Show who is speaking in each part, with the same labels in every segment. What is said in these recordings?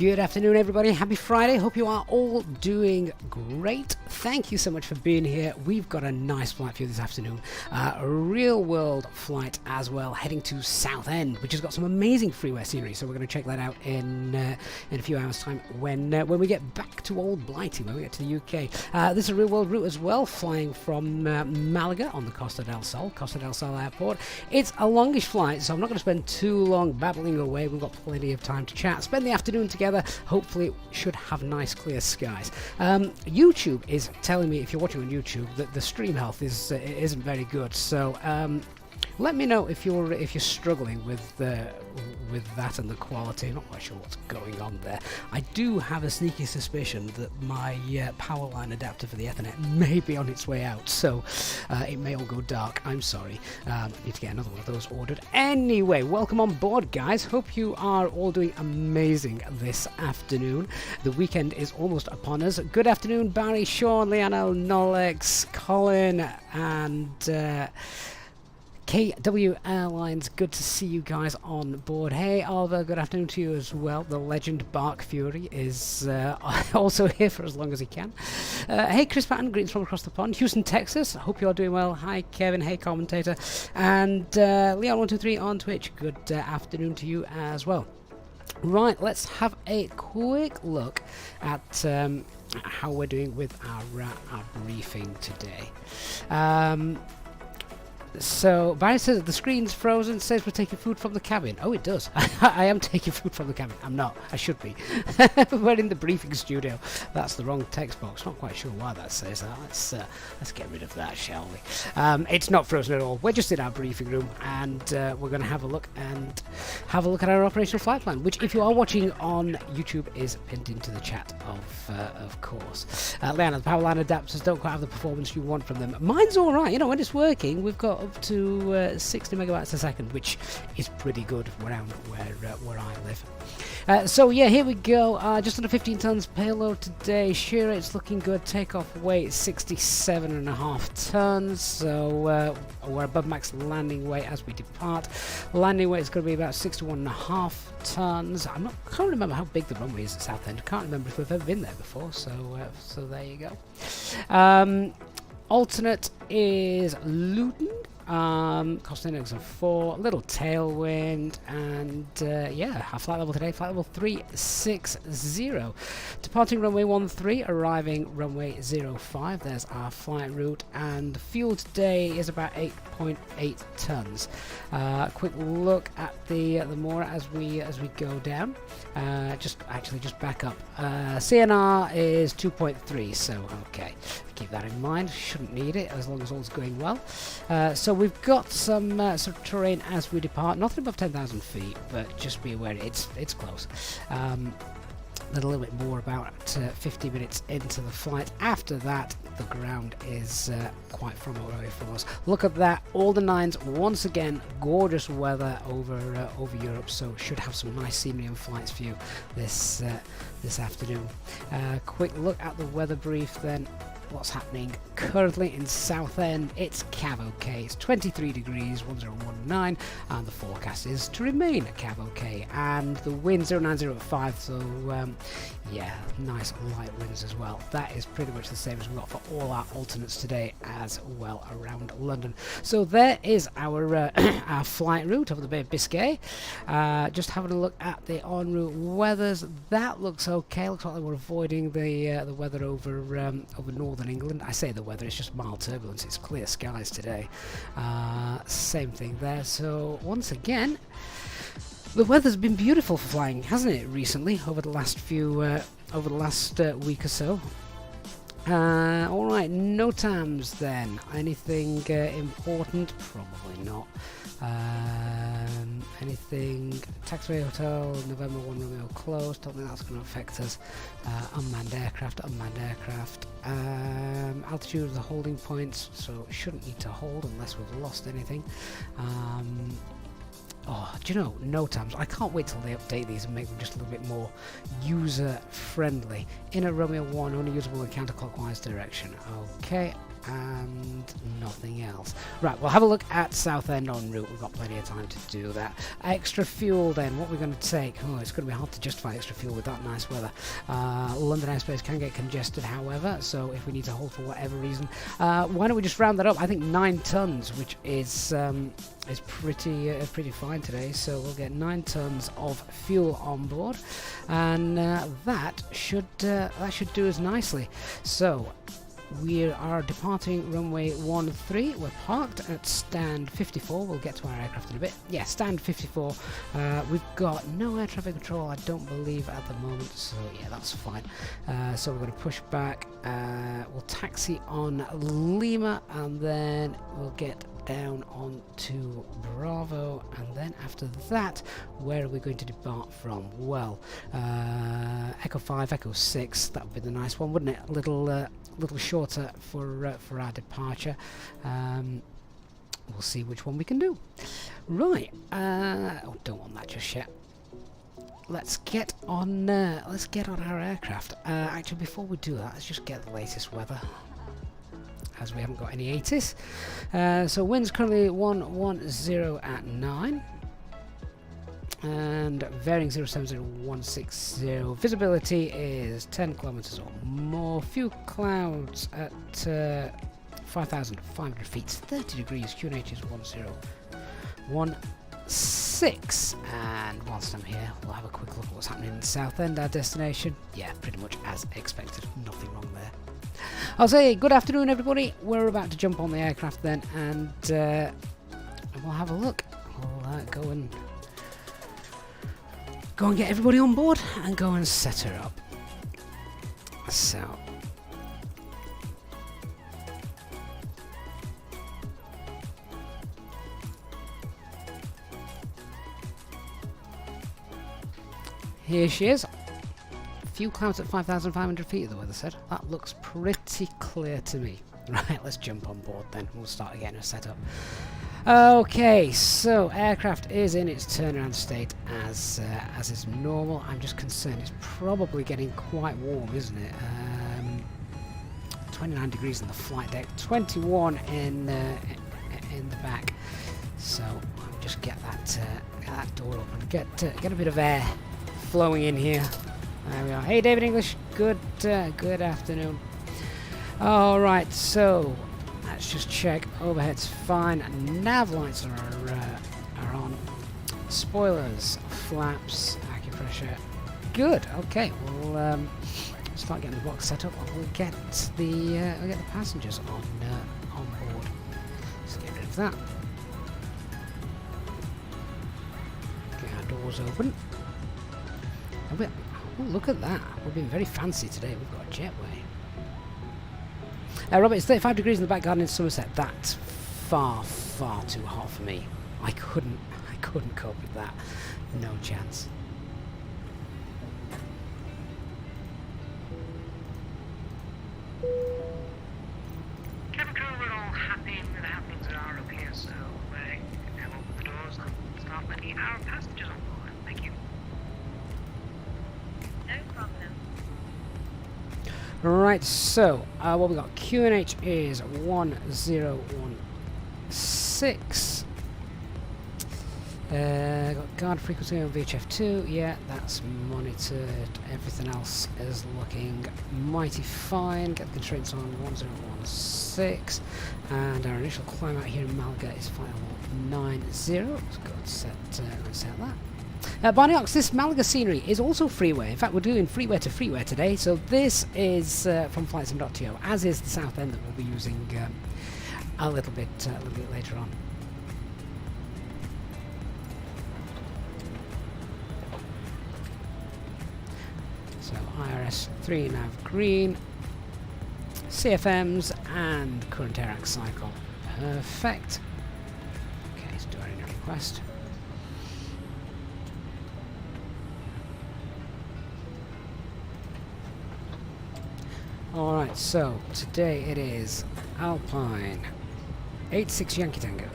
Speaker 1: Good afternoon, everybody. Happy Friday. Hope you are all doing great. Thank you so much for being here. We've got a nice flight for you this afternoon. A real world flight as well, heading to Southend, which has got some amazing freeware scenery. So we're going to check that out in a few hours' time when we get back to Old Blighty, when we get to the UK. This is a real world route as well, flying from Malaga on the Costa del Sol Airport. It's a longish flight, so I'm not going to spend too long babbling away. We've got plenty of time to chat, spend the afternoon together. Hopefully it should have nice clear skies. YouTube is telling me, if you're watching on YouTube, that the stream health isn't very good, so let me know if you're struggling with that and the quality. I'm not quite sure what's going on there. I do have a sneaky suspicion that my power line adapter for the Ethernet may be on its way out, so it may all go dark. I'm sorry. Need to get another one of those ordered. Anyway, welcome on board, guys. Hope you are all doing amazing this afternoon. The weekend is almost upon us. Good afternoon, Barry, Sean, Leanne, Nolex, Colin, and KW Airlines. Good to see you guys on board. Hey Oliver, good afternoon to you as well. The legend Bark Fury is also here for as long as he can. Hey Chris Patton, greetings from across the pond. Houston, Texas. Hope you're doing well. Hi Kevin, hey commentator. And Leon123 on Twitch. Good afternoon to you as well. Right, let's have a quick look at how we're doing with our briefing today. So Barry says that the screen's frozen, says we're taking food from the cabin. Oh, it does. I am taking food from the cabin. I'm not. I should be. We're in the briefing studio. That's the wrong text box. Not quite sure why that says that. Let's get rid of that, shall we? It's not frozen at all. We're just in our briefing room, and we're going to have a look at our operational flight plan, which, if you are watching on YouTube, is pinned into the chat, of course. Leanna, the power line adapters don't quite have the performance you want from them. Mine's all right. You know, when it's working, we've got up to 60 megabytes a second, which is pretty good around where I live. So yeah, here we go. Just under 15 tons payload today. Shear rate's looking good. Takeoff weight 67.5 tons. So we're above max landing weight as we depart. Landing weight is going to be about 61.5 tons. I can't remember how big the runway is at Southend. Can't remember if we've ever been there before. So there you go. Alternate is Luton. Cost index of 4, little tailwind, and yeah, our flight level today, flight level 360. Departing runway 13, arriving runway 05. There's our flight route, and the fuel today is about 8.8 tons. Quick look at the Mora as we go down. Just back up. CNR is 2.3, so okay. Keep that in mind. Shouldn't need it as long as all's going well. So we've got some sort of terrain as we depart. Nothing above 10,000 feet, but just be aware it's close. Then a little bit more about 50 minutes into the flight. After that, the ground is quite far away from us. Look at that, all the nines once again. Gorgeous weather over Europe, so should have some nice scenery and flights for you this afternoon. Quick look at the weather brief then. What's happening currently in Southend? It's Cav OK. It's 23 degrees, 1019, and the forecast is to remain Cav OK. And the wind 090 so yeah, nice light winds as well. That is pretty much the same as we've got for all our alternates today as well around London. So there is our our flight route over the Bay of Biscay. Just having a look at the en route weathers. That looks okay. Looks like we're avoiding the weather over northern England. I say the weather, it's just mild turbulence. It's clear skies today. Same thing there. So once again, the weather's been beautiful for flying, hasn't it? Recently, over the last week or so. All right, no TAMs then. Anything important? Probably not. Anything? Taxiway Hotel, November 1 Romeo closed. Don't think that's going to affect us. Unmanned aircraft. Altitude of the holding points, so shouldn't need to hold unless we've lost anything. Oh, do you know, no TAMs. I can't wait till they update these and make them just a little bit more user friendly. Inner Romeo 1, only usable in counterclockwise direction. Okay, and nothing else. Right, we'll have a look at Southend en route. We've got plenty of time to do that. Extra fuel then, what we're going to take. Oh, it's going to be hard to justify extra fuel with that nice weather. London airspace can get congested, however, so if we need to hold for whatever reason, why don't we just round that up? I think 9 tons, which is pretty fine today. So we'll get 9 tons of fuel on board, and that should do us nicely. So we are departing runway 13. We're parked at stand 54. We'll get to our aircraft in a bit. Yeah, stand 54. We've got no air traffic control, I don't believe, at the moment, so yeah, that's fine. So we're going to push back. We'll taxi on Lima, and then we'll get down onto Bravo, and then after that, where are we going to depart from? Well, Echo 5, Echo 6, that would be the nice one, wouldn't it? A little shorter for our departure. We'll see which one we can do. Right, oh, don't want that just yet. Let's get on our aircraft. Actually, before we do that, let's just get the latest weather, as we haven't got any 80s. So wind's currently 110 at 9. And bearing 070160. Visibility is 10 kilometers or more. Few clouds at 5,500 feet. 30 degrees. QNH is 1016. And whilst I'm here, we'll have a quick look at what's happening in Southend, our destination. Yeah, pretty much as expected. Nothing wrong there. I'll say good afternoon, everybody. We're about to jump on the aircraft then, and we'll have a look. We'll go and get everybody on board and go and set her up. So here she is. Few clouds at 5,500 feet, the weather said. That looks pretty clear to me. Right, let's jump on board then. We'll start getting her set up. Okay, so aircraft is in its turnaround state as is normal. I'm just concerned it's probably getting quite warm, isn't it? 29 degrees in the flight deck, 21 in the back. So I'll just get that door open, get a bit of air flowing in here. There we are. Hey, David English. Good afternoon. All right, so let's just check. Overhead's fine. Nav lights are on. Spoilers, flaps, acupressure. Good. Okay. We'll start getting the box set up. We'll get the passengers on board. Let's get rid of that. Get our doors open. Oh, look at that. We've been very fancy today. We've got a jetway. Robert, it's 35 degrees in the back garden in Somerset. That's far too hot for me. I couldn't cope with that. No chance.
Speaker 2: Cabin crew, we're all happy with how things are up here, so now open the doors and start letting our passengers on board. Thank you. No problem.
Speaker 1: Right, so what we got? QNH is 1016. Got guard frequency on VHF2. Yeah, that's monitored. Everything else is looking mighty fine. Get the constraints on 1016, and our initial climb out here in Malaga is 5090. Let's go and set that. Barney Ox, this Malaga scenery is also freeware. In fact, we're doing freeware to freeware today. So this is from flightsim.to, as is the Southend that we'll be using a little bit later on. So IRS 3 nav green, CFMs and current air cycle. Perfect. Okay, let's do our inner request. Alright, so today it is Alpine 86 Yankee Tango.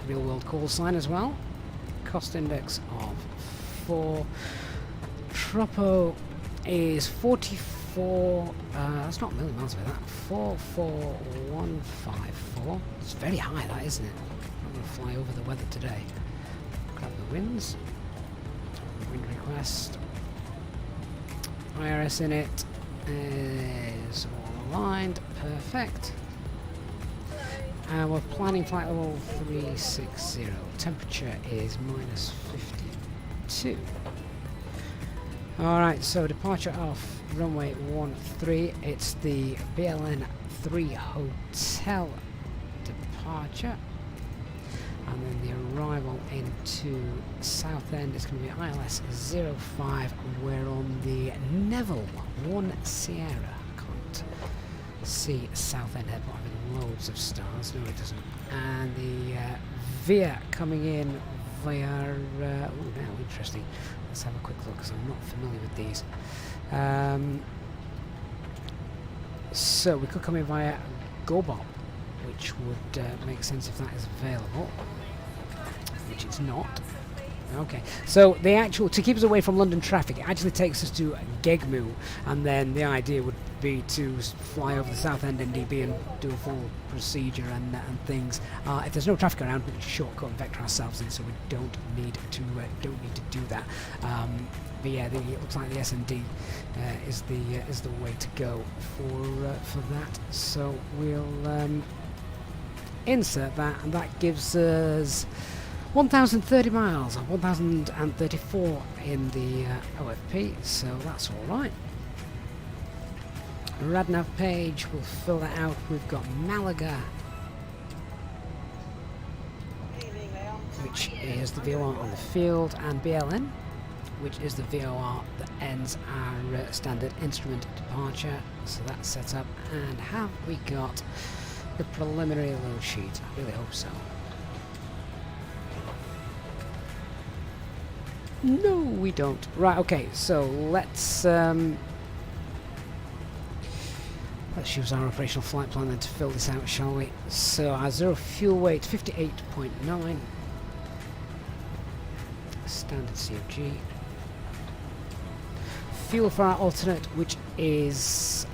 Speaker 1: Real world call sign as well. Cost index of 4. Tropo is 44 that's not a million miles away, that. 44154. It's very high, that, isn't it? I'm going to fly over the weather today. Grab the winds. Wind request. IRS in it is all aligned. Perfect. And we're planning flight level 360. Temperature is -52. Alright, so departure off runway 13. It's the BLN 3 hotel departure. And then the arrival into Southend is going to be ILS 05. And we're on the Neville 1 Sierra. I can't see Southend Airport having loads of stars. No, it doesn't. And the VIA coming in via... now, interesting. Let's have a quick look because I'm not familiar with these. So we could come in via Gobop, which would make sense if that is available, which it's not. Okay, so the actual, to keep us away from London traffic, it actually takes us to Gegmu, and then the idea would be to fly over the Southend NDB and do a full procedure and things. If there's no traffic around, we can shortcut and vector ourselves in, so we don't need to do that. But yeah, it looks like the S&D is the way to go for that. So we'll insert that, and that gives us 1,030 miles, 1,034 in the OFP, so that's alright. RadNav page, we'll fill that out. We've got Malaga, which is the VOR on the field, and BLN, which is the VOR that ends our standard instrument departure. So that's set up. And have we got the preliminary load sheet? I really hope so. No, we don't. Right, okay, so let's use our operational flight plan then to fill this out, shall we? So our zero fuel weight, 58.9. Standard CFG. Fuel for our alternate, which is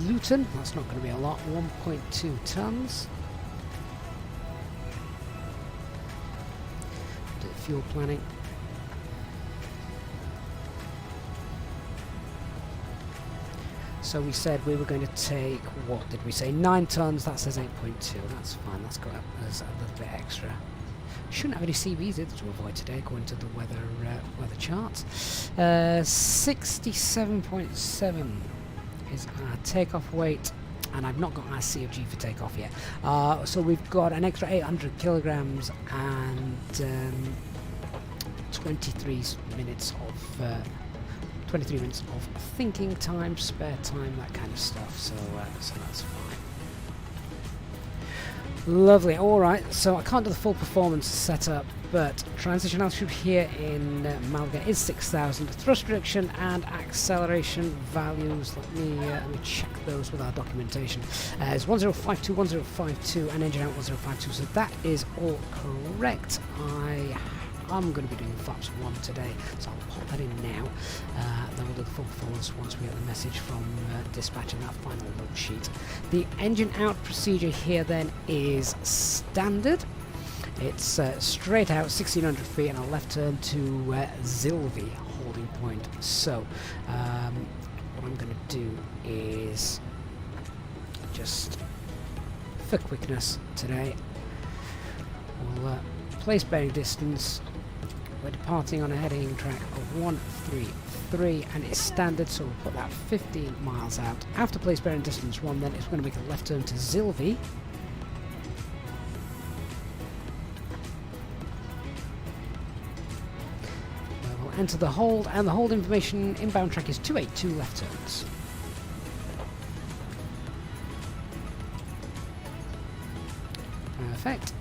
Speaker 1: Luton. That's not going to be a lot. 1.2 tons. Do the fuel planning. So we said we were going to take, what did we say, 9 tons, that says 8.2, that's fine, let's go up as a little bit extra. Shouldn't have any CVs either to avoid today, according to the weather charts. 67.7 is our takeoff weight, and I've not got our CFG for takeoff yet. So we've got an extra 800 kilograms and 23 minutes of 23 minutes of thinking time, spare time, that kind of stuff, so that's fine. Lovely, alright, so I can't do the full performance setup, but transition altitude here in Malaga is 6,000. Thrust reduction and acceleration values, let me check those with our documentation. It's 1052, 1052, and engine out 1052, so that is all correct. I'm going to be doing flaps 1 today, so I'll pop that in now. Then we'll do the full performance once we get the message from dispatch and that final load sheet. The engine out procedure here then is standard. It's straight out 1,600 feet and a left turn to Zilvi holding point. So what I'm going to do is, just for quickness today, we'll place bearing distance. We're departing on a heading track of 133 and it's standard, so we'll put that 15 miles out. After place bearing distance 1, then it's going to make a left turn to Zilvi. We'll enter the hold, and the hold information inbound track is 282 left turns. Perfect.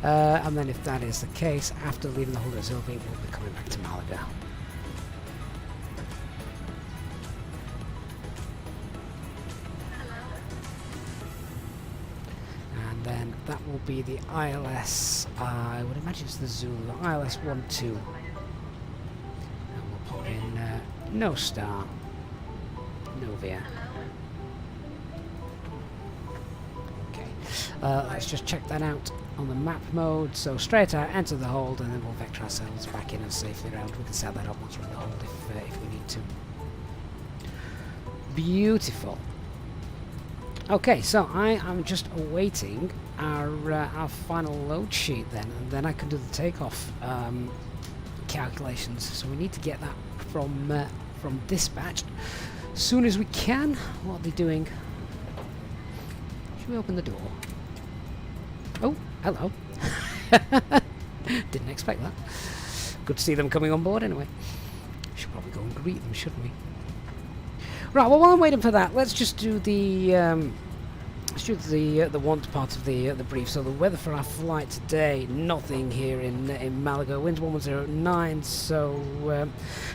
Speaker 1: And then if that is the case, after leaving the hold at Zilvi, we'll be coming back to Malaga. And then that will be the ILS, I would imagine it's the Zulu, ILS 12. And we'll put in no star, no over here. Okay, let's just check that out on the map mode. So straight out, enter the hold, and then we'll vector ourselves back in and safely around. We can set that up once we're in the hold if we need to. Beautiful. Okay, so I am just awaiting our final load sheet then, and then I can do the takeoff calculations. So we need to get that from dispatch as soon as we can. What are they doing? Should we open the door? Oh, hello. Didn't expect that. Good to see them coming on board anyway. Should probably go and greet them, shouldn't we? Right, well, while I'm waiting for that, let's just do the want part of the brief. So the weather for our flight today, nothing here in Malaga. Winds 1109, so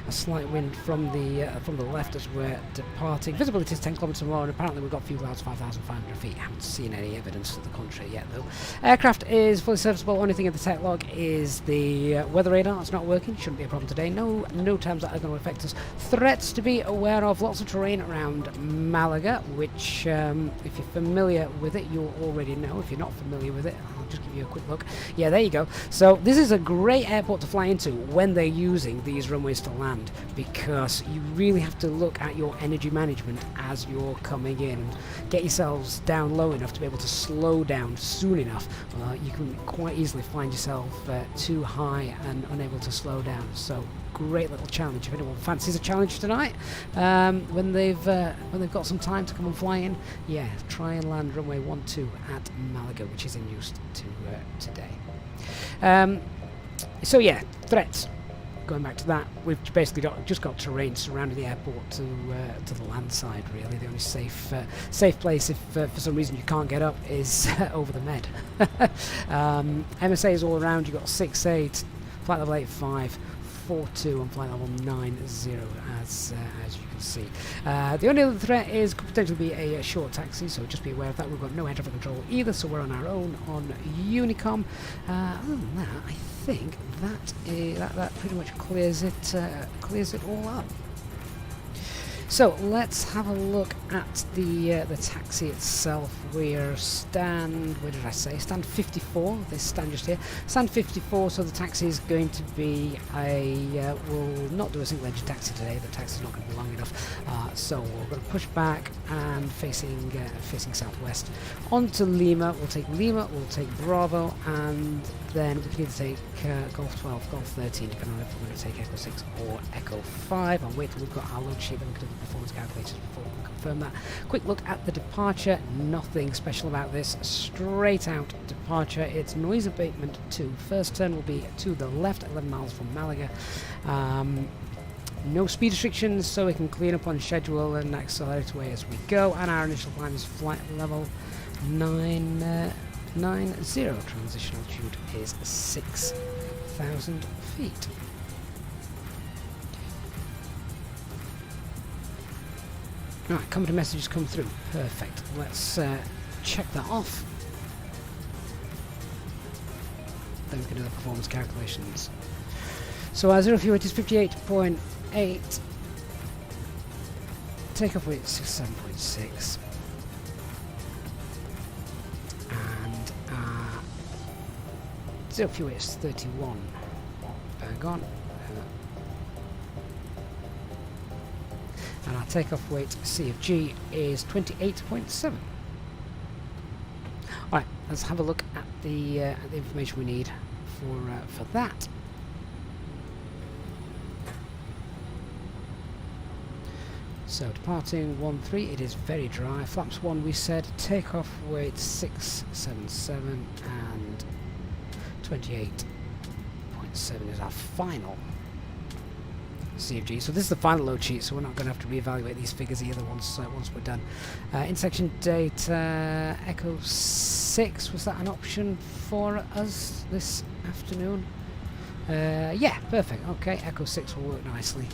Speaker 1: a slight wind from the left as we're departing. Visibility is 10 kilometers more, and apparently we've got few clouds 5,500 feet. Haven't seen any evidence to the contrary yet, though. Aircraft is fully serviceable. Only thing in the tech log is the weather radar. It's not working. Shouldn't be a problem today. No terms that are going to affect us. Threats to be aware of. Lots of terrain around Malaga, which if you're familiar with it, you'll already know. If you're not familiar with it, I'll just give you a quick look. Yeah, there you go. So this is a great airport to fly into when they're using these runways to land, because you really have to look at your energy management as you're coming in and get yourselves down low enough to be able to slow down soon enough. You can quite easily find yourself too high and unable to slow down. So great little challenge if anyone fancies a challenge tonight, when they've got some time to come and fly in. Yeah, try and land runway 12 at Malaga, which is in use today. So yeah, threats. Going back to that, we've basically just got terrain surrounding the airport to the land side. Really, the only safe place, if for some reason you can't get up, is over the Med. MSA is all around. You've got 6-8, flight level 85. 42 and flight level 90 as you can see. The only other threat could potentially be a short taxi, so just be aware of that. We've got no air traffic control either, so we're on our own on Unicom. Other than that, I think that pretty much clears it all up. So let's have a look at the taxi itself. We're stand 54. This stand just here. Stand 54. So the taxi is going to be we'll not do a single engine taxi today. The taxi is not going to be long enough. So we're going to push back and facing southwest onto Lima. We'll take Lima. We'll take Bravo, and then we can either take Golf 12, Golf 13, depending on if we're going to take Echo 6 or Echo 5. I'll wait till we've got our load sheet, then we can do the performance calculators before we can confirm that. Quick look at the departure. Nothing special about this. Straight out departure. It's noise abatement 2. First turn will be to the left, 11 miles from Malaga. No speed restrictions, so we can clean up on schedule and accelerate away as we go. And our initial climb is flight level 90. Transition altitude is 6,000 feet. Right, company messages come through. Perfect. Let's check that off. Then we can do the performance calculations. So our 0 fuel weight is 58.8. Takeoff weight is 67.6. And our 0 fuel weight is 31. Bang on. And our takeoff weight C of G is 28.7. Alright, let's have a look at the information we need for that. So departing 13, it is very dry. Flaps 1 we said, takeoff weight 677 and 28.7 is our final CFG. So this is the final load sheet, so we're not going to have to reevaluate these figures either once we're done. Intersection data, Echo 6, was that an option for us this afternoon? Yeah, perfect. Okay, Echo 6 will work nicely.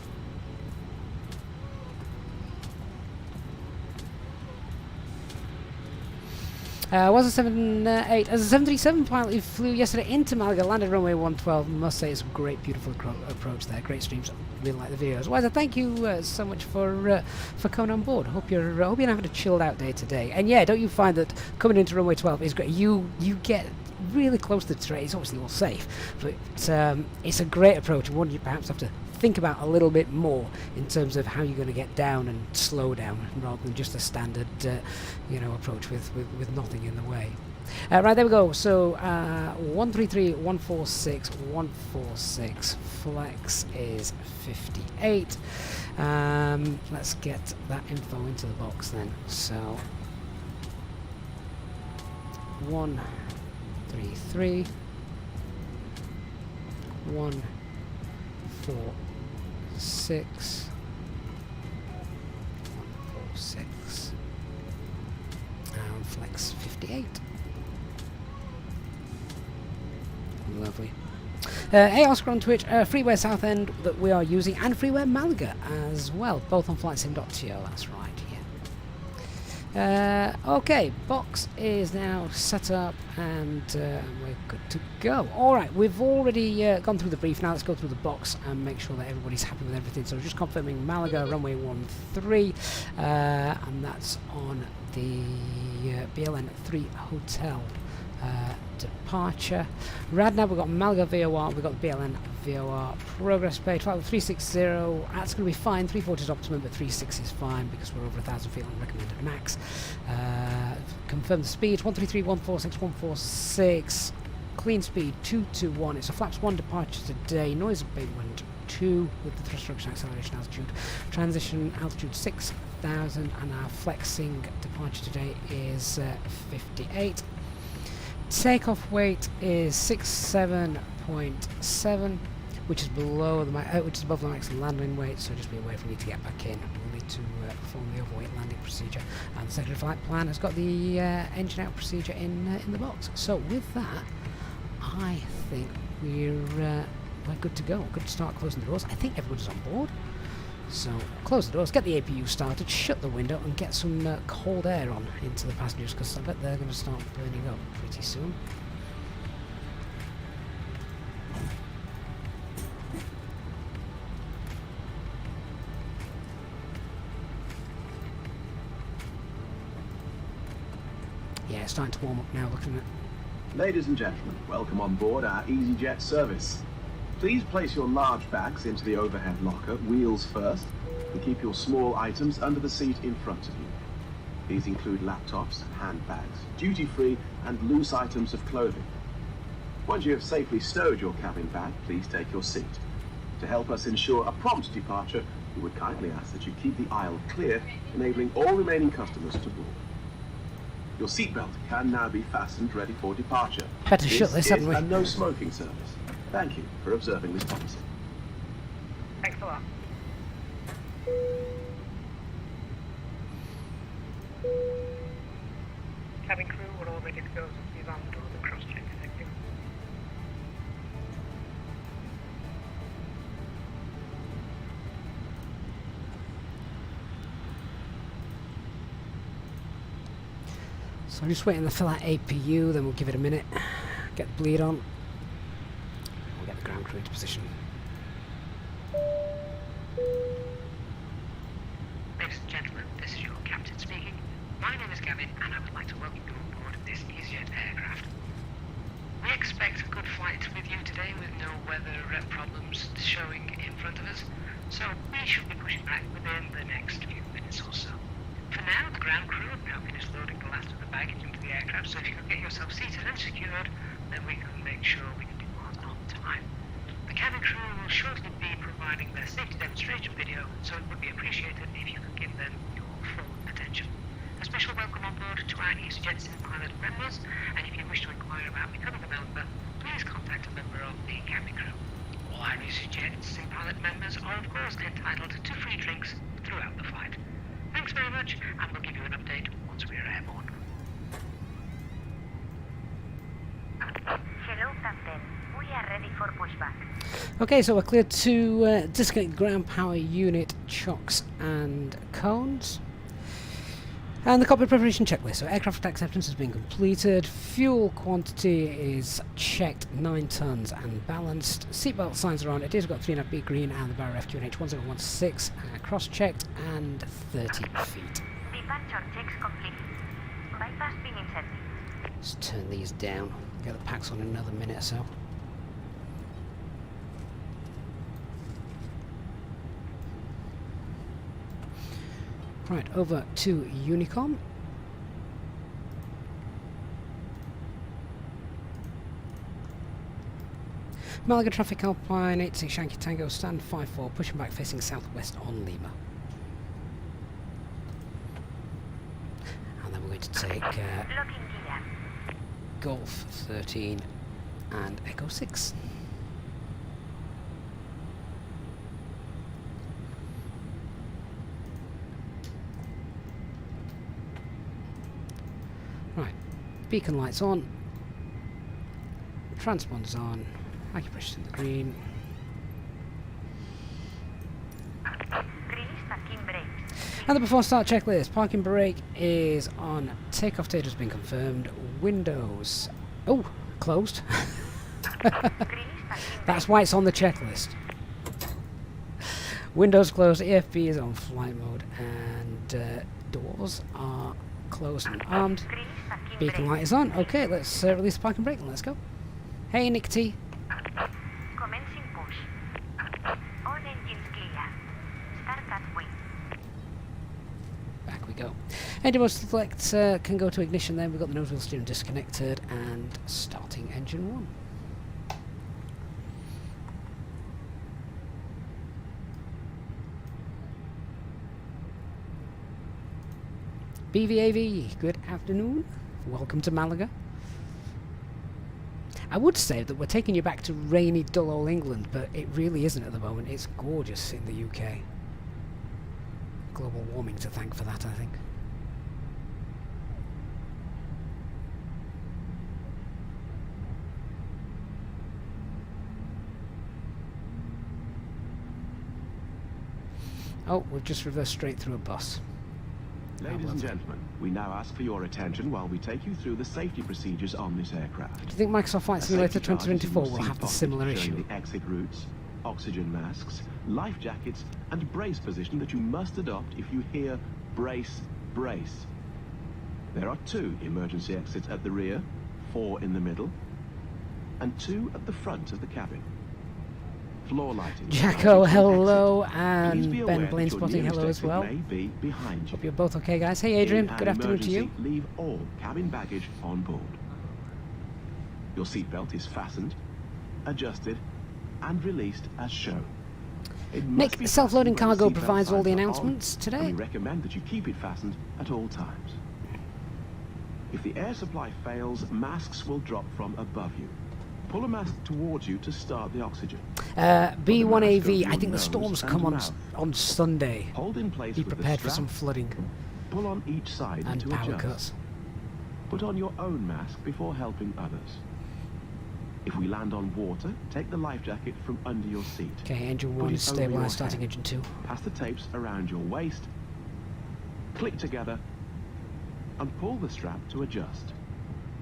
Speaker 1: Was a 78 as a 737 pilot who flew yesterday into Malaga, landed runway 112. Must say it's a great, beautiful approach there. Great streams. Really like the videos. Wise, thank you so much for coming on board. Hope you're having a chilled out day today. And yeah, don't you find that coming into runway 12 is great? You get really close to the terrain. It's obviously all safe, but it's a great approach, and one you perhaps have to think about a little bit more in terms of how you're going to get down and slow down, rather than just a standard approach with nothing in the way. Right, there we go. So 133, 146, 146. Flex is 58. Let's get that info into the box then. So 133, 146, 146, and flex 58. Lovely. Hey Oscar on Twitch, FREEWARE Southend that we are using, and FREEWARE Malaga as well, both on flightsim.to, that's right, yeah. Okay, box is now set up, and we're good to go. Alright, we've already gone through the brief. Now let's go through the box and make sure that everybody's happy with everything. So just confirming Malaga, runway 13, and that's on the BLN 3 hotel departure. Radna, we've got Malaga VOR, we've got the BLN VOR progress page. Flight 360, that's going to be fine. 340 is optimum, but 360 is fine because we're over 1,000 feet on recommended max. Confirm the speed 133, 146, 146. Clean speed 221. It's a flaps 1 departure today. Noise abatement 2 with the thrust reduction acceleration altitude. Transition altitude 6,000, and our flexing departure today is 58. Takeoff weight is 67.7, which is below the which is above the maximum landing weight. So just be aware if we need to get back in, we'll need to perform the overweight landing procedure. And the secondary flight plan has got the engine out procedure in the box. So with that, I think we're good to go. Good to start closing the doors. I think everybody's on board. So close the doors, get the APU started, shut the window, and get some cold air on into the passengers, because I bet they're going to start burning up pretty soon. Yeah, it's starting to warm up now, looking at.
Speaker 3: Ladies and gentlemen, welcome on board our Easyjet service. Please place your large bags into the overhead locker, wheels first, and keep your small items under the seat in front of you. These include laptops and handbags, duty-free and loose items of clothing. Once you have safely stowed your cabin bag, please take your seat. To help us ensure a prompt departure, we would kindly ask that you keep the aisle clear, enabling all remaining customers to board. Your seatbelt can now be fastened ready for departure.
Speaker 1: Better shut this, haven't we?
Speaker 3: This is a no smoking service. Thank you for observing this policy.
Speaker 2: Thanks a lot. Cabin crew, we're all ready to go, so please arm the doors and cross-check. Thank you.
Speaker 1: So I'm just waiting to fill out APU, then we'll give it a minute, get the bleed on. We'll get the ground crew into position.
Speaker 2: Ladies and gentlemen, this is your captain speaking. My name is Gavin, and I would like to welcome you on board this Easyjet aircraft. We expect a good flight with you today, with no weather problems showing in front of us, so we should be pushing back within the next few minutes or so. For now, the ground crew have now finished loading the last of the baggage into the aircraft, so if you could get yourself seated and secured, then we can make sure we can depart on time. The cabin crew will shortly be providing their safety demonstration video, so it would be appreciated if you could give them your full attention. A special welcome on board to our Easyjet Sim pilot members, and if you wish to inquire about becoming a member, please contact a member of the cabin crew. All our Easyjet Sim pilot members are of course entitled to free drinks throughout the flight. Thanks very much, and we'll give you an update once we are airborne.
Speaker 4: Hello, Captain. We are ready for pushback.
Speaker 1: Okay, so we're clear to disconnect ground power unit, chocks and cones. And the cockpit preparation checklist. So aircraft acceptance has been completed. Fuel quantity is checked, 9 tons and balanced. Seatbelt signs are on. It is got 3.5B green and the barrier FQNH 1016 cross-checked and 30 feet.
Speaker 4: Departure checks complete. Bypass being inserted.
Speaker 1: Let's turn these down. Get the packs on in another minute or so. Right, over to Unicom. Malaga traffic Alpine 86 Yankee Tango, stand 5-4, pushing back facing southwest on Lima. And then we're going to take
Speaker 4: Looking gear.
Speaker 1: Golf 13 and Echo 6. Right, beacon lights on, transponders on, acupressure's in the green.
Speaker 4: Release parking brakes.
Speaker 1: And the before start checklist, parking brake is on, takeoff date has been confirmed, windows, oh, closed.
Speaker 4: Release parking
Speaker 1: That's why it's on the checklist. Windows closed, EFB is on flight mode, and doors are closed and armed.
Speaker 4: Release parking
Speaker 1: Beacon
Speaker 4: brakes.
Speaker 1: light is on. Okay, let's release the parking brake and let's go. Hey, Nick T.
Speaker 4: Commencing push. All engines clear. Start at wing.
Speaker 1: Back we go. Engine mode select can go to ignition then. We've got the nose wheel steering disconnected and starting engine 1. BVAV, good afternoon. Welcome to Malaga. I would say that we're taking you back to rainy, dull old England, but it really isn't at the moment. It's gorgeous in the UK. Global warming to thank for that, I think. Oh, we've just reversed straight through a bus.
Speaker 3: Ladies and gentlemen, we now ask for your attention while we take you through the safety procedures on this aircraft.
Speaker 1: Do you think Microsoft Flight
Speaker 3: A
Speaker 1: Simulator
Speaker 3: safety chart is in
Speaker 1: 2024
Speaker 3: your
Speaker 1: will have
Speaker 3: seat
Speaker 1: the
Speaker 3: pocket
Speaker 1: similar
Speaker 3: showing
Speaker 1: issue?
Speaker 3: the exit routes, oxygen masks, life jackets, and brace position that you must adopt if you hear brace, brace. There are 2 emergency exits at the rear, 4 in the middle, and 2 at the front of the cabin. Floor lighting.
Speaker 1: Jacko, hello,
Speaker 3: Please
Speaker 1: and
Speaker 3: be aware
Speaker 1: Ben
Speaker 3: that
Speaker 1: Blaine
Speaker 3: your
Speaker 1: spotting,
Speaker 3: nearest
Speaker 1: hello as
Speaker 3: exit
Speaker 1: well.
Speaker 3: may be behind you.
Speaker 1: Hope you're both okay, guys. Hey, Adrian,
Speaker 3: In
Speaker 1: good
Speaker 3: an
Speaker 1: afternoon to you.
Speaker 3: emergency, leave all cabin baggage on board. Your seatbelt is fastened, adjusted, and released as shown. It must
Speaker 1: Nick,
Speaker 3: be
Speaker 1: self-loading
Speaker 3: fastened when the
Speaker 1: cargo
Speaker 3: seatbelt
Speaker 1: provides all the
Speaker 3: signs are on,
Speaker 1: announcements
Speaker 3: and
Speaker 1: today.
Speaker 3: we recommend that you keep it fastened at all times. If the air supply fails, masks will drop from above you. Pull a mask towards you to start the oxygen.
Speaker 1: B1AV, I think the
Speaker 3: nose
Speaker 1: storms
Speaker 3: and
Speaker 1: come
Speaker 3: mouth.
Speaker 1: on Sunday.
Speaker 3: Hold in place
Speaker 1: Be
Speaker 3: with the
Speaker 1: prepared for
Speaker 3: strap.
Speaker 1: some flooding
Speaker 3: Pull on each side
Speaker 1: and
Speaker 3: to
Speaker 1: power
Speaker 3: adjust.
Speaker 1: cuts.
Speaker 3: Put on your own mask before helping others. If we land on water, take the life jacket from under your seat.
Speaker 1: Okay, engine
Speaker 3: Put
Speaker 1: 1
Speaker 3: it
Speaker 1: is
Speaker 3: over your
Speaker 1: stabilised, starting
Speaker 3: head.
Speaker 1: engine 2.
Speaker 3: Pass the tapes around your waist, click together, and pull the strap to adjust.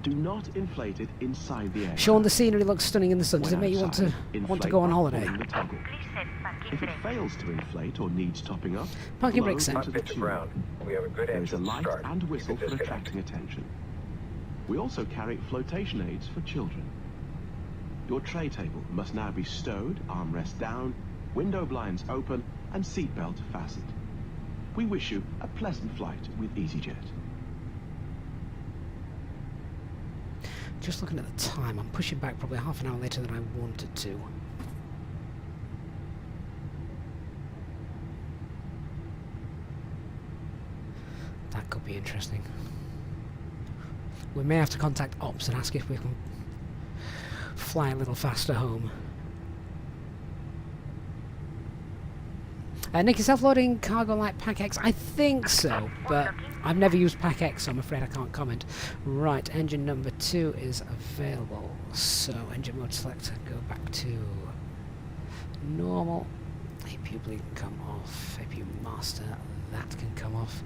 Speaker 3: Do not inflate it inside the air.
Speaker 1: Sean, the scenery looks stunning in the sun. Does it
Speaker 3: When
Speaker 1: make you want to
Speaker 3: outside,
Speaker 1: go on
Speaker 3: inflate by
Speaker 1: holiday?
Speaker 3: pulling the toggle.
Speaker 4: Please set parking
Speaker 3: If it
Speaker 4: brake.
Speaker 3: fails to inflate or needs topping up,
Speaker 1: Parking
Speaker 3: blow
Speaker 1: brake set.
Speaker 3: into the
Speaker 5: Cockpit to
Speaker 3: tube.
Speaker 5: ground. We have a good
Speaker 3: There is a
Speaker 5: engine
Speaker 3: light
Speaker 5: start.
Speaker 3: and
Speaker 5: You
Speaker 3: whistle
Speaker 5: can
Speaker 3: for
Speaker 5: disconnect.
Speaker 3: attracting attention. We also carry flotation aids for children. Your tray table must now be stowed, armrest down, window blinds open, and seatbelt fastened. We wish you a pleasant flight with Easyjet.
Speaker 1: Just looking at the time, I'm pushing back probably half an hour later than I wanted to. That could be interesting. We may have to contact Ops and ask if we can fly a little faster home. Nicky, self-loading cargo light Pack X? I think so, but I've never used Pack X, so I'm afraid I can't comment. Right, engine number 2 is available. So, engine mode selector, go back to normal. APU bleed can come off. APU master, that can come off.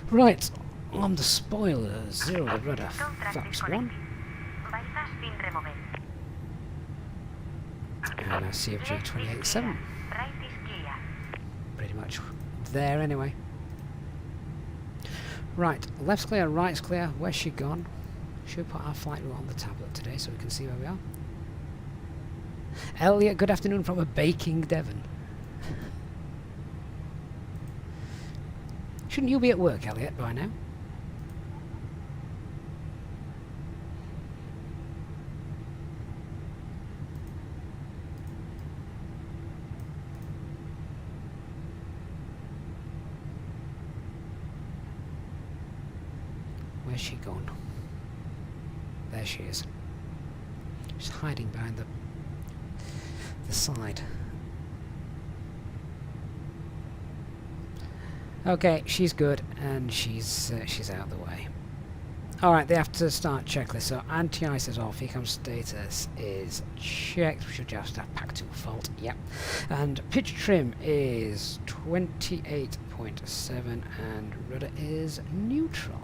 Speaker 1: Right, On the spoilers, 0 the rudder,
Speaker 4: Don't track
Speaker 1: flaps
Speaker 4: disconnected.
Speaker 1: 1.
Speaker 4: Bypass pin removed.
Speaker 1: And a CFG 28.7.
Speaker 4: Right is clear.
Speaker 1: Pretty much there anyway. Right, left's clear, right's clear. Where's she gone? Should we put our flight route on the tablet today so we can see where we are? Elliot, good afternoon from a baking Devon. Shouldn't you be at work, Elliot, by now? Where's she gone? There she is. She's hiding behind the side. Okay, she's good, and she's out of the way. Alright, they have to start checklist. So anti-ice is off, ecom status is checked. We should just have pack 2 fault, yep. And pitch trim is 28.7 and rudder is neutral.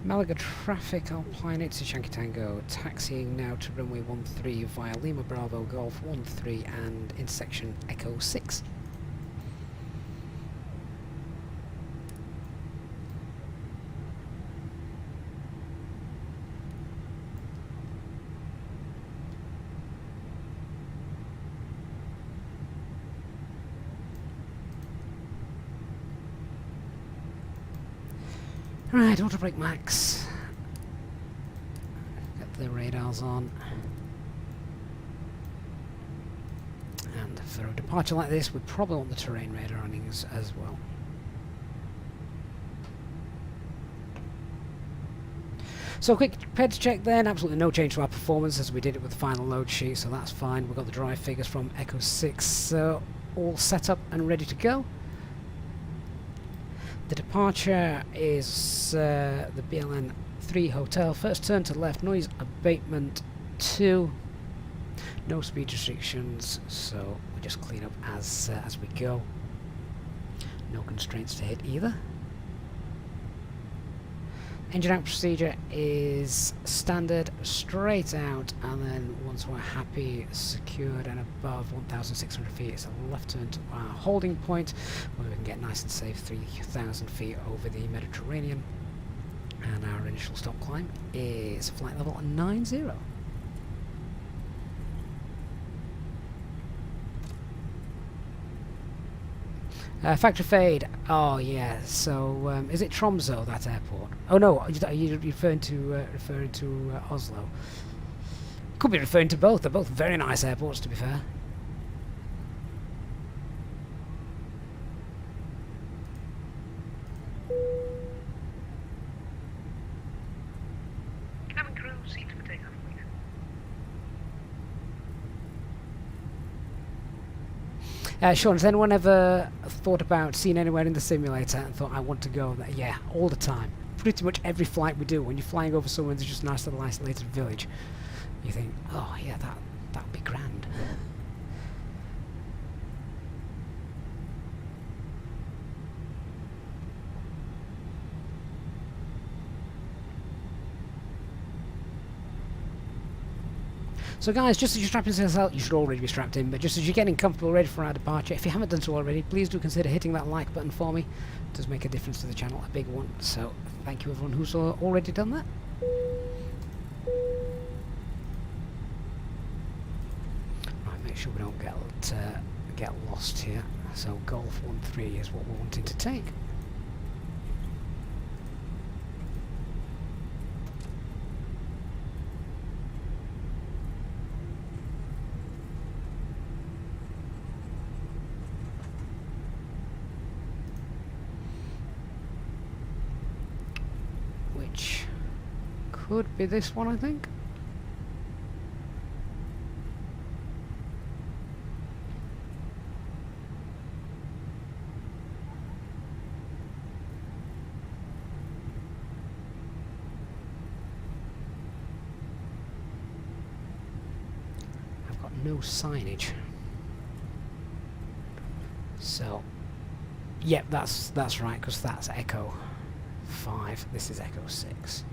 Speaker 1: Malaga traffic, Alpine 86 Yankee Tango, taxiing now to runway 13 via Lima Bravo Golf 13 and intersection Echo 6. Right, auto brake max. Get the radars on. And for a departure like this, we probably want the terrain radar on as well. So quick peds check then, absolutely no change to our performance as we did it with the final load sheet, so that's fine. We've got the drive figures from Echo 6 all set up and ready to go. The departure is the BLN 3 Hotel. First turn to left, noise abatement 2. No speed restrictions, so we just clean up as we go. No constraints to hit either. Engine out procedure is standard, straight out, and then once we're happy, secured and above 1,600 feet, it's a left turn to our holding point, where we can get nice and safe 3,000 feet over the Mediterranean. And our initial stop climb is flight level 90. Factory fade. Oh yeah. So is it Tromsø, that airport? Oh no, are you referring to Oslo? Could be referring to both. They're both very nice airports, to be fair.
Speaker 2: Cabin crew, seats for takeoff, please.
Speaker 1: Sean, has anyone ever thought about seeing anywhere in the simulator and thought, I want to go there? Yeah, all the time. Pretty much every flight we do, when you're flying over somewhere that's just a nice little isolated village, you think, oh yeah, that would be grand. So guys, just as you're strapping yourself out, you should already be strapped in, but just as you're getting comfortable, ready for our departure, if you haven't done so already, please do consider hitting that like button for me. It does make a difference to the channel, a big one. So thank you everyone who's already done that. Right, make sure we don't get lost here. So Golf 13 is what we're wanting to take. Which could be this one, I think. I've got no signage. So, Yep, that's right, because that's Echo 5. This is Echo 6.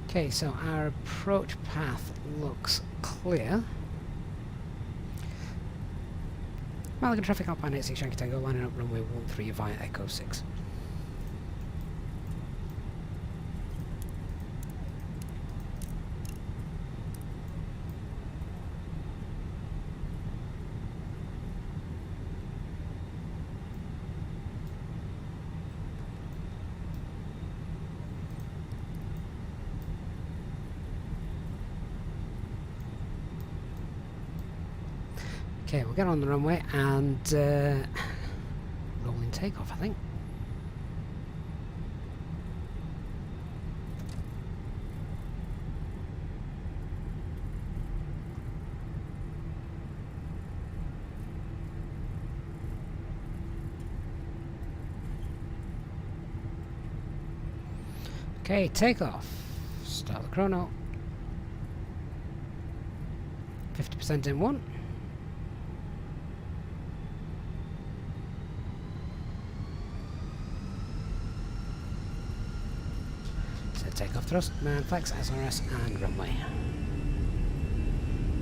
Speaker 1: Okay, so our approach path looks clear. Malaga traffic Alpine 86 Yankee Tango lining up runway 13 via Echo 6. Okay, we'll get on the runway and rolling takeoff, I think. Okay, takeoff. Start the chrono. 50% in 1. Takeoff thrust, man flex, SRS and runway.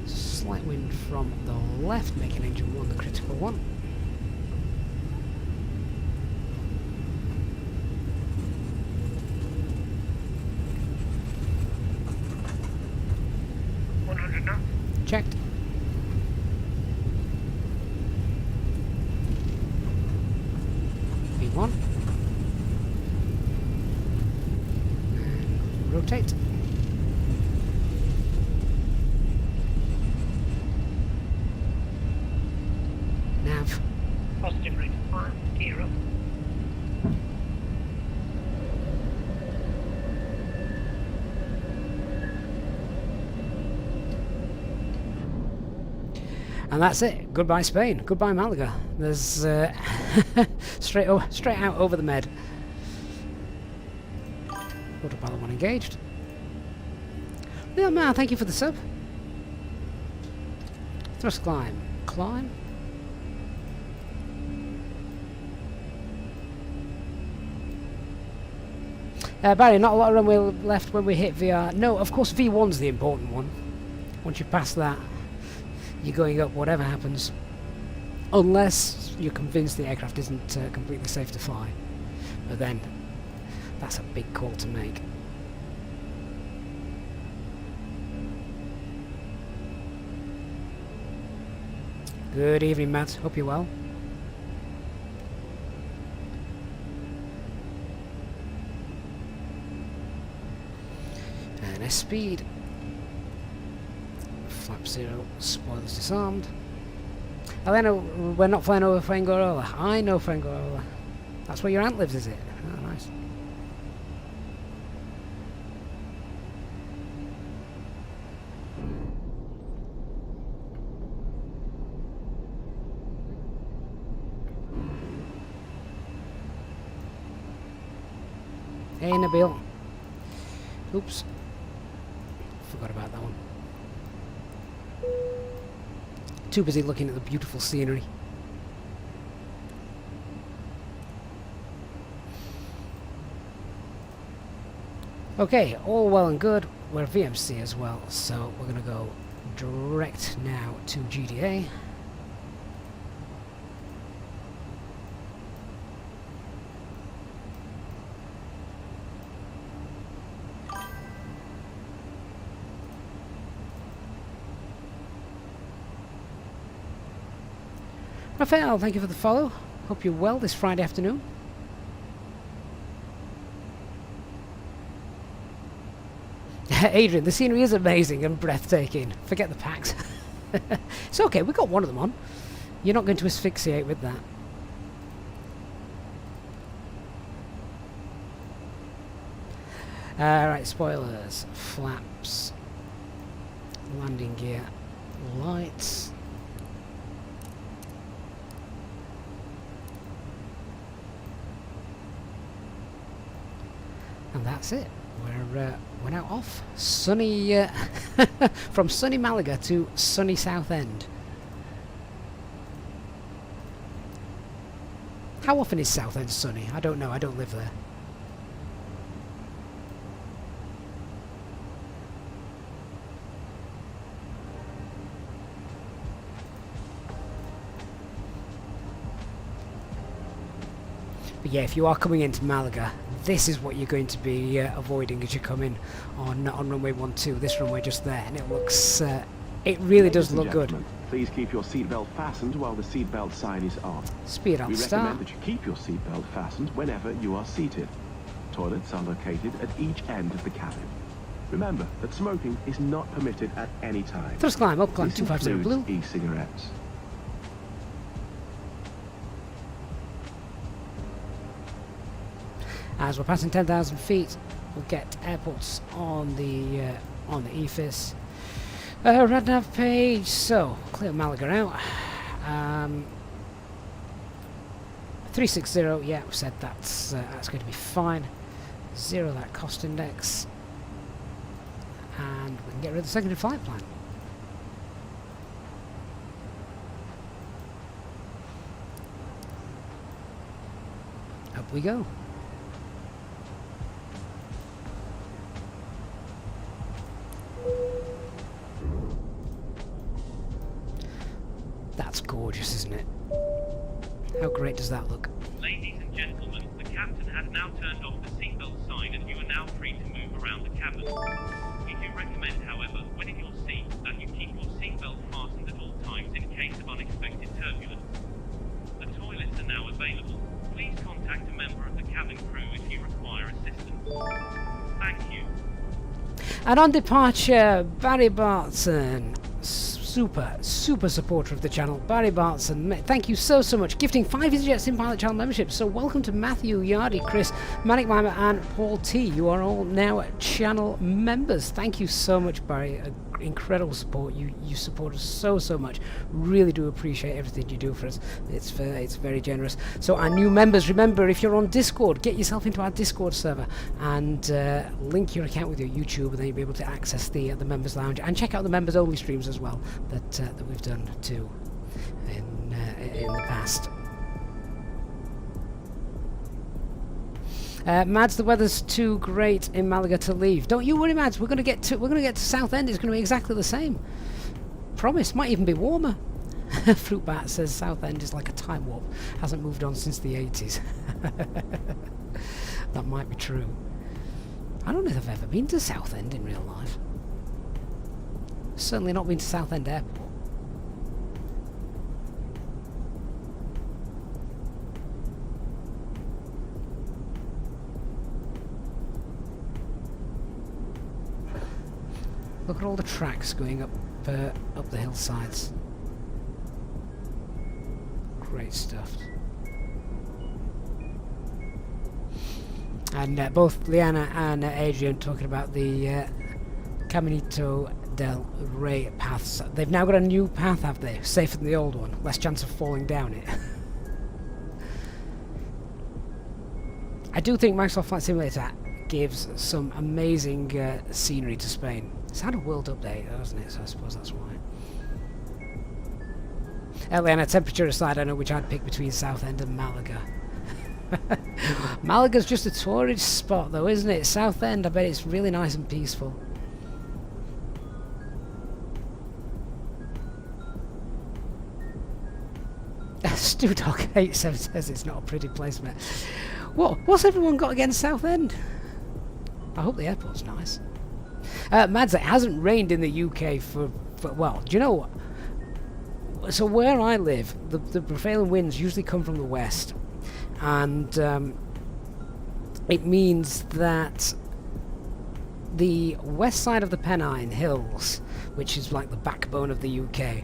Speaker 1: Slight wind from the left, making engine 1 the critical one. Checked. V1. Rotate. Nav.
Speaker 2: Positive rate 5, gear up.
Speaker 1: And that's it. Goodbye Spain. Goodbye Malaga. There's straight out over the Med. Autopilot 1 engaged. Little man, thank you for the sub. Thrust climb. Climb. Barry, not a lot of runway left when we hit VR. No, of course V1's the important one. Once you pass that, you're going up whatever happens. Unless you're convinced the aircraft isn't completely safe to fly. But then, that's a big call to make. Good evening, Matt. Hope you're well. And S-speed. Flap 0, spoilers disarmed. Elena, we're not flying over Fuengirola. I know Fuengirola. That's where your aunt lives, is it? Oh, nice. Hey, Nabil. Oops. Forgot about that one. Too busy looking at the beautiful scenery. Okay, all well and good. We're VMC as well, so we're going to go direct now to GDA. Raphael, thank you for the follow. Hope you're well this Friday afternoon. Adrian, the scenery is amazing and breathtaking. Forget the packs. It's okay, we got one of them on. You're not going to asphyxiate with that. Right, spoilers, flaps. landing gear lights. And that's it. We're now off. Sunny from sunny Malaga to sunny Southend. How often is Southend sunny? I don't know. I don't live there. But yeah, if you are coming into Malaga, this is what you're going to be avoiding as you come in on runway 12. This runway just there, and it looks, it really does look good.
Speaker 3: Please keep your seatbelt fastened while the seatbelt sign is on.
Speaker 1: Speed up,
Speaker 3: We
Speaker 1: start.
Speaker 3: recommend that you keep your seatbelt fastened whenever you are seated. Toilets are located at each end of the cabin. Remember that smoking is not permitted at any time.
Speaker 1: Thrust climb, up climb,
Speaker 3: This
Speaker 1: 250 blue.
Speaker 3: includes e-cigarettes.
Speaker 1: As we're passing 10,000 feet, we'll get airports on the EFIS. Red nav page. So clear Malaga out. 360. Yeah, we said that's going to be fine. 0 that cost index, and we can get rid of the secondary flight plan. Up we go. That's gorgeous, isn't it? How great does that look?
Speaker 5: Ladies and gentlemen, the captain has now turned off the seatbelt sign and you are now free to move around the cabin. We do recommend, however, when in your seat, that you keep your seatbelt fastened at all times in case of unexpected turbulence. The toilets are now available. Please contact a member of the cabin crew if you require assistance. Thank you.
Speaker 1: And on departure, Barry Bartson. Super supporter of the channel, Barry Bartson. Thank you so much. Gifting 5 Easyjet Sim Pilot channel memberships. So welcome to Matthew, Yardi, Chris, Manic Mimer and Paul T. You are all now channel members. Thank you so much, Barry. Incredible support. You support us so much. Really do appreciate everything you do for us. It's very generous. So our new members, remember, if you're on Discord, get yourself into our Discord server and link your account with your YouTube, and then you'll be able to access the members lounge and check out the members only streams as well that we've done too in the past. Mads, the weather's too great in Malaga to leave. Don't you worry, Mads. We're gonna get to Southend. It's gonna be exactly the same. Promise. Might even be warmer. Fruit Bat says Southend is like a time warp. Hasn't moved on since the 80s. That might be true. I don't know if I've ever been to Southend in real life. Certainly not been to Southend Airport. Look at all the tracks going up the hillsides. Great stuff. And both Liana and Adrian talking about the Caminito del Rey paths. They've now got a new path, have they? Safer than the old one. Less chance of falling down it. I do think Microsoft Flight Simulator gives some amazing scenery to Spain. It's had a world update, hasn't it? So I suppose that's why. Eliana, temperature aside, I know which I'd pick between Southend and Malaga. Malaga's just a tourist spot though, isn't it? Southend, I bet it's really nice and peaceful. Stu Dog 87 says it's not a pretty place, mate. What's everyone got against Southend? I hope the airport's nice. Mads, it hasn't rained in the UK for well, do you know what? So where I live, the prevailing winds usually come from the west, and it means that the west side of the Pennine Hills, which is like the backbone of the UK,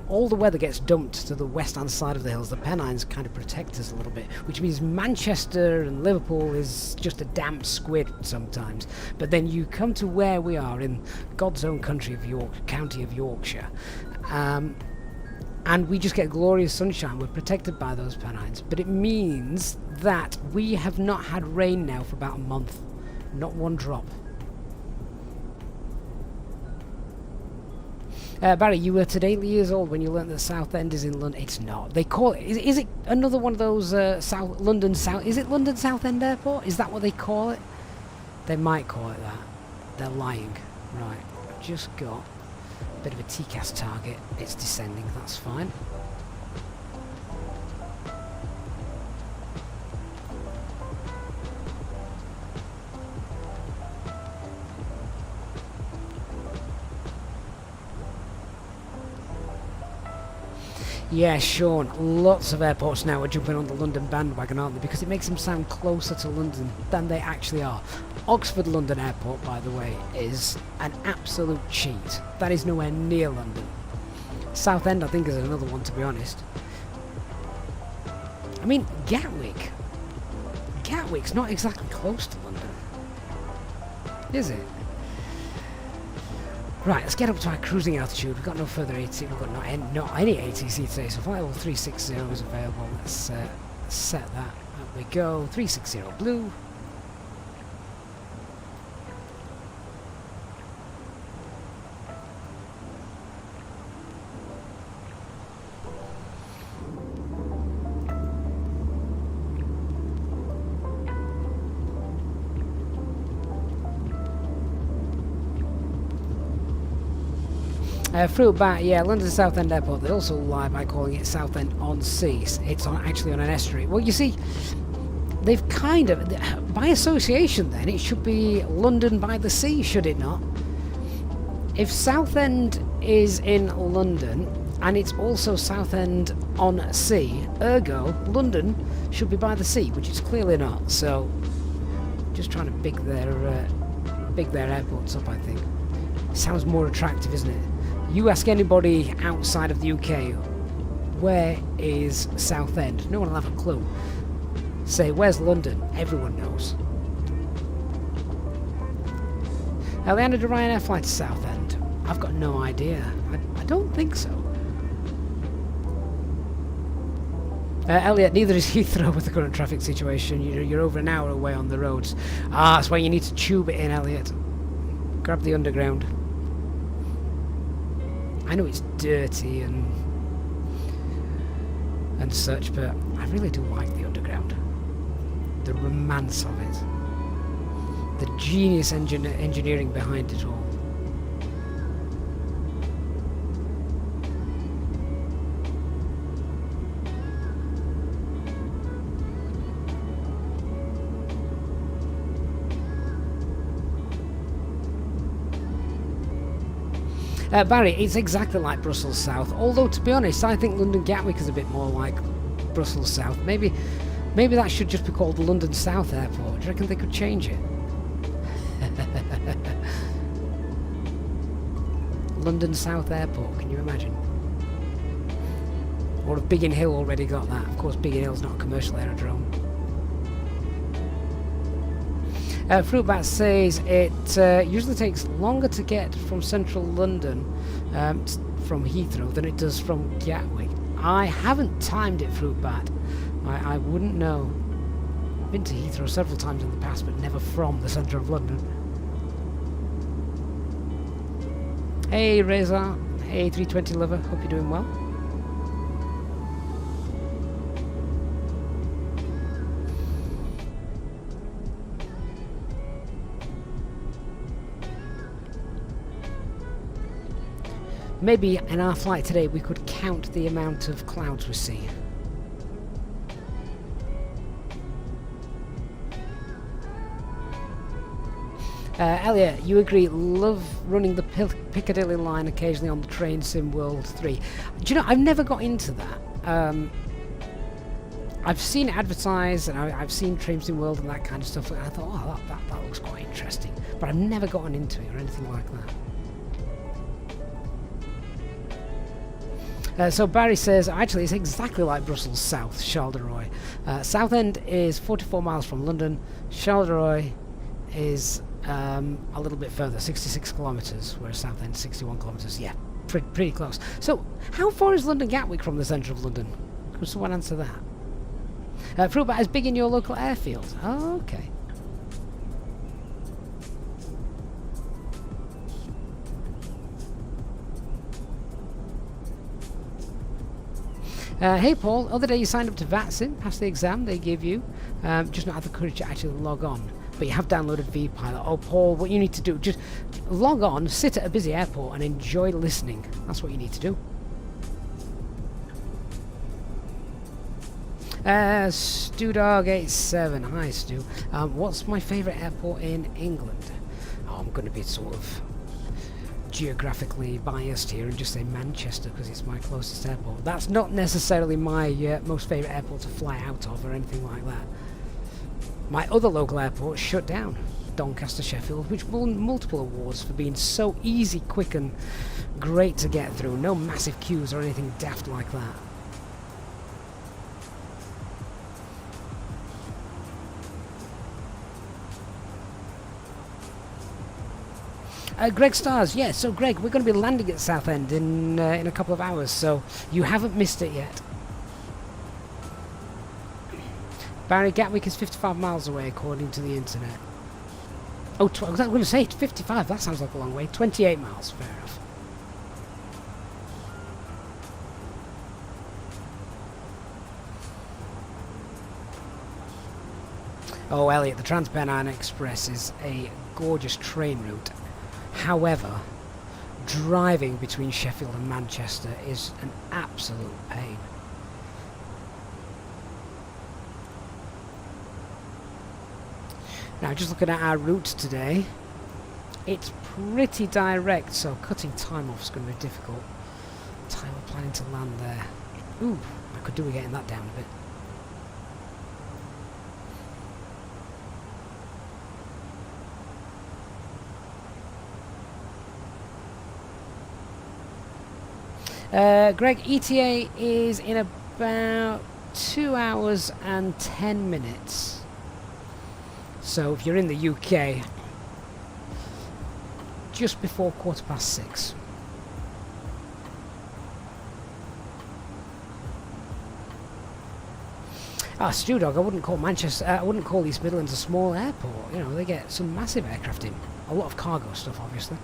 Speaker 1: All the weather gets dumped to the west-hand side of the hills. The Pennines kind of protect us a little bit, which means Manchester and Liverpool is just a damp squid sometimes. But then you come to where we are in God's own country of county of Yorkshire, and we just get glorious sunshine. We're protected by those Pennines, but it means that we have not had rain now for about a month. Not one drop. Barry, you were today 8 years old when you learnt that Southend is in London. It's not. They call it. Is it another one of those London South? Is it London Southend Airport? Is that what they call it? They might call it that. They're lying. Right. I've just got a bit of a TCAS target. It's descending. That's fine. Yeah, Sean, lots of airports now are jumping on the London bandwagon, aren't they? Because it makes them sound closer to London than they actually are. Oxford London Airport, by the way, is an absolute cheat. That is nowhere near London. Southend, I think, is another one, to be honest. I mean, Gatwick. Gatwick's not exactly close to London, is it? Right, let's get up to our cruising altitude. We've got no further ATC. We've got not any ATC today, so flight level 360 is available. Let's set that. Up we go. 360 blue. Fruitbat, yeah, London Southend Airport. They also lie by calling it Southend on Sea. It's actually on an estuary. Well, you see, they've kind of, by association then, it should be London by the sea, should it not? If Southend is in London, and it's also Southend on Sea, ergo, London should be by the sea, which it's clearly not. So, just trying to big their airports up, I think. Sounds more attractive, isn't it? You ask anybody outside of the UK, where is Southend? No one will have a clue. Say, where's London? Everyone knows. They ended a Ryanair flight to Southend. I've got no idea. I don't think so. Elliot, neither is Heathrow with the current traffic situation. You're over an hour away on the roads. That's why you need to tube it in, Elliot. Grab the underground. I know it's dirty and such, but I really do like the underground. The romance of it. The genius engineering behind it all. Barry, it's exactly like Brussels South, although to be honest I think London Gatwick is a bit more like Brussels South. Maybe that should just be called the London South Airport. Do you reckon they could change it? London South Airport, can you imagine? Or if Biggin Hill already got that. Of course Biggin Hill's not a commercial aerodrome. Fruitbat says it usually takes longer to get from central London from Heathrow than it does from Gatwick. I haven't timed it, Fruitbat. I wouldn't know. I've been to Heathrow several times in the past, but never from the centre of London. Hey Reza, hey 320 lover, hope you're doing well. Maybe in our flight today we could count the amount of clouds we see. Elliot, you agree, love running the Piccadilly line occasionally on the train Sim World 3. Do you know, I've never got into that. I've seen it advertised and I've seen Train Sim World and that kind of stuff, and I thought, oh, that looks quite interesting. But I've never gotten into it or anything like that. So Barry says, actually it's exactly like Brussels South, Charleroi. Southend is 44 miles from London. Charleroi is a little bit further, 66 kilometres, whereas Southend 61 kilometres. Yeah, pretty close. So how far is London Gatwick from the centre of London? Could someone answer that? FREEWARE is big in your local airfield. Oh, okay. Hey Paul, other day you signed up to VATSIM, passed the exam they give you, just not had the courage to actually log on, but you have downloaded vPilot. Oh Paul, what you need to do, just log on, sit at a busy airport and enjoy listening. That's what you need to do. StuDog87, hi Stu. What's my favourite airport in England? Oh, I'm going to be sort of geographically biased here and just say Manchester because it's my closest airport. That's not necessarily my most favourite airport to fly out of or anything like that. My other local airport shut down, Doncaster, Sheffield, which won multiple awards for being so easy, quick and great to get through. No massive queues or anything daft like that. Greg Stars, yes. So Greg, we're going to be landing at Southend in a couple of hours, so you haven't missed it yet. Barry, Gatwick is 55 miles away according to the internet. Oh, I was going to say 55, that sounds like a long way. 28 miles, fair enough. Oh, Elliot, the Transpennine Express is a gorgeous train route. However, driving between Sheffield and Manchester is an absolute pain. Now, just looking at our route today, it's pretty direct, so cutting time off is going to be difficult. Time we're planning to land there. Ooh, I could do with getting that down a bit. Greg, ETA is in about 2 hours and 10 minutes. So if you're in the UK, just before 6:15. StuDog, I wouldn't call Manchester, I wouldn't call East Midlands a small airport. You know, they get some massive aircraft in. A lot of cargo stuff, obviously.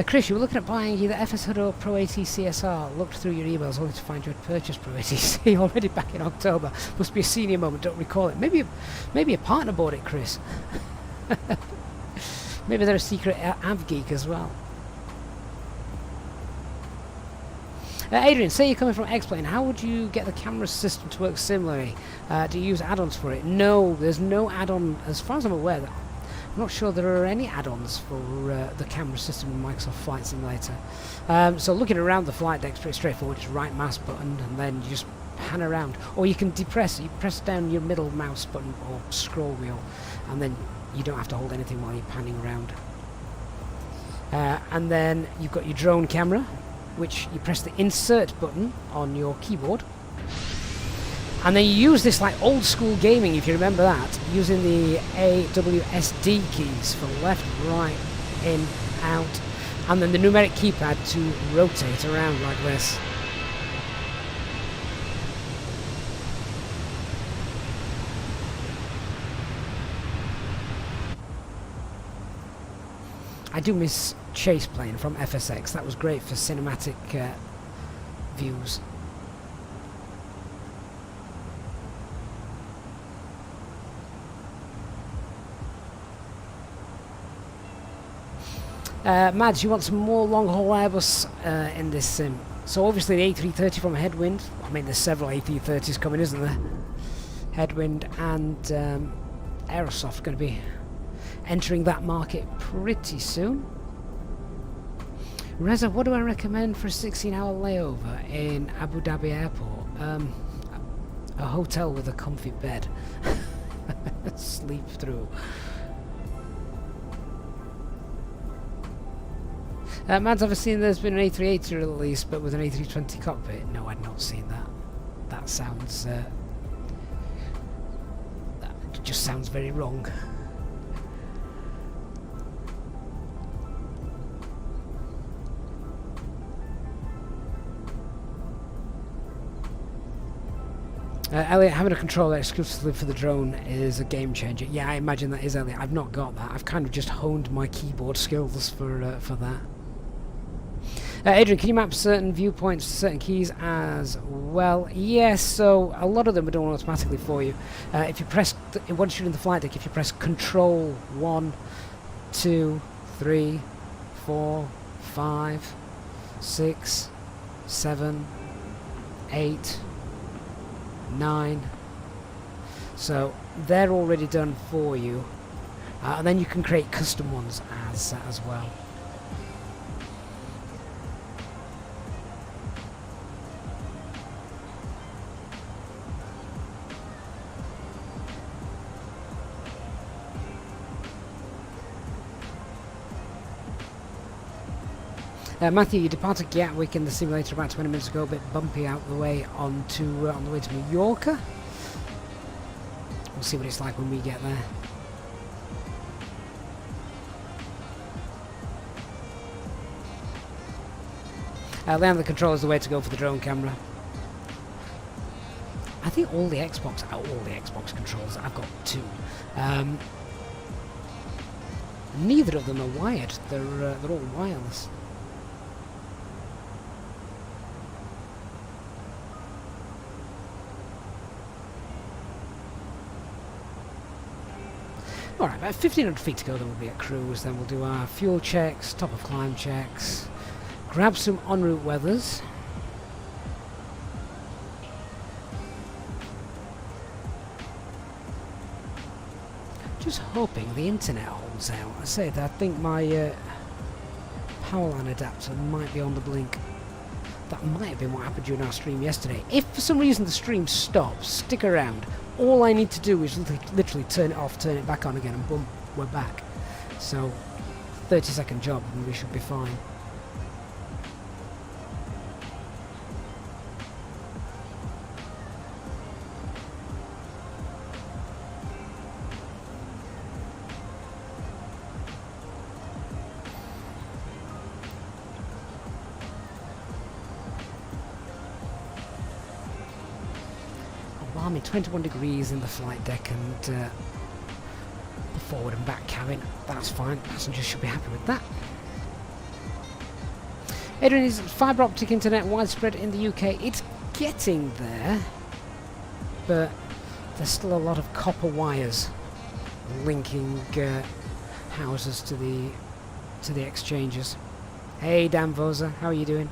Speaker 1: Chris, you were looking at buying either FS Hood or Pro AT CSR. Looked through your emails only to find you had purchased Pro ATC already back in October. Must be a senior moment, don't recall it. Maybe a partner bought it, Chris. Maybe they're a secret av geek as well. Adrian, say you're coming from X-Plane. How would you get the camera system to work similarly? Do you use add-ons for it? No, there's no add-on, as far as I'm aware. I'm not sure there are any add-ons for the camera system in Microsoft Flight Simulator. So looking around the flight deck, pretty straightforward. Just right mouse button and then you just pan around. Or you can depress it. You press down your middle mouse button or scroll wheel and then you don't have to hold anything while you're panning around. And then you've got your drone camera, which you press the insert button on your keyboard. And then you use this like old school gaming, if you remember that, using the AWSD keys for left, right, in, out, and then the numeric keypad to rotate around like this. I do miss Chase Plane from FSX. That was great for cinematic views. Mads, you want some more long-haul Airbus in this sim. So obviously the A330 from Headwind. I mean, there's several A330s coming, isn't there? Headwind and Aerosoft going to be entering that market pretty soon. Reza, what do I recommend for a 16-hour layover in Abu Dhabi Airport? A hotel with a comfy bed. Sleep through. Man's ever seen there's been an A380 release, but with an A320 cockpit? No, I'd not seen that. That sounds... that just sounds very wrong. Elliot, having a controller exclusively for the drone is a game changer. Yeah, I imagine that is, Elliot. I've not got that. I've kind of just honed my keyboard skills for that. Adrian, can you map certain viewpoints to certain keys as well? Yes, so a lot of them are done automatically for you. If you press, once you're in the flight deck, if you press Control 1, 2, 3, 4, 5, 6, 7, 8, 9, so they're already done for you, and then you can create custom ones as well. Matthew, you departed Gatwick in the simulator about 20 minutes ago, a bit bumpy out the way on the way to Mallorca. We'll see what it's like when we get there. Land the control is the way to go for the drone camera. I think all the Xbox controllers, I've got 2. Neither of them are wired. They're all wireless. Alright, about 1,500 feet to go, then we'll be at cruise, then we'll do our fuel checks, top of climb checks, grab some en route weathers. Just hoping the internet holds out. I say that I think my power line adapter might be on the blink. That might have been what happened during our stream yesterday. If for some reason the stream stops, stick around. All I need to do is literally turn it off, turn it back on again, and boom, we're back. So, 30-second job, and we should be fine. Balmy 21 degrees in the flight deck and the forward and back cabin. That's fine. Passengers should be happy with that. Adrian, is fibre optic internet widespread in the UK? It's getting there, but there's still a lot of copper wires linking houses to the exchanges. Hey Dan Vosa, how are you doing?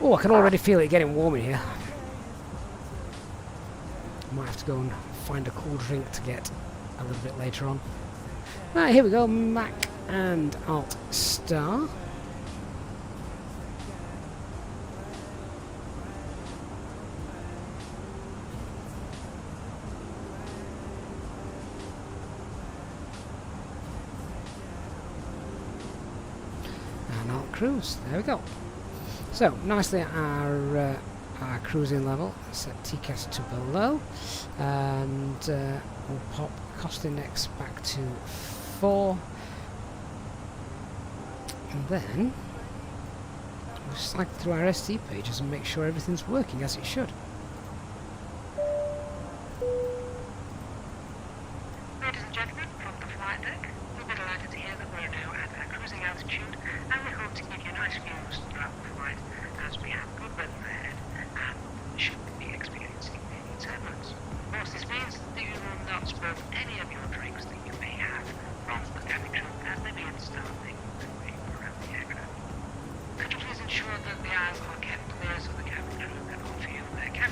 Speaker 1: Oh, I can already feel it getting warm in here. Might have to go and find a cool drink to get a little bit later on. Right, here we go. Mac and Alt Star. And Alt Cruise. There we go. So, nicely our cruising level, set TCAS to below, and we'll pop cost index back to 4, and then we'll slide through our ST pages and make sure everything's working as it should.
Speaker 2: Ladies and gentlemen, from the flight deck, we'll be delighted to hear that we're now at our cruising altitude, and we hope to give you nice views throughout the flight as we have good weather ahead and should be experiencing any turbulence. Of course, this means that you will not spill any of your drinks that you may have from the cabin crew as they begin to start making their way around the aircraft. Could you please ensure that the aisles are kept clear so the cabin crew can offer you their cabin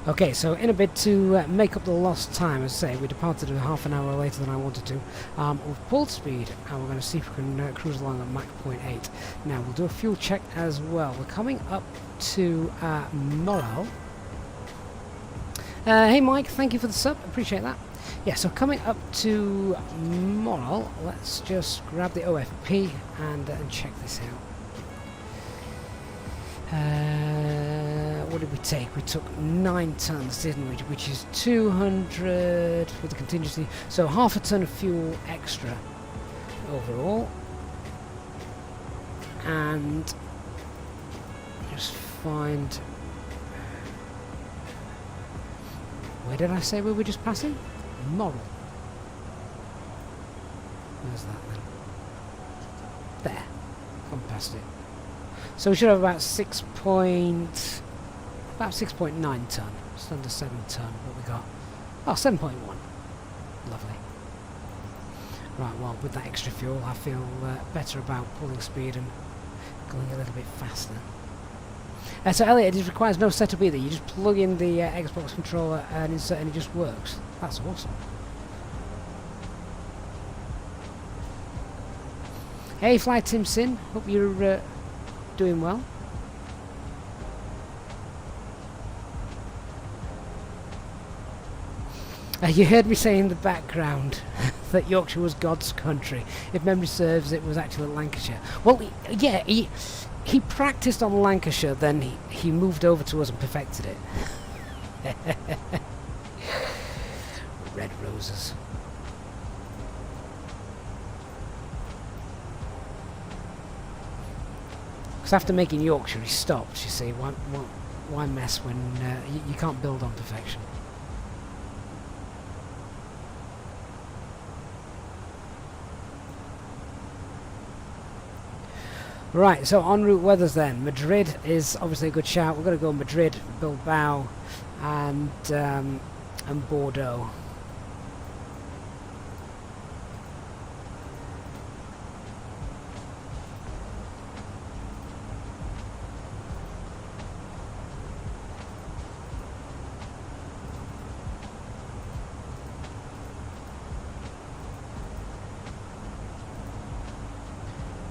Speaker 1: Okay, so in a bid to make up the lost time, as I say, we departed half an hour later than I wanted to. We've pulled speed, and we're going to see if we can cruise along at Mach 0.8. Now, we'll do a fuel check as well. We're coming up to Morel. Hey Mike, thank you for the sub, appreciate that. Yeah, so coming up to Morel, let's just grab the OFP and check this out. What did we take? We took 9 tons, didn't we? Which is 200 with the contingency. So half a ton of fuel extra overall. And just find... Where did I say we were just passing? Morel. Where's that then? There. Gone past it. So we should have about 6.9 ton. Just under 7 ton. What we got? Oh, 7.1. Lovely. Right, well, with that extra fuel, I feel better about pulling speed and going a little bit faster. So Elliot, it requires no setup either. You just plug in the Xbox controller and insert, and it just works. That's awesome. Hey, Flight Tim Sin. Hope you're doing well. You heard me say in the background that Yorkshire was God's country. If memory serves, it was actually Lancashire. Well, yeah, he practiced on Lancashire, then he moved over to us and perfected it. Red roses. Because after making Yorkshire, he stopped, you see. Why mess when you can't build on perfection? Right, so en route weathers then. Madrid is obviously a good shout. We're going to go Madrid, Bilbao, and Bordeaux.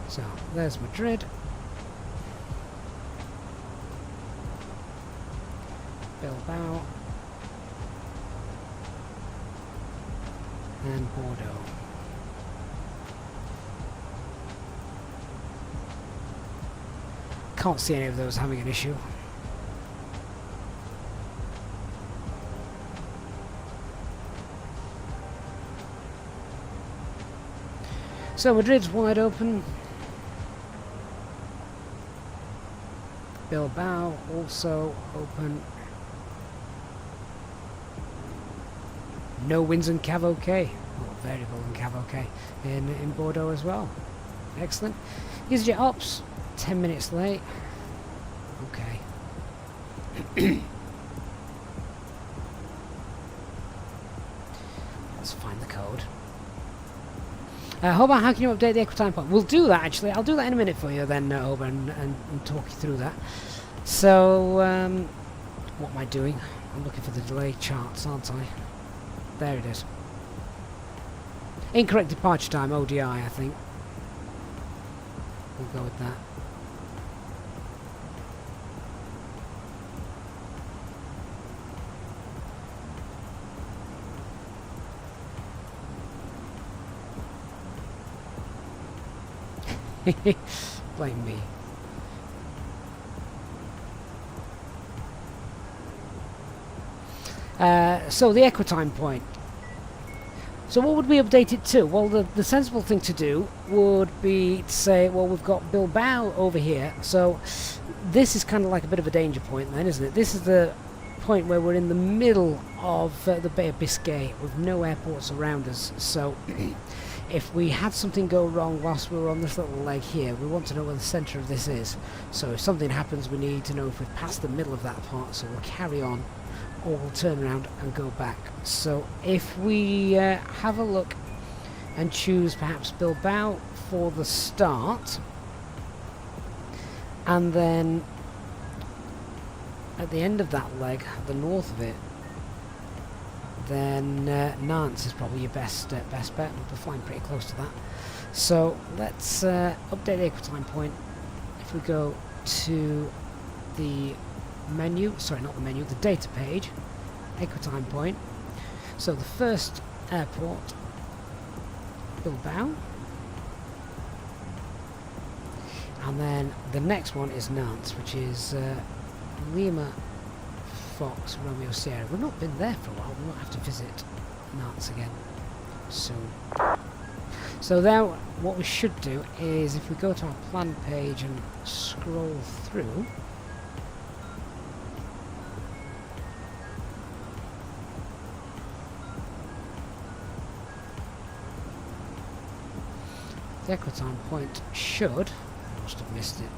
Speaker 1: So, there's Madrid. Bilbao. And Bordeaux. Can't see any of those having an issue. So Madrid's wide open. Bilbao also open. No winds in Cav OK. Well, variable in Cav OK in Bordeaux as well. Excellent. Easyjet ops, 10 minutes late. Okay. Let's find the code. Hoba, how can you update the equitime point? We'll do that actually. I'll do that in a minute for you then, Hoba, and talk you through that. So, what am I doing? I'm looking for the delay charts, aren't I? There it is. Incorrect departure time, ODI, I think. We'll go with that. Blame me. So the equitime point. So what would we update it to? Well, the sensible thing to do would be to say, well, we've got Bilbao over here, so this is kind of like a bit of a danger point then, isn't it? This is the point where we're in the middle of the Bay of Biscay with no airports around us, so if we had something go wrong whilst we were on this little leg here, we want to know where the centre of this is. So if something happens, we need to know if we've passed the middle of that part, so we'll carry on, or we'll turn around and go back. So if we have a look and choose perhaps Bilbao for the start, and then at the end of that leg, the north of it, then Nantes is probably your best bet. We're flying pretty close to that. So let's update the equitime point. If we go to the menu, sorry, not the menu, the data page, equitime point. So the first airport, Bilbao, and then the next one is Nantes, which is Lima Fox Romeo Sierra. We've not been there for a while. We might have to visit Nantes again soon. So now what we should do is, if we go to our plan page and scroll through, the equitime point should, I must have missed it.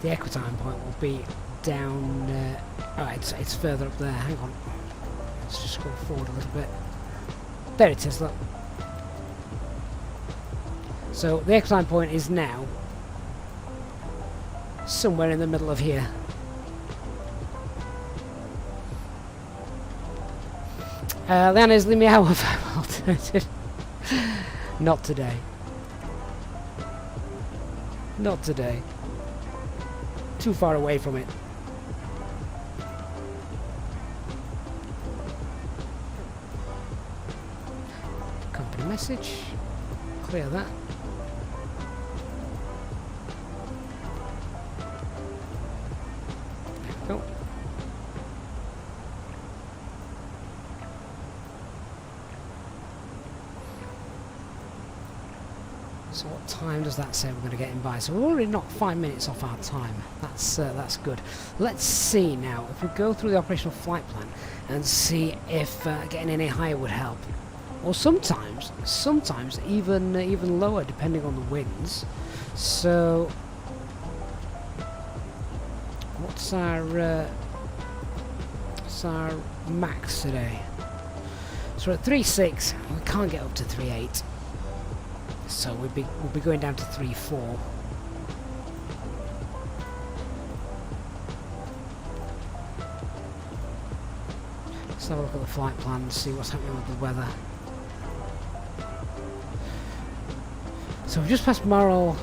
Speaker 1: The equitime point will be down. It's further up there. Hang on. Let's just scroll forward a little bit. There it is. Look. So the equitime point is now somewhere in the middle of here. Leanna, is Lima our alternative? Not today. Not today. Too far away from it. Company message. Clear that. There we go. So what time does that say we're going to get in by? So we're already not 5 minutes off our time. That's good. Let's see now if we go through the operational flight plan and see if getting any higher would help, or sometimes even lower depending on the winds. So what's our max today? So we're at 3.6. We can't get up to 3.8. So we'll be going down to 3.4. Let's have a look at the flight plan and see what's happening with the weather. So we've just passed Marl,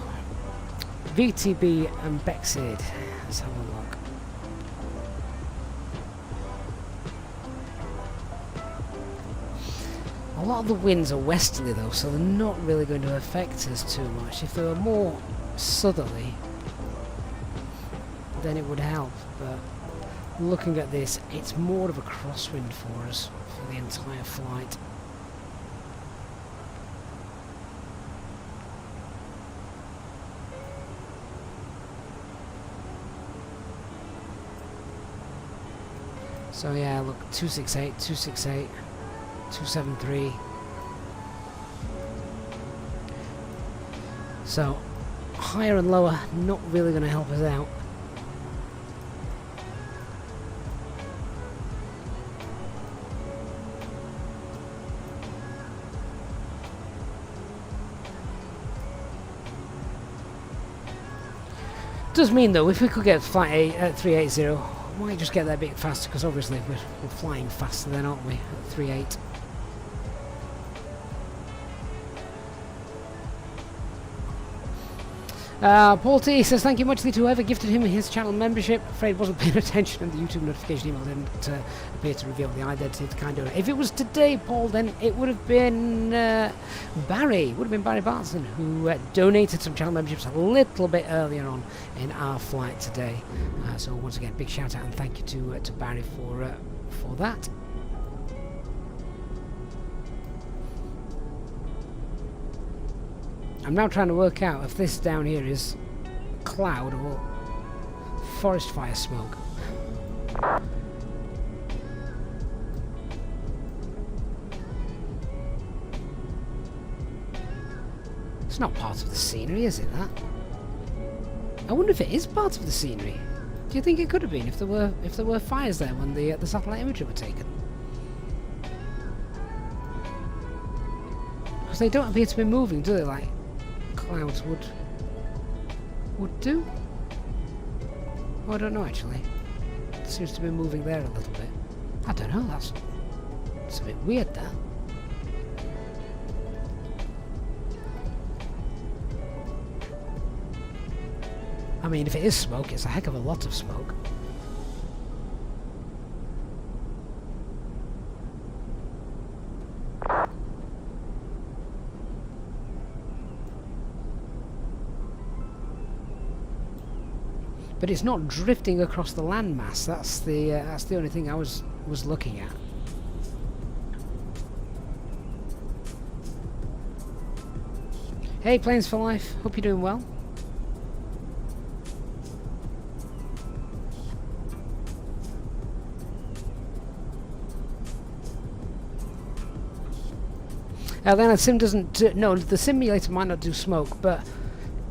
Speaker 1: VTB and Bexid. Let's have a look. A lot of the winds are westerly though, so they're not really going to affect us too much. If they were more southerly, then it would help, but looking at this, it's more of a crosswind for us for the entire flight. So yeah, look, 268, 268. 273. So higher and lower not really going to help us out. Does mean though, if we could get flight 8 at 380, we might just get there a bit faster, because obviously we're flying faster then, aren't we, at 3.8. Paul T says thank you muchly to whoever gifted him his channel membership. Afraid wasn't paying attention and the YouTube notification email didn't appear to reveal the identity of the kind of. If it was today, Paul, then it would have been Barry. Would have been Barry Bartson, who donated some channel memberships a little bit earlier on in our flight today. So once again, big shout out and thank you to Barry for that. I'm now trying to work out if this down here is cloud or forest fire smoke. It's not part of the scenery, is it, that? I wonder if it is part of the scenery. Do you think it could have been if there were fires there when the satellite imagery were taken? Because they don't appear to be moving, do they? Like clouds would do. Oh, I don't know actually. It seems to be moving there a little bit. I don't know. That's a bit weird there. I mean, if it is smoke, it's a heck of a lot of smoke. But it's not drifting across the landmass. That's the only thing I was looking at. Hey, Planes for Life. Hope you're doing well. Then the sim doesn't. No, the simulator might not do smoke, but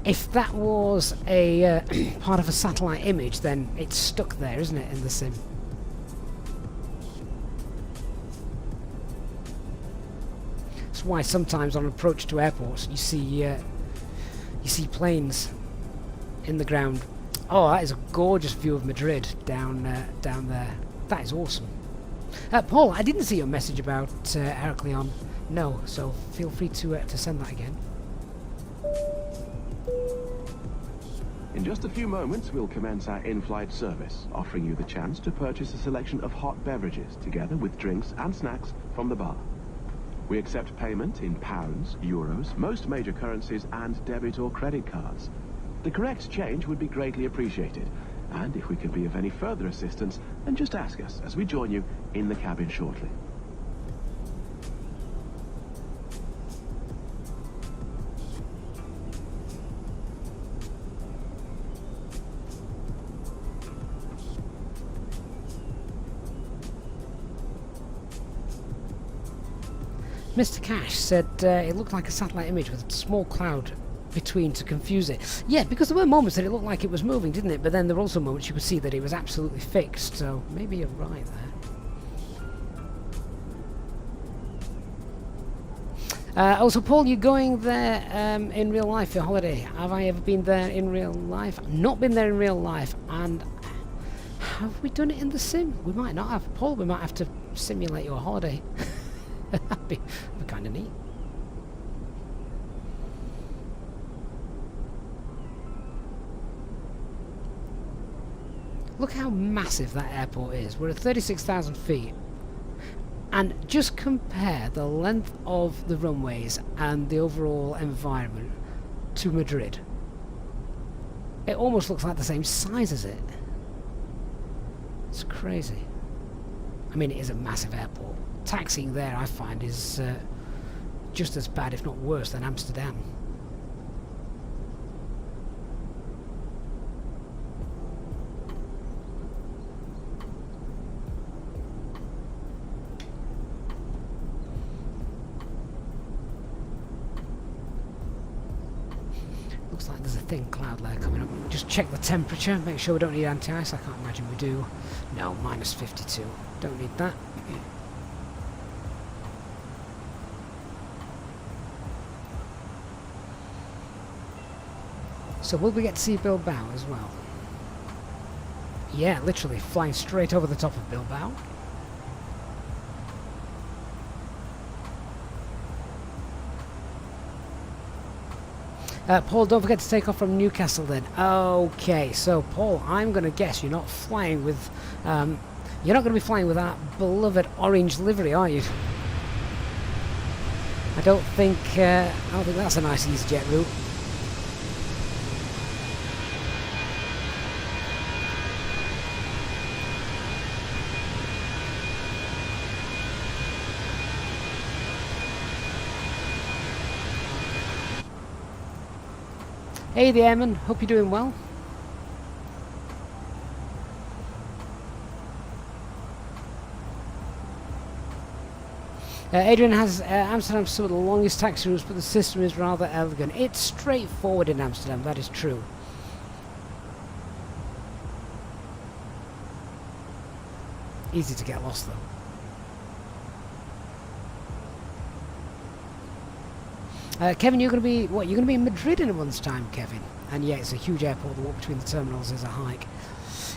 Speaker 1: if that was a part of a satellite image, then it's stuck there, isn't it, in the sim? That's why sometimes on approach to airports you see planes in the ground. Oh, that is a gorgeous view of Madrid down there. That is awesome. Paul, I didn't see your message about Heracleon. No, so feel free to send that again.
Speaker 3: In just a few moments, we'll commence our in-flight service, offering you the chance to purchase a selection of hot beverages, together with drinks and snacks from the bar. We accept payment in pounds, euros, most major currencies, and debit or credit cards. The correct change would be greatly appreciated, and if we can be of any further assistance, then just ask us as we join you in the cabin shortly.
Speaker 1: Mr. Cash said it looked like a satellite image with a small cloud between to confuse it. Yeah, because there were moments that it looked like it was moving, didn't it? But then there were also moments you could see that it was absolutely fixed, so maybe you're right there. Also, Paul, you're going there in real life for your holiday. Have I ever been there in real life? Not been there in real life. And have we done it in the sim? We might not have. Paul, we might have to simulate your holiday. That'd be kind of neat. Look how massive that airport is. We're at 36,000 feet. And just compare the length of the runways and the overall environment to Madrid. It almost looks like the same size as it. It's crazy. I mean, it is a massive airport. Taxiing there, I find, is just as bad, if not worse, than Amsterdam. Looks like there's a thin cloud layer coming up. Just check the temperature, make sure we don't need anti-ice. I can't imagine we do. No, minus 52. Don't need that. So will we get to see Bilbao as well? Yeah, literally flying straight over the top of Bilbao. Paul, don't forget to take off from Newcastle then. Okay, so Paul, I'm going to guess you're not flying with... you're not going to be flying with that beloved orange livery, are you? I don't think that's a nice Easyjet route. Hey the airman, hope you're doing well. Adrian has Amsterdam's some of the longest taxi routes, but the system is rather elegant. It's straightforward in Amsterdam, that is true. Easy to get lost though. Kevin, you're going to be what? You're going to be in Madrid in a month's time, Kevin. And yeah, it's a huge airport. The walk between the terminals is a hike.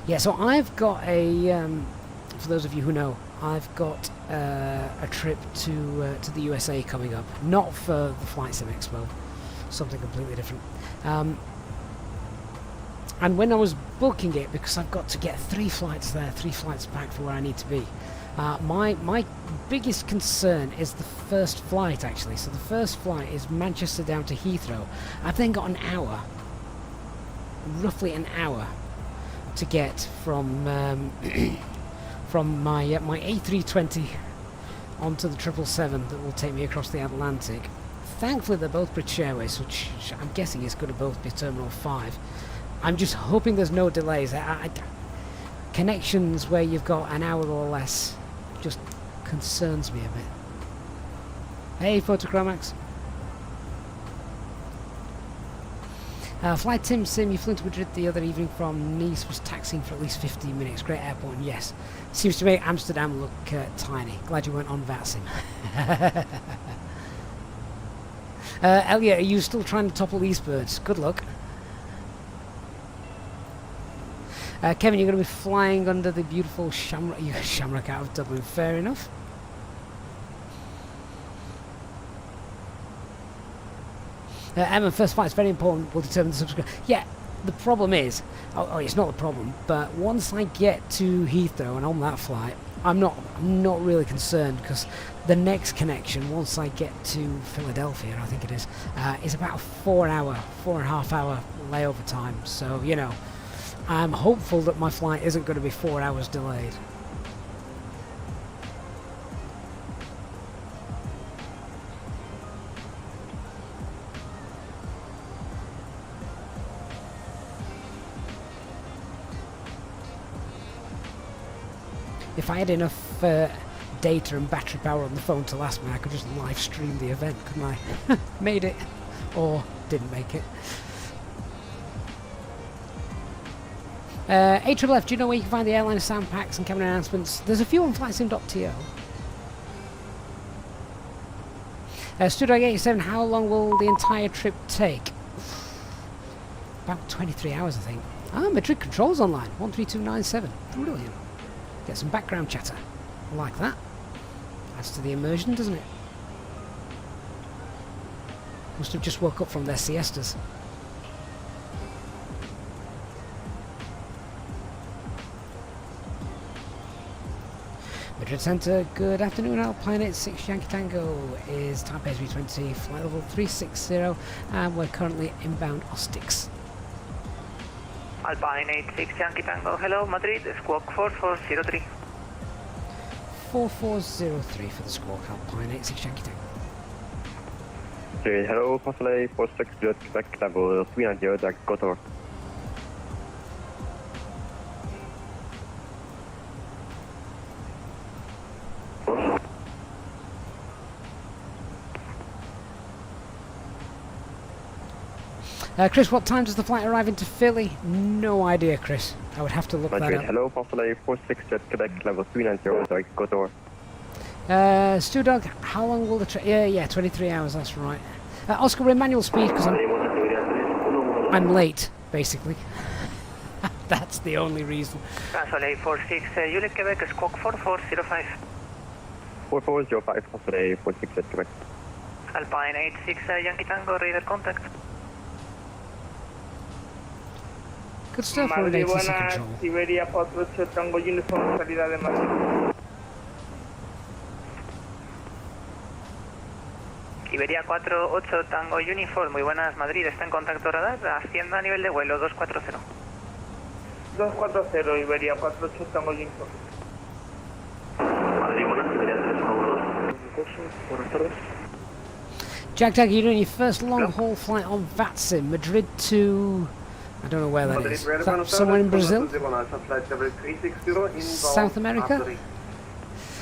Speaker 1: Yeah, so I've got a. For those of you who know, I've got a trip to the USA coming up. Not for the Flight Sim Expo, something completely different. And when I was booking it, because I've got to get 3 flights there, 3 flights back for where I need to be. My biggest concern is the first flight, actually. So the first flight is Manchester down to Heathrow. I've then got an hour, roughly an hour, to get from from my A320 onto the 777 that will take me across the Atlantic. Thankfully, they're both British Airways, which I'm guessing is going to both be Terminal 5. I'm just hoping there's no delays. Connections where you've got an hour or less just concerns me a bit. Hey, Photochromax. Flight Sim, you flew to Madrid the other evening from Nice, was taxiing for at least 15 minutes. Great airport, and yes. Seems to make Amsterdam look tiny. Glad you weren't on VATSIM. Elliot, are you still trying to topple these birds? Good luck. Kevin, you're going to be flying under the beautiful Shamrock out of Dublin. Fair enough. Emma, first flight is very important. Will determine the subsequent. Yeah, the problem is, it's not the problem. But once I get to Heathrow and on that flight, I'm not really concerned, because the next connection, once I get to Philadelphia, I think it is about a 4.5 hour layover time. So you know, I'm hopeful that my flight isn't going to be 4 hours delayed. If I had enough data and battery power on the phone to last me, I could just live stream the event, couldn't I? Made it, or didn't make it. AFFF, do you know where you can find the airline sound packs and cabin announcements? There's a few on flightsim.to. Studio 87, how long will the entire trip take? About 23 hours, I think. Madrid controls online, 13297. Brilliant. Get some background chatter. I like that. Adds to the immersion, doesn't it? Must have just woke up from their siestas. Madrid Centre, good afternoon. Alpine 86 Yankee Tango is Taipei 320, flight level 360, and we're currently inbound Ostix.
Speaker 6: Alpine 86 Yankee Tango, hello, Madrid, squawk 4403.
Speaker 1: 4403 for the squawk, Alpine 86 Yankee Tango.
Speaker 7: Hello, Passenger 46 Jet Quebec, level 390, Jack Kotor.
Speaker 1: Chris, what time does the flight arrive into Philly? No idea, Chris. I would have to look
Speaker 7: Madrid,
Speaker 1: that up.
Speaker 7: hello, Passenger 46 Jet Quebec, level 390, Jack Kotor.
Speaker 1: Stu Dog, how long will the trip... Yeah, 23 hours, that's right. Oscar, we're in manual speed because I'm late, basically. That's the only reason.
Speaker 6: Soleil 46 Juliet Quebec, squawk 4405.
Speaker 7: 4405, Passenger 46 Jet Quebec.
Speaker 6: Alpine 86 Yankee Tango, radar contact.
Speaker 1: Good stuff for an ATC control.
Speaker 8: Iberia 48 Tango Uniform, salida de Madrid.
Speaker 6: Iberia 48 Tango Uniform, muy buenas, Madrid, está en contacto radar, ascienda a nivel de vuelo 240.
Speaker 8: 240, Iberia 48 Tango Uniform.
Speaker 7: Madrid, buenas, Iberia 312. Buenas tardes.
Speaker 1: Jack, you're doing your first long-haul flight on VATSIM, Madrid to... I don't know where that is. Is that somewhere in Brazil? South America?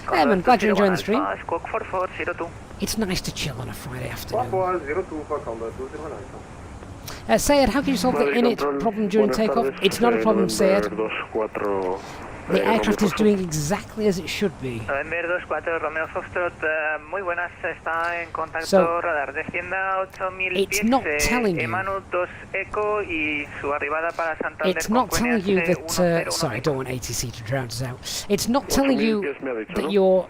Speaker 1: Hey man, glad you're enjoying the stream.
Speaker 6: Squawk 4402.
Speaker 1: It's nice to chill on a Friday afternoon. Sayed, how can you solve the init problem during takeoff? It's not a problem, Sayed. The aircraft is doing exactly as it should be.
Speaker 6: November 24 Romeo Foxtrot, muy buenas, está en contacto
Speaker 1: So,
Speaker 6: radar. Descienda 8000
Speaker 1: it's
Speaker 6: pies,
Speaker 1: not telling you-
Speaker 6: Emanu 2 Eco y su arribada para Santander
Speaker 1: It's
Speaker 6: con
Speaker 1: not telling you
Speaker 6: QNH
Speaker 1: that...
Speaker 6: 1015.
Speaker 1: sorry, I don't want ATC to drown us out. It's not telling you that your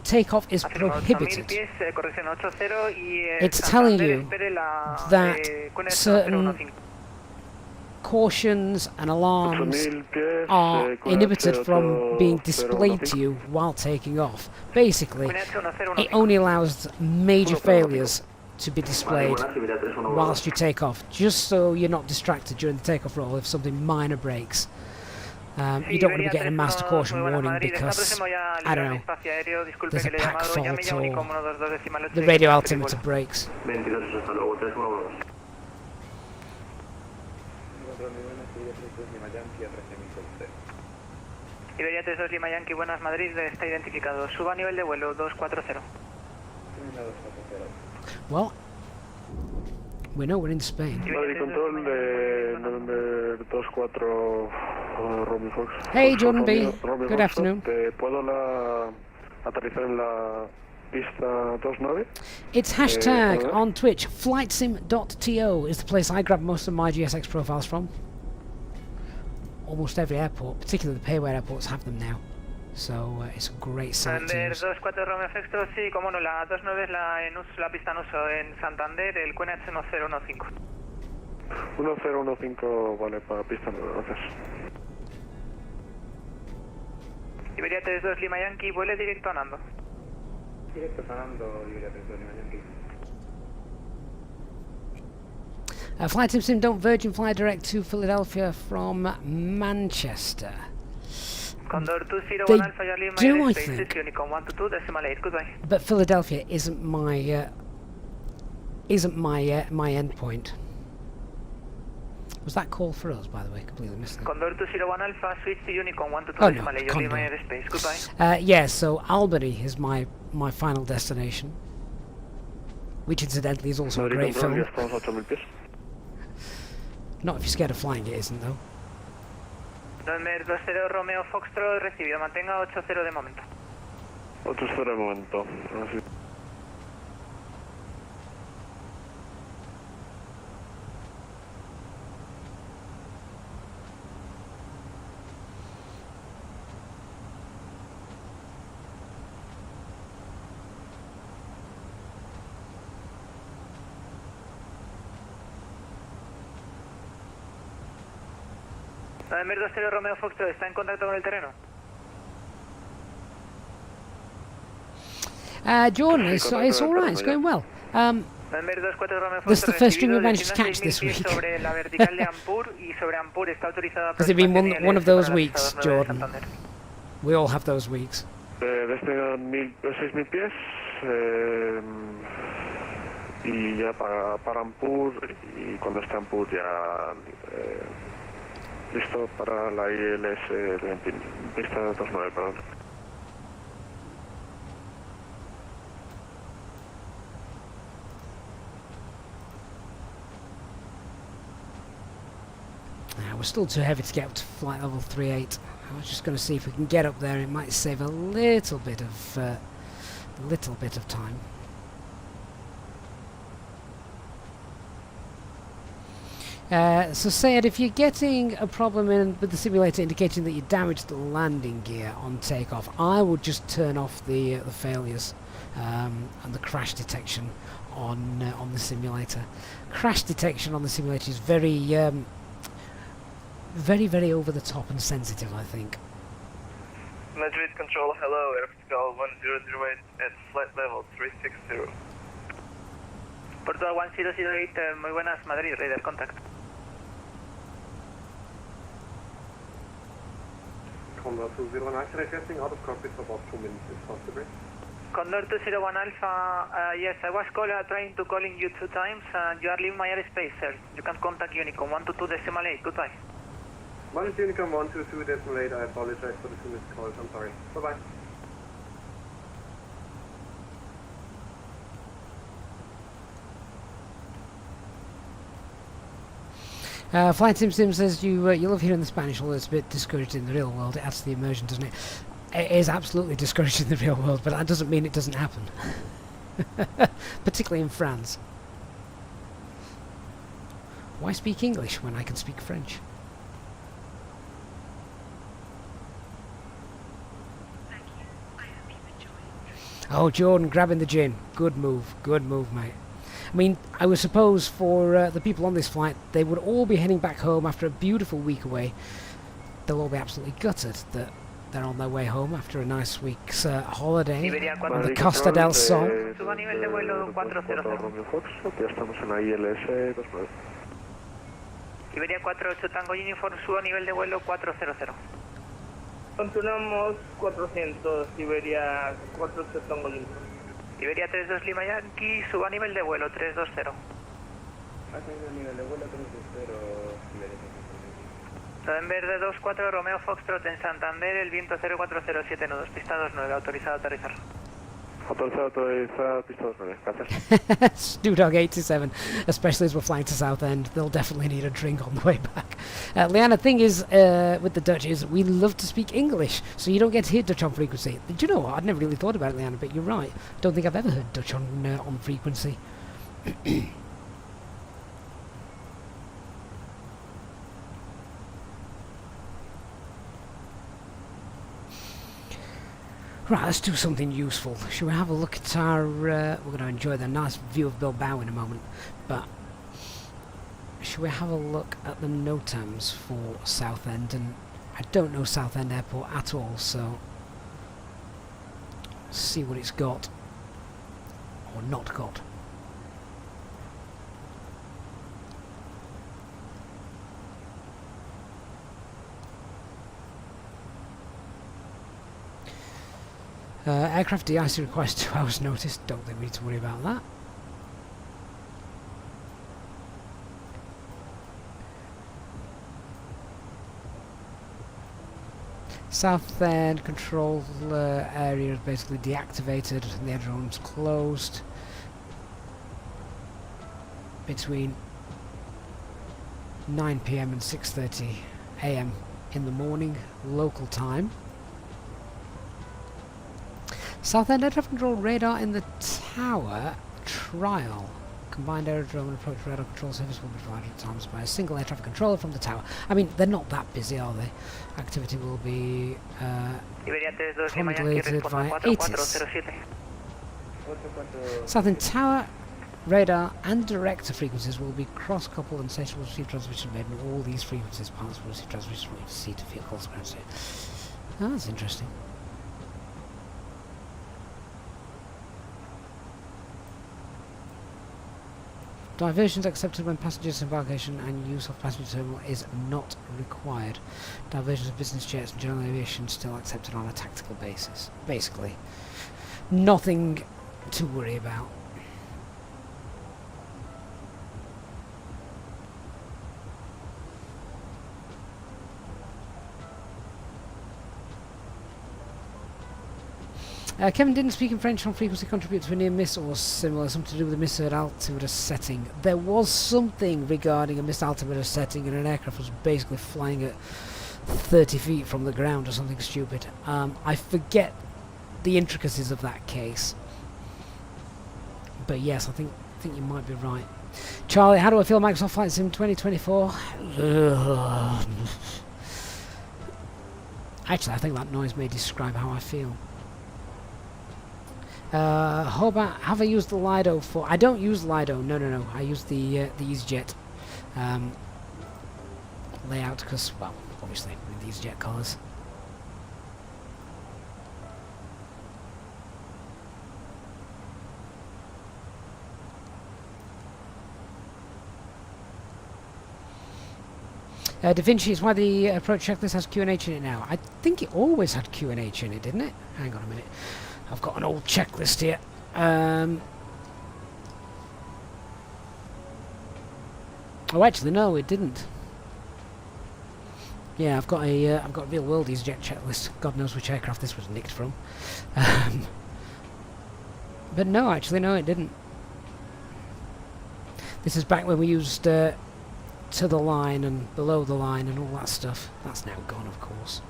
Speaker 1: takeoff is
Speaker 6: Afirmo, 8000
Speaker 1: prohibited.
Speaker 6: pies, corrección 80 y
Speaker 1: It's telling
Speaker 6: Santander
Speaker 1: you
Speaker 6: espere la
Speaker 1: that
Speaker 6: QNH
Speaker 1: certain
Speaker 6: 1015.
Speaker 1: cautions and alarms are inhibited from being displayed to you while taking off. Basically,
Speaker 6: QNH 1015.
Speaker 1: it only allows major failures to be displayed whilst you take off, just so you're not distracted during the takeoff roll if something minor breaks. You don't want to be getting a master caution warning because, I don't know, there's a pack fault or the radio altimeter breaks.
Speaker 6: Iberia 32 Lima Yankee, buenas Madrid, está identificado. Suba a nivel de vuelo 240.
Speaker 1: Well, we know we're in Spain.
Speaker 7: Madrid control de November 24 Romeo Fox.
Speaker 1: Hey, Jordan B.
Speaker 7: Romeo
Speaker 1: Good
Speaker 7: Fox,
Speaker 1: afternoon.
Speaker 7: ¿te puedo aterrizar en la pista 29?
Speaker 1: It's hashtag on Twitch. Flightsim.to is the place I grab most of my GSX profiles from. Almost every airport, particularly the payware airports, have them now. So it's a great site to
Speaker 6: November
Speaker 1: use.
Speaker 6: 24 Romeo Foxtrot, sí, como no, la 29 es la pista en uso en Santander, el QNH 1015.
Speaker 7: 1015 vale para pista 9, gracias.
Speaker 6: Iberia 32 Lima Yankee, vuele directo a Nando.
Speaker 8: Directo sonando, Iberia 32 Lima Yankee.
Speaker 1: Flight Sim, don't Virgin fly direct to Philadelphia from Manchester.
Speaker 6: Condor 20
Speaker 1: They
Speaker 6: Alpha Charlie,
Speaker 1: do, I
Speaker 6: Miami Space,
Speaker 1: think.
Speaker 6: Unicorn 122, decimal 8, goodbye.
Speaker 1: But Philadelphia isn't my endpoint. Was that call for us, by the way? Completely missed it.
Speaker 6: Condor 201 Alpha, switch to Unicorn 122,
Speaker 1: Oh, no,
Speaker 6: decimal 8,
Speaker 1: Condor.
Speaker 6: Miami Space, goodbye.
Speaker 1: Yeah, so Albany is my final destination, which incidentally is also a
Speaker 7: Madrid
Speaker 1: great
Speaker 7: control, ya
Speaker 1: film.
Speaker 7: estamos a 8000 pies.
Speaker 1: Not if you're scared of flying, it isn't though.
Speaker 6: November 20 Romeo Foxtrot, recibido, mantenga 80 de momento.
Speaker 7: 80 de momento. Así.
Speaker 6: November 20 Romeo Foxtrot, ¿está en contacto con el terreno?
Speaker 1: Jordan, it's alright, it's going well.
Speaker 6: November 24 Romeo
Speaker 1: This is the
Speaker 6: Foxtrot,
Speaker 1: first stream we
Speaker 6: recibido,
Speaker 1: managed to
Speaker 6: descienda
Speaker 1: catch this
Speaker 6: 6000 pies
Speaker 1: week.
Speaker 6: sobre la vertical de Ampur y sobre Ampur está autorizado
Speaker 1: Has it been
Speaker 6: aproximadamente
Speaker 1: one of those
Speaker 6: para la
Speaker 1: weeks,
Speaker 6: pista 29 de
Speaker 1: Jordan?
Speaker 6: Santander.
Speaker 1: We all have those weeks.
Speaker 7: Desde 6000 pies y ya para Ampur y cuando esté Ampur ya listo para la ILS pista 29, perdón.
Speaker 1: We're still too heavy to get up to flight level 38. I was just going to see if we can get up there. It might save a little bit of time. So Sayed, if you're getting a problem with the simulator indicating that you damaged the landing gear on takeoff, I would just turn off the failures and the crash detection on the simulator. Crash detection on the simulator is very over the top and sensitive, I think.
Speaker 9: Madrid Control, hello, Airfield 1008 at flight level 360.
Speaker 6: Portugal 1008, muy buenas, Madrid, radar contact.
Speaker 8: Condor 201 Alpha, getting out of cockpit for about 2 minutes, if possible.
Speaker 6: Condor 201 Alpha, yes, I was trying to calling you 2 times, and you are leaving my airspace, sir. You can contact Unicorn 122.8, goodbye.
Speaker 8: 1 is Unicorn 122.8, I apologize for the 2 missed calls, I'm sorry. Bye-bye.
Speaker 1: Flight Sim says you love hearing the Spanish, although it's a bit discouraged in the real world. It adds to the immersion, doesn't it? It is absolutely discouraged in the real world, but that doesn't mean it doesn't happen. Particularly in France. Why speak English when I can speak French? Oh, Jordan, grabbing the gin. Good move, mate. I mean, I would suppose for the people on this flight, they would all be heading back home after a beautiful week away. They'll all be absolutely gutted that they're on their way home after a nice week's holiday on the Costa del Sol.
Speaker 6: Suba a nivel de vuelo 400.
Speaker 7: Ya estamos en la ILS 29.
Speaker 6: Iberia 48 Tango Uniform, suba a nivel de vuelo 400.
Speaker 9: Continuamos 400, Iberia 48 Tango Uniform.
Speaker 6: Iberia 32 Lima Yankee, suba a nivel de vuelo 320.
Speaker 9: Haciendo nivel de vuelo 320, Iberia.
Speaker 6: Southend Verde 24 Romeo Foxtrot en Santander, el viento 04079 nudos, pista 29, autorizado a aterrizar.
Speaker 7: Autorizado a aterrizar, pista 29, gracias.
Speaker 1: Stu Dog 87, especially as we're flying to Southend, they'll definitely need a drink on the way back. Leanna, thing is, with the Dutch is, we love to speak English, so you don't get to hear Dutch on frequency. Do you know what? I'd never really thought about it, Leanna, but you're right. Don't think I've ever heard Dutch on frequency. Right, let's do something useful. Shall we have a look at our... we're going to enjoy the nice view of Bilbao in a moment, but... Shall we have a look at the NOTAMs for Southend? And I don't know Southend Airport at all, so... see what it's got. Or not got. Aircraft de-icing requires 2 hours notice. Don't think we need to worry about that. Southend control area is basically deactivated and the aerodrome's closed between 9 PM and 6:30 AM in the morning local time. Southend air traffic control radar in the tower trial. Combined aerodrome and approach radar control service will be provided at times by a single air traffic controller from the tower. I mean, they're not that busy, are they? Activity will be contemplated via ATIS. Southend tower radar and director frequencies will be cross-coupled and station will receive transmission made on all these frequencies. Pilots will receive transmission from each seat to vehicles. Oh, that's interesting. Diversions accepted when passengers embarkation and use of passenger terminal is not required. Diversions of business jets and general aviation still accepted on a tactical basis. Basically, nothing to worry about. Kevin didn't speak in French on frequency contribute to a near miss or similar, something to do with a misheard altimeter setting. There was something regarding a missed altimeter setting and an aircraft was basically flying at 30 feet from the ground or something stupid. I forget the intricacies of that case. But yes, I think you might be right. Charlie, how do I feel Microsoft Flight Sim 2024? Actually, I think that noise may describe how I feel. How about, have I used the Lido for... I don't use Lido, no. I use the Easyjet layout because, well, obviously, with the Easyjet colours. Da Vinci is why the approach checklist has Q&H in it now. I think it always had Q&H in it, didn't it? Hang on a minute. I've got an old checklist here. Oh, actually, no, it didn't. Yeah, I've got a real world Easyjet checklist. God knows which aircraft this was nicked from. But no, actually, no, it didn't. This is back when we used to the line and below the line and all that stuff. That's now gone, of course.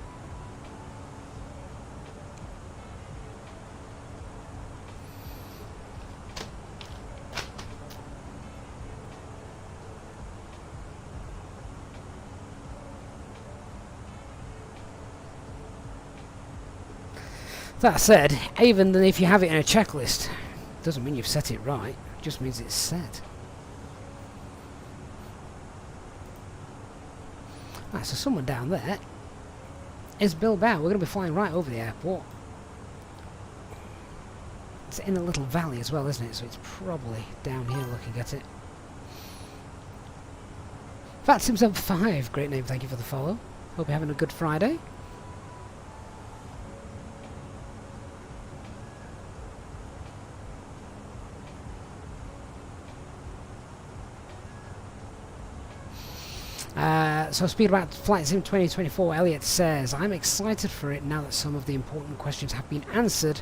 Speaker 1: That said, even if you have it in a checklist, doesn't mean you've set it right, it just means it's set. Right, so someone down there is Bilbao. We're going to be flying right over the airport. It's in a little valley as well, isn't it? So it's probably down here looking at it. VATSIM 5, great name, thank you for the follow. Hope you're having a good Friday. So speak about Flight Sim 2024, Elliot says, I'm excited for it now that some of the important questions have been answered.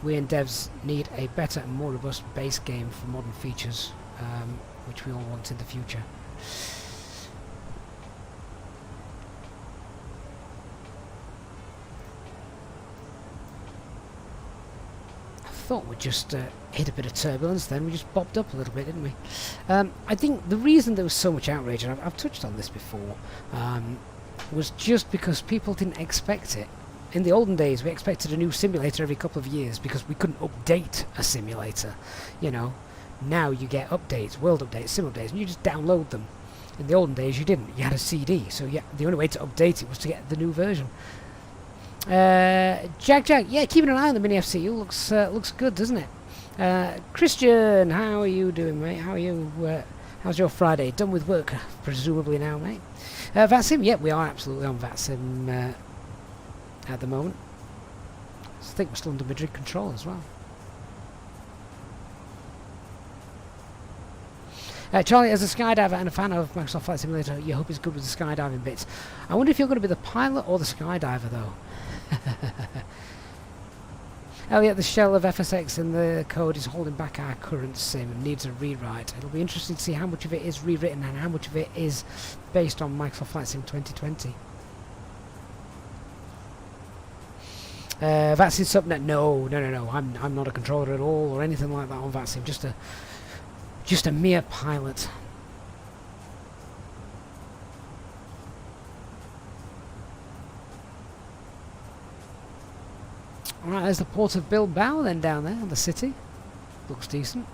Speaker 1: We and devs need a better and more robust base game for modern features, which we all want in the future. Thought we'd just hit a bit of turbulence then. We just bobbed up a little bit, didn't we? I think the reason there was so much outrage, and I've touched on this before, was just because people didn't expect it. In the olden days, we expected a new simulator every couple of years because we couldn't update a simulator. You know, now you get updates, world updates, sim updates, and you just download them. In the olden days, you didn't. You had a CD, so yeah, the only way to update it was to get the new version. Jack, yeah, keeping an eye on the Mini FCU. Looks good, doesn't it? Christian, how are you doing, mate? How are you? How's your Friday? Done with work, presumably now, mate. VATSIM, yep, we are absolutely on VATSIM at the moment. I think we're still under Madrid control as well. Charlie, as a skydiver and a fan of Microsoft Flight Simulator, you hope it's good with the skydiving bits. I wonder if you're going to be the pilot or the skydiver, though. Elliot, the shell of FSX in the code is holding back our current sim and needs a rewrite. It'll be interesting to see how much of it is rewritten and how much of it is based on Microsoft Flight Sim 2020. VATSIM subnet, no, I'm not a controller at all or anything like that on VATSIM, just a mere pilot. Alright, there's the port of Bilbao then down there, the city. Looks decent.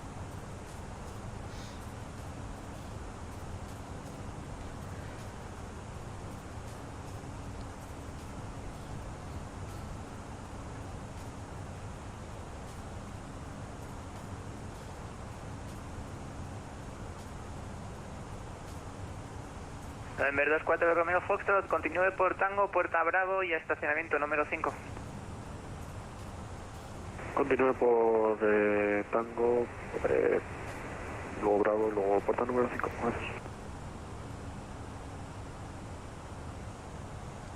Speaker 6: November 24 Romeo Foxtrot, continúe por Tango, Puerta Bravo y estacionamiento número 5.
Speaker 7: Continúe por Tango, luego Bravo, luego puerta número 5.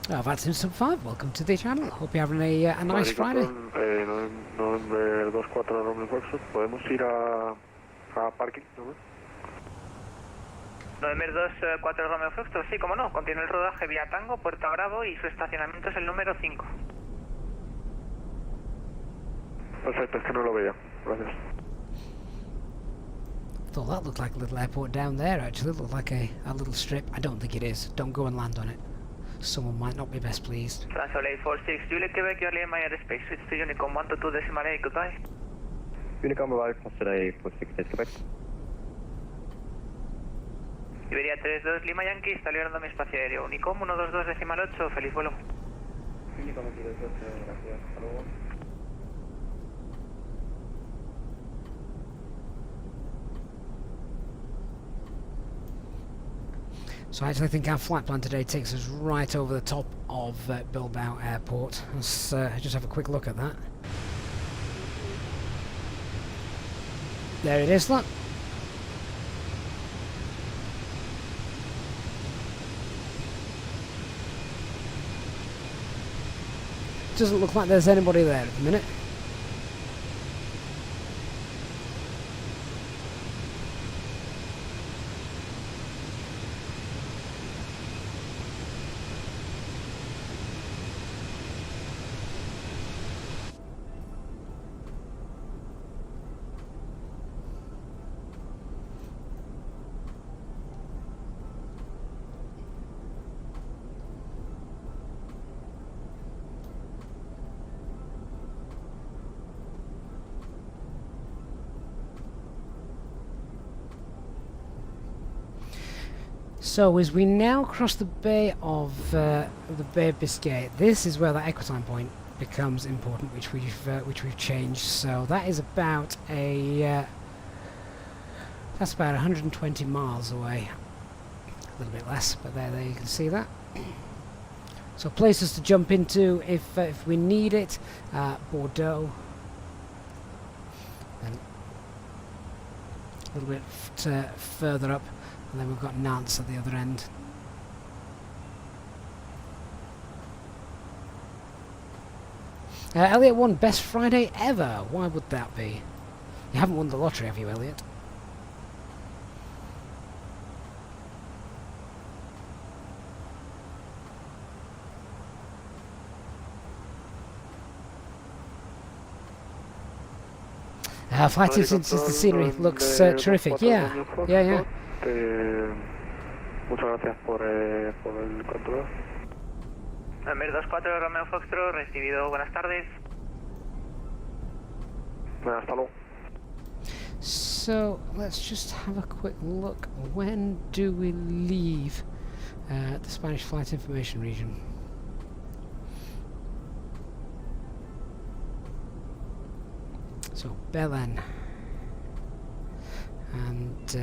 Speaker 1: Gracias. VATSIM 5, welcome to the channel. Hope you're having a nice Friday.
Speaker 7: November 24 Romeo Foxtrot, ¿podemos ir a parking?
Speaker 6: November 24 Romeo Foxtrot, sí, como no. Continúa el rodaje vía Tango, Puerta Bravo y su estacionamiento es el número 5.
Speaker 7: Perfecto, es que no lo veía. Gracias.
Speaker 1: Thought that looked like a little airport down there, actually. It looked like a little strip. I don't think it is. Don't go and land on it. Someone might not be best pleased.
Speaker 6: Translate 46, Juliet Quebec, you're in my airspace. Switch to Unicom 122 decimal 8, goodbye.
Speaker 10: Unicom arrive today for 6 days, Quebec.
Speaker 6: Iberia 32 Lima Yankee, está liberando mi espacio aéreo. Unicom 122 decimal 8, feliz vuelo.
Speaker 10: Unicom 122, gracias, hasta luego.
Speaker 1: So I actually think our flight plan today takes us right over the top of Bilbao Airport. Let's just have a quick look at that. There it is, look. Doesn't look like there's anybody there at the minute. So as we now cross the Bay of Biscay, this is where that equitime point becomes important, which we've changed. So that is about a that's about 120 miles away, a little bit less, but there you can see that. So places to jump into if we need it. Bordeaux, and a little bit further up, and then we've got Nantes at the other end. Elliot won best Friday ever. Why would that be? You haven't won the lottery, have you, Elliot? Flight since the scenery looks terrific. Yeah.
Speaker 7: Muchas gracias por el control.
Speaker 6: Amir 24 Romeo Foxtrot, recibido, buenas tardes.
Speaker 7: Hasta luego.
Speaker 1: So let's just have a quick look. When do we leave the Spanish Flight Information Region? So Belen and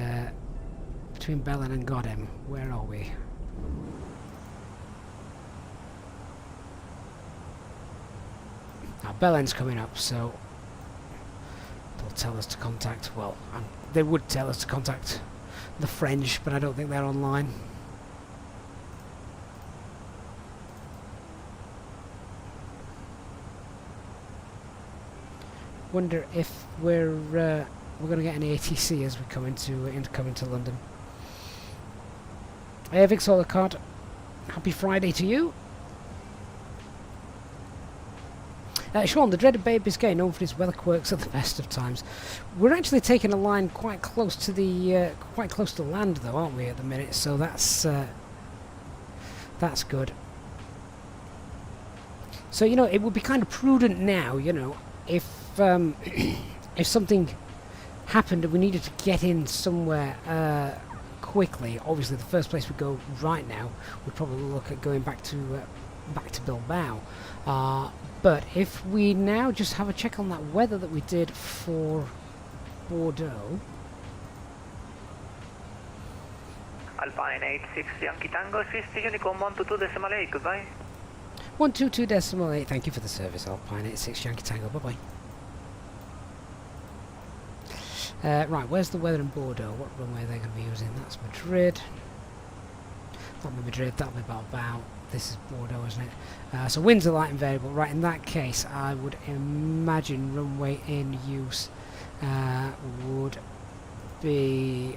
Speaker 1: between Belen and Godem, where are we? Now Belen's coming up, so they'll tell us to contact. Well, they would tell us to contact the French, but I don't think they're online. Wonder if we're going to get any ATC as we come into London. Hey, Vic Solarcard, happy Friday to you. Sean, the dreaded Bay of Biscay, known for its weather quirks at the best of times. We're actually taking a line quite close to the land, though, aren't we, at the minute? So that's good. So it would be kind of prudent now, if if something happened and we needed to get in somewhere quickly. Obviously, the first place we go right now would probably look at going back to Bilbao. But if we now just have a check on that weather that we did for Bordeaux.
Speaker 6: Alpine 86 Yankee Tango, 50 Unicorn 122.8, goodbye.
Speaker 1: 122.8, thank you for the service, Alpine 86 Yankee Tango, bye bye. Right, where's the weather in Bordeaux? What runway are they going to be using? That's Madrid. That'll be Madrid, that'll be Bilbao. This is Bordeaux, isn't it? So winds are light and variable. Right, in that case, I would imagine runway in use would be...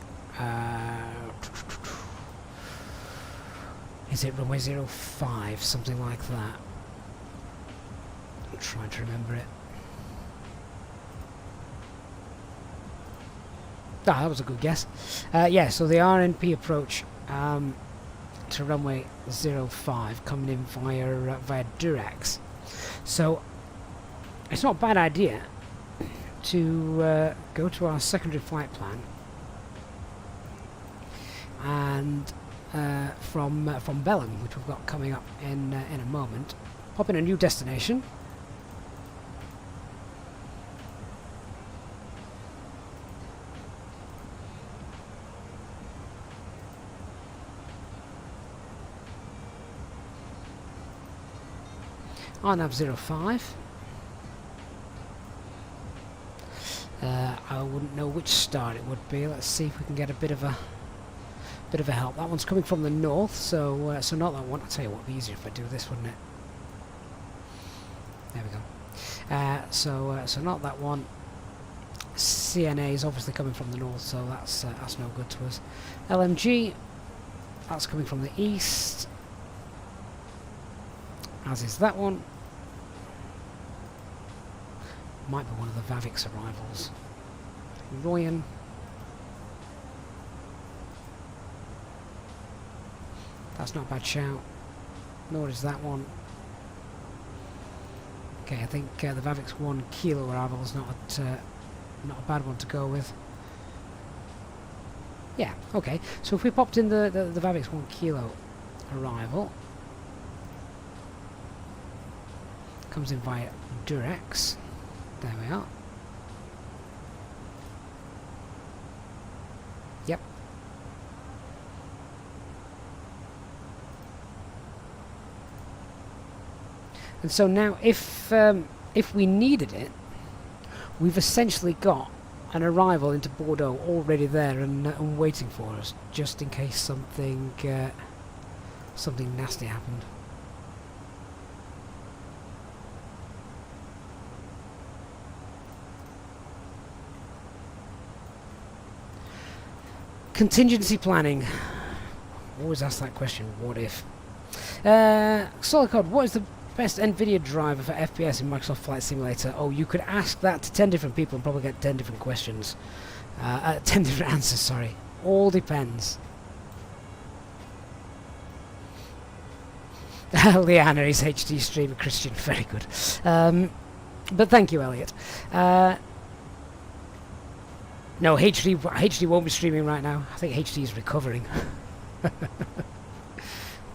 Speaker 1: is it runway 05? Something like that. I'm trying to remember it. Ah, that was a good guess. Yeah, so the RNP approach to runway 05 coming in via Durax. So it's not a bad idea to go to our secondary flight plan and from Belen, which we've got coming up in a moment, pop in a new destination. RNAV 05. I wouldn't know which star it would be. Let's see if we can get a bit of a help. That one's coming from the north, so so not that one. I'll tell you what, it'd be easier if I do this, wouldn't it? There we go. So not that one. CNA is obviously coming from the north, so that's no good to us. LMG, that's coming from the east, as is that one. Might be one of the Vavix arrivals. Royan. That's not a bad shout. Nor is that one. Okay, I think the Vavix 1 kilo arrival is not a bad one to go with. Yeah, okay. So if we popped in the Vavix 1 kilo arrival, comes in via Durex. There we are. Yep. And so now, if we needed it, we've essentially got an arrival into Bordeaux already there and waiting for us, just in case something something nasty happened. Contingency planning. Always ask that question. What if? Solid, what is the best NVIDIA driver for FPS in Microsoft Flight Simulator? Oh, you could ask that to 10 different people and probably get 10 different questions. 10 different answers, sorry. All depends. Liana is HD streamer Christian. Very good. But thank you, Elliot. No, HD won't be streaming right now. I think HD is recovering.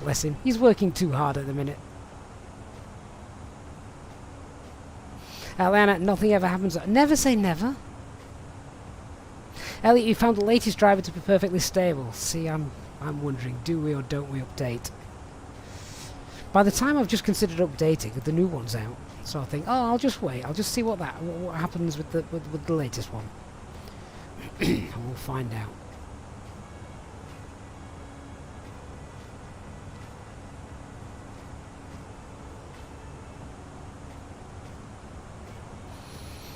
Speaker 1: Bless him. He's working too hard at the minute. Atlanta, nothing ever happens. Never say never. Elliot, you found the latest driver to be perfectly stable. See, I'm wondering, do we or don't we update? By the time I've just considered updating, the new one's out. So I think, oh, I'll just wait. I'll just see what happens with the latest one. And we'll find out.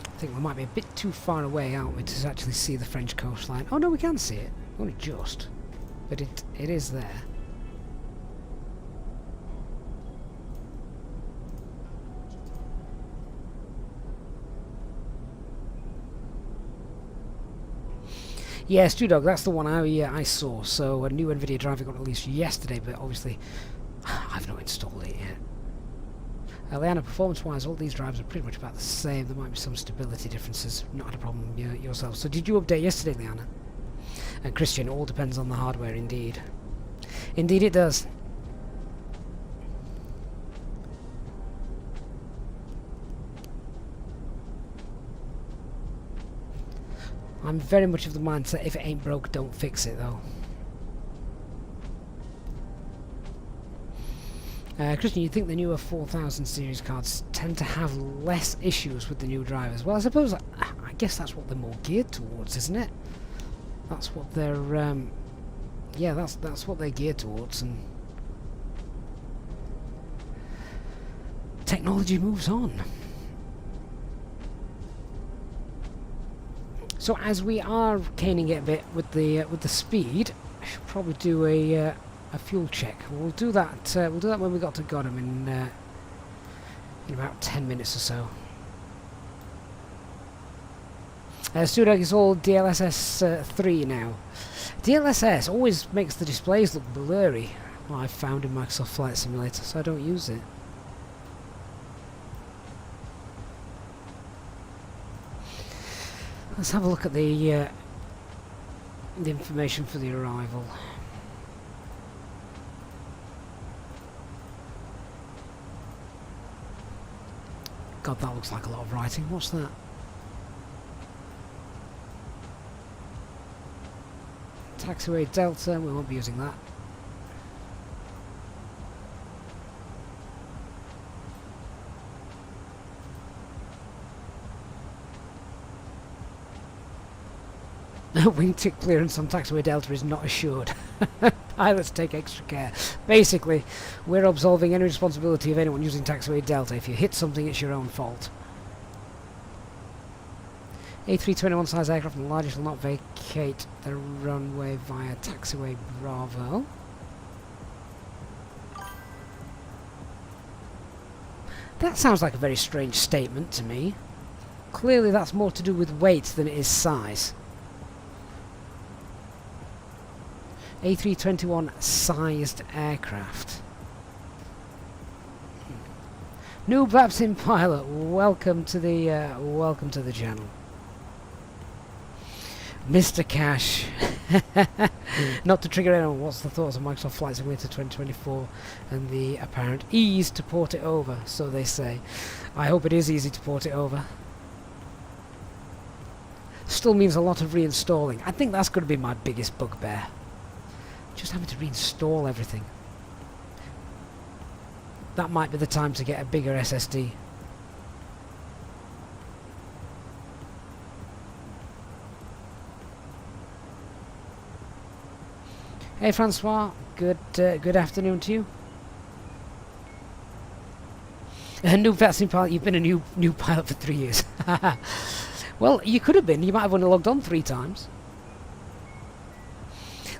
Speaker 1: I think we might be a bit too far away, aren't we, to actually see the French coastline. Oh no, we can see it. Only just. But it is there. Yeah, Stewdog, that's the one I saw. So a new NVIDIA driver got released yesterday, but obviously I've not installed it yet. Leanna, performance-wise, all these drivers are pretty much about the same. There might be some stability differences. Not had a problem yourself. So did you update yesterday, Leanna? And Christian, all depends on the hardware, indeed. Indeed it does. I'm very much of the mindset, if it ain't broke, don't fix it, though. Christian, you think the newer 4000 series cards tend to have less issues with the new drivers? Well, I suppose, I guess that's what they're more geared towards, isn't it? That's what they're, yeah, that's what they're geared towards, and technology moves on. So as we are caning it a bit with the speed, I should probably do a fuel check. We'll do that. We'll do that when we got to Godham in about 10 minutes or so. Studog is all DLSS 3 now. DLSS always makes the displays look blurry. Well, I've found in Microsoft Flight Simulator, so I don't use it. Let's have a look at the information for the arrival. God, that looks like a lot of writing. What's that? Taxiway Delta, we won't be using that. Wingtip clearance on Taxiway Delta is not assured. Pilots take extra care. Basically, we're absolving any responsibility of anyone using Taxiway Delta. If you hit something, it's your own fault. A321 size aircraft and the largest will not vacate the runway via Taxiway Bravo. That sounds like a very strange statement to me. Clearly that's more to do with weight than it is size. A321 sized aircraft. New VATSIM pilot, welcome to the channel. Mr. Cash. Not to trigger anyone, what's the thoughts on Microsoft Flight Simulator 2024 and the apparent ease to port it over, so they say. I hope it is easy to port it over. Still means a lot of reinstalling. I think that's going to be my biggest bugbear. Just having to reinstall everything. That might be the time to get a bigger SSD. Hey Francois, good afternoon to you. A new VATSIM pilot, you've been a new pilot for 3 years. Well, you could have been, you might have only logged on 3 times.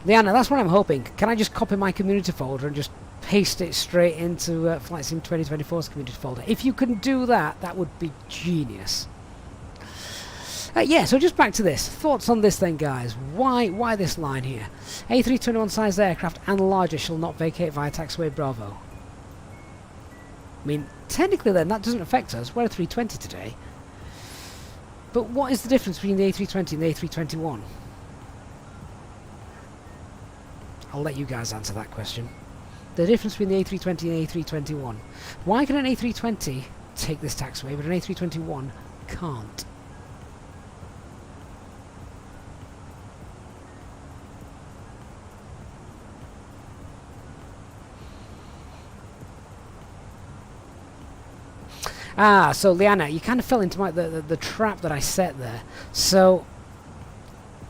Speaker 1: Leanna, that's what I'm hoping. Can I just copy my community folder and just paste it straight into Flight Sim 2024's community folder? If you can do that, that would be genius. Yeah, so just back to this. Thoughts on this then, guys. Why this line here? A321 sized aircraft and larger shall not vacate via taxiway Bravo. I mean, technically then, that doesn't affect us. We're a 320 today. But what is the difference between the A320 and the A321? I'll let you guys answer that question. The difference between the A320 and A321. Why can an A320 take this taxiway, but an A321 can't? Ah, so Liana, you kind of fell into the trap that I set there. So,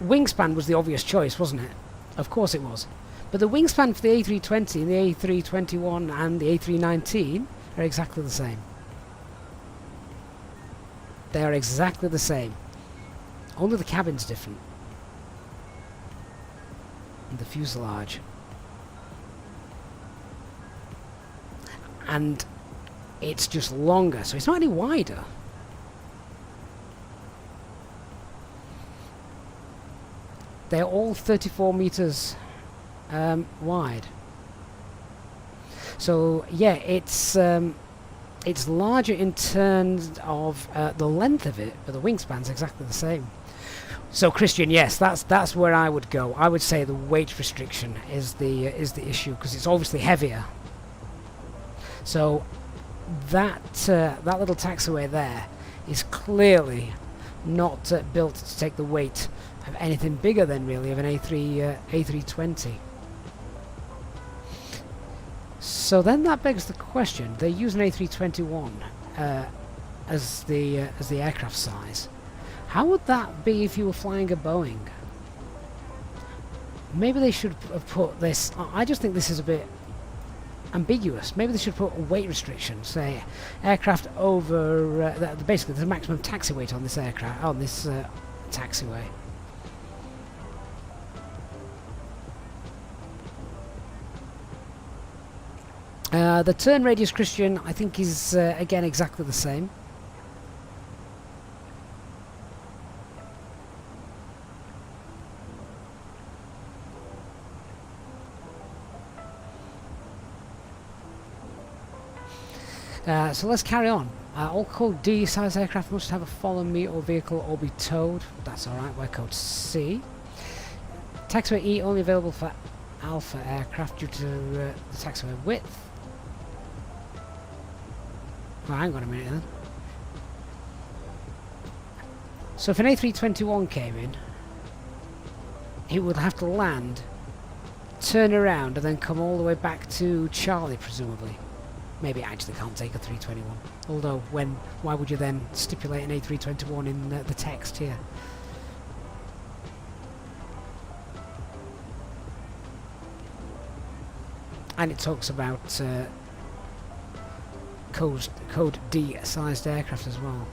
Speaker 1: wingspan was the obvious choice, wasn't it? Of course it was. But the wingspan for the A320 and the A321 and the A319 are exactly the same. They are exactly the same. Only the cabin's different. And the fuselage. And it's just longer, so it's not any wider. They're all 34 meters wide. So yeah, it's larger in terms of the length of it, but the wingspan's exactly the same. So Christian, yes, that's where I would go. I would say the weight restriction is the issue, because it's obviously heavier. So that little taxiway there is clearly not built to take the weight of anything bigger than really of an A320. So then that begs the question: they use an A321 as the aircraft size. How would that be if you were flying a Boeing? Maybe they should have put this. I just think this is a bit ambiguous. Maybe they should put a weight restriction, say aircraft over basically there's a maximum taxi weight on this aircraft, on this taxiway. The turn radius, Christian, I think is again exactly the same. So let's carry on. All code D size aircraft must have a fallen meat or vehicle or be towed. That's alright, we're code C. Taxiway E only available for alpha aircraft due to the taxiway width. Oh, hang on a minute then. So if an A321 came in, it would have to land, turn around and then come all the way back to Charlie presumably. Maybe it actually can't take a 321. Although, why would you then stipulate an A321 in the text here? And it talks about code D sized aircraft as well.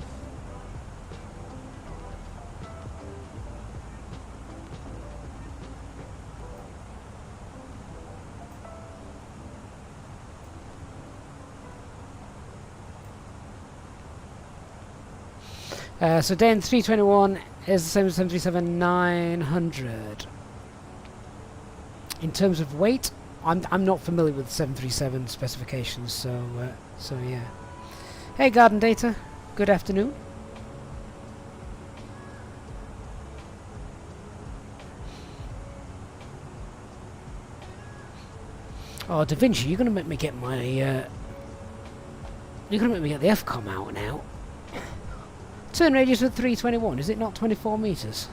Speaker 1: So then 321 is the same as 737-900. In terms of weight, I'm not familiar with 737 specifications, so yeah. Hey Garden Data, good afternoon. Oh, Da Vinci, you're gonna make me get my you're gonna make me get the FCOM out now. Turn radius of 321, is it not 24 meters?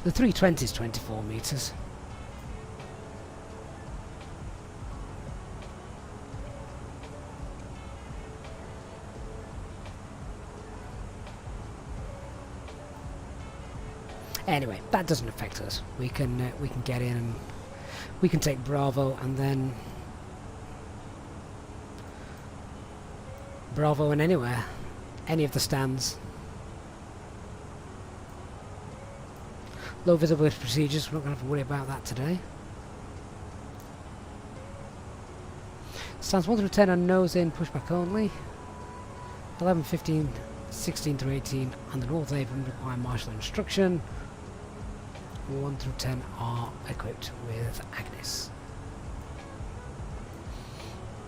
Speaker 1: The 320 is 24 meters. Anyway, that doesn't affect us. We can get in and we can take Bravo and then Bravo and anywhere, any of the stands. Low visibility procedures. We're not going to have to worry about that today. Stands 1 through 10 on nose in, pushback only. 11, 15, 16 through 18 on the north apron require marshal instruction. 1 through 10 are equipped with Agnes.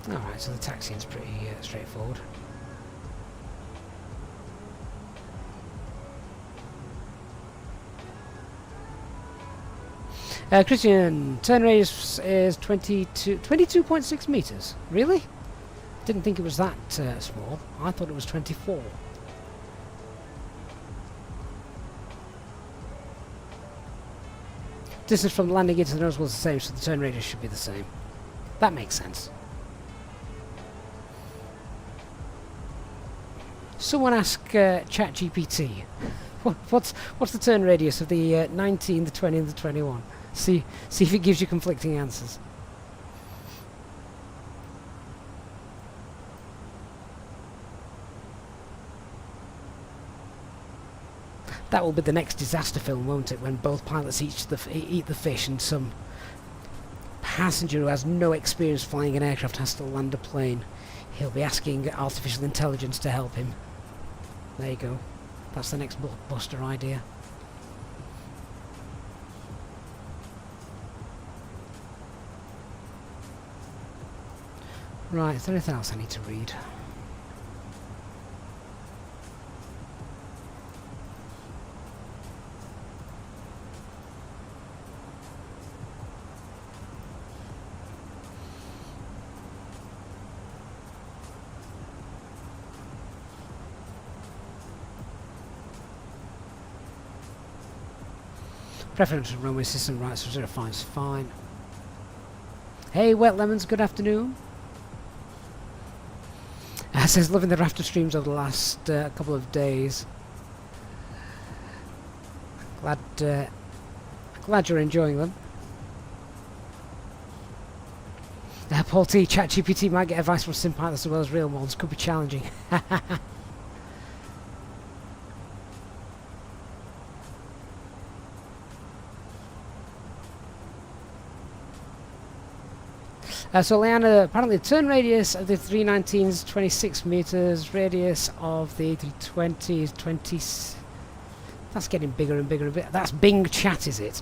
Speaker 1: Alright, so the taxiing's pretty straightforward. Christian, turn radius is 22.6 meters. Really? Didn't think it was that small. I thought it was 24. Distance from landing into the nose was the same, so the turn radius should be the same. That makes sense. Someone ask ChatGPT, what's the turn radius of the 19, the 20, and the 21? See if it gives you conflicting answers. That will be the next disaster film, won't it? When both pilots eat the fish and some passenger who has no experience flying an aircraft has to land a plane. He'll be asking artificial intelligence to help him. There you go. That's the next blockbuster idea. Right, is there anything else I need to read? Preferential runway system, right, so 05 is fine. Hey, Wet Lemons, good afternoon. Says, loving the rafter streams over the last couple of days. Glad you're enjoying them. Paul T, ChatGPT might get advice from sim pilots as well as real ones. Could be challenging. So Leanna, apparently the turn radius of the 319 is 26 meters, radius of the A320 is 20... That's getting bigger and bigger and bigger. That's Bing Chat, is it?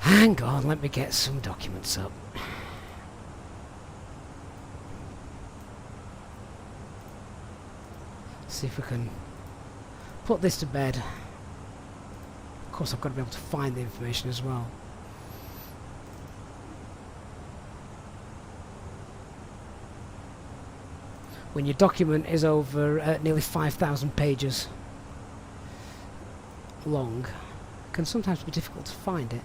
Speaker 1: Hang on, let me get some documents up. See if we can put this to bed. Of course, I've got to be able to find the information as well. When your document is over nearly 5,000 pages long, it can sometimes be difficult to find it.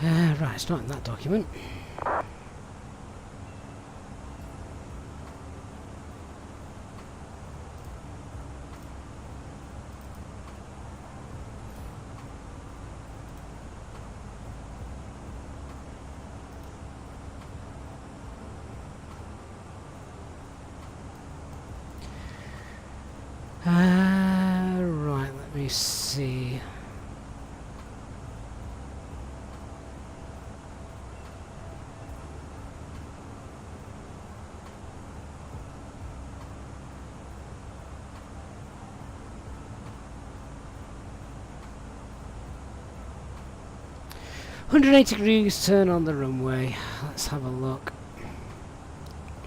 Speaker 1: Right, it's not in that document. me see. $180 turn on the runway. Let's have a look.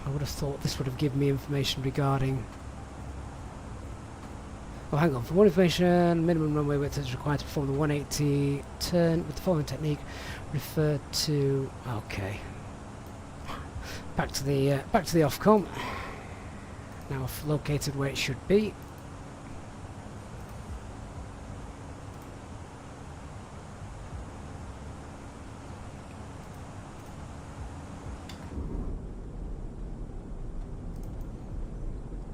Speaker 1: I would have thought this would have given me information regarding... Oh, hang on. For more information, minimum runway width is required to perform the 180 turn with the following technique. Refer to... Okay. Back to the Ofcom. Now I've located where it should be.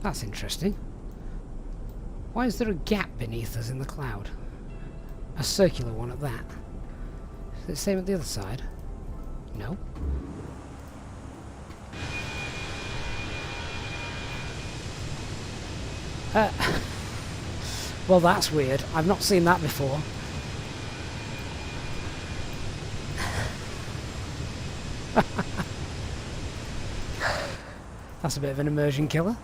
Speaker 1: That's interesting. Why is there a gap beneath us in the cloud? A circular one at that. Is it the same at the other side? No. Well, that's weird. I've not seen that before. That's a bit of an immersion killer.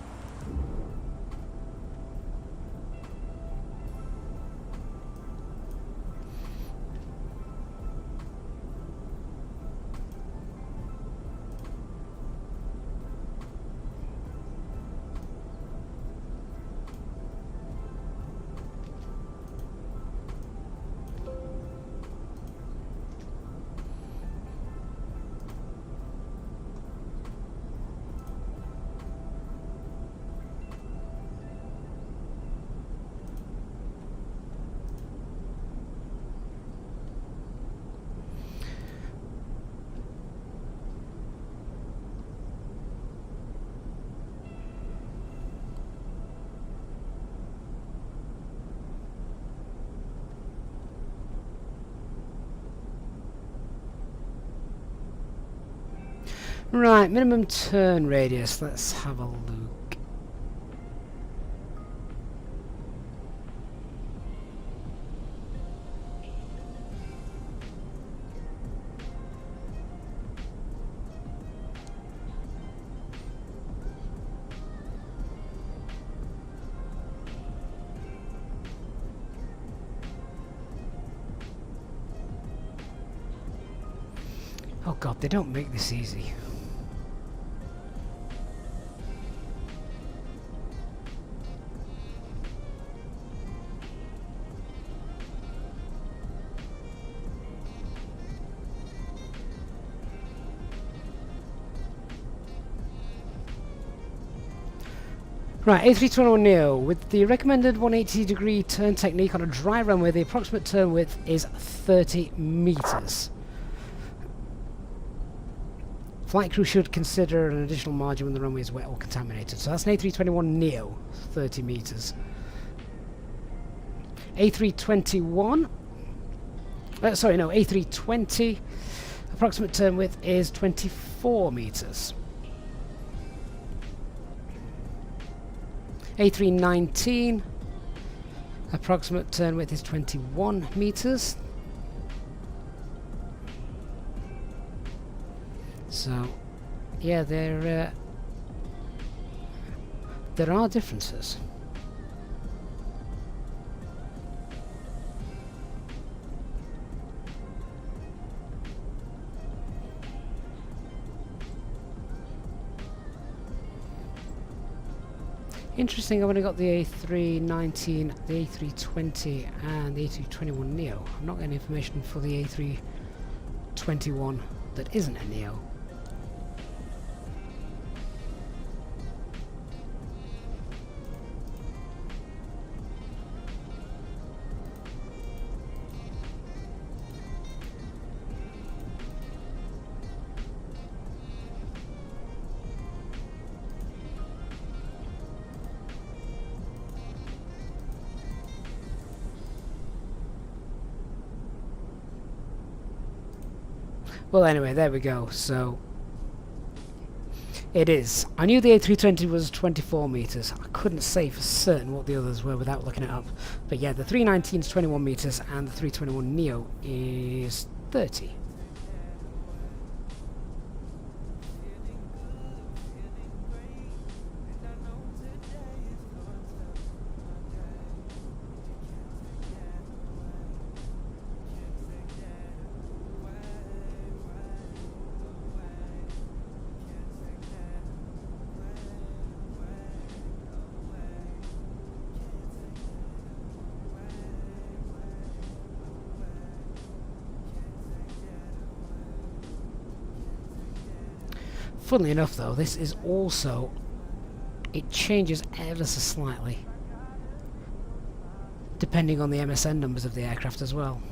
Speaker 1: Right, minimum turn radius. Let's have a look. Oh god, they don't make this easy. Right, A321neo. With the recommended 180-degree turn technique on a dry runway, the approximate turn width is 30 meters. Flight crew should consider an additional margin when the runway is wet or contaminated. So that's an A321neo, 30 meters. A321... sorry, no, A320. Approximate turn width is 24 meters. A319, approximate turn width is 21 meters. So, yeah, there are differences. Interesting, I've only got the A319, the A320 and the A321neo. I'm not getting information for the A321 that isn't a neo. Well, anyway, there we go. So, It is. I knew the A320 was 24 metres. I couldn't say for certain what the others were without looking it up. But yeah, the 319 is 21 metres and the 321 Neo is 30. Funnily enough though, this is also, it changes ever so slightly depending on the MSN numbers of the aircraft as well.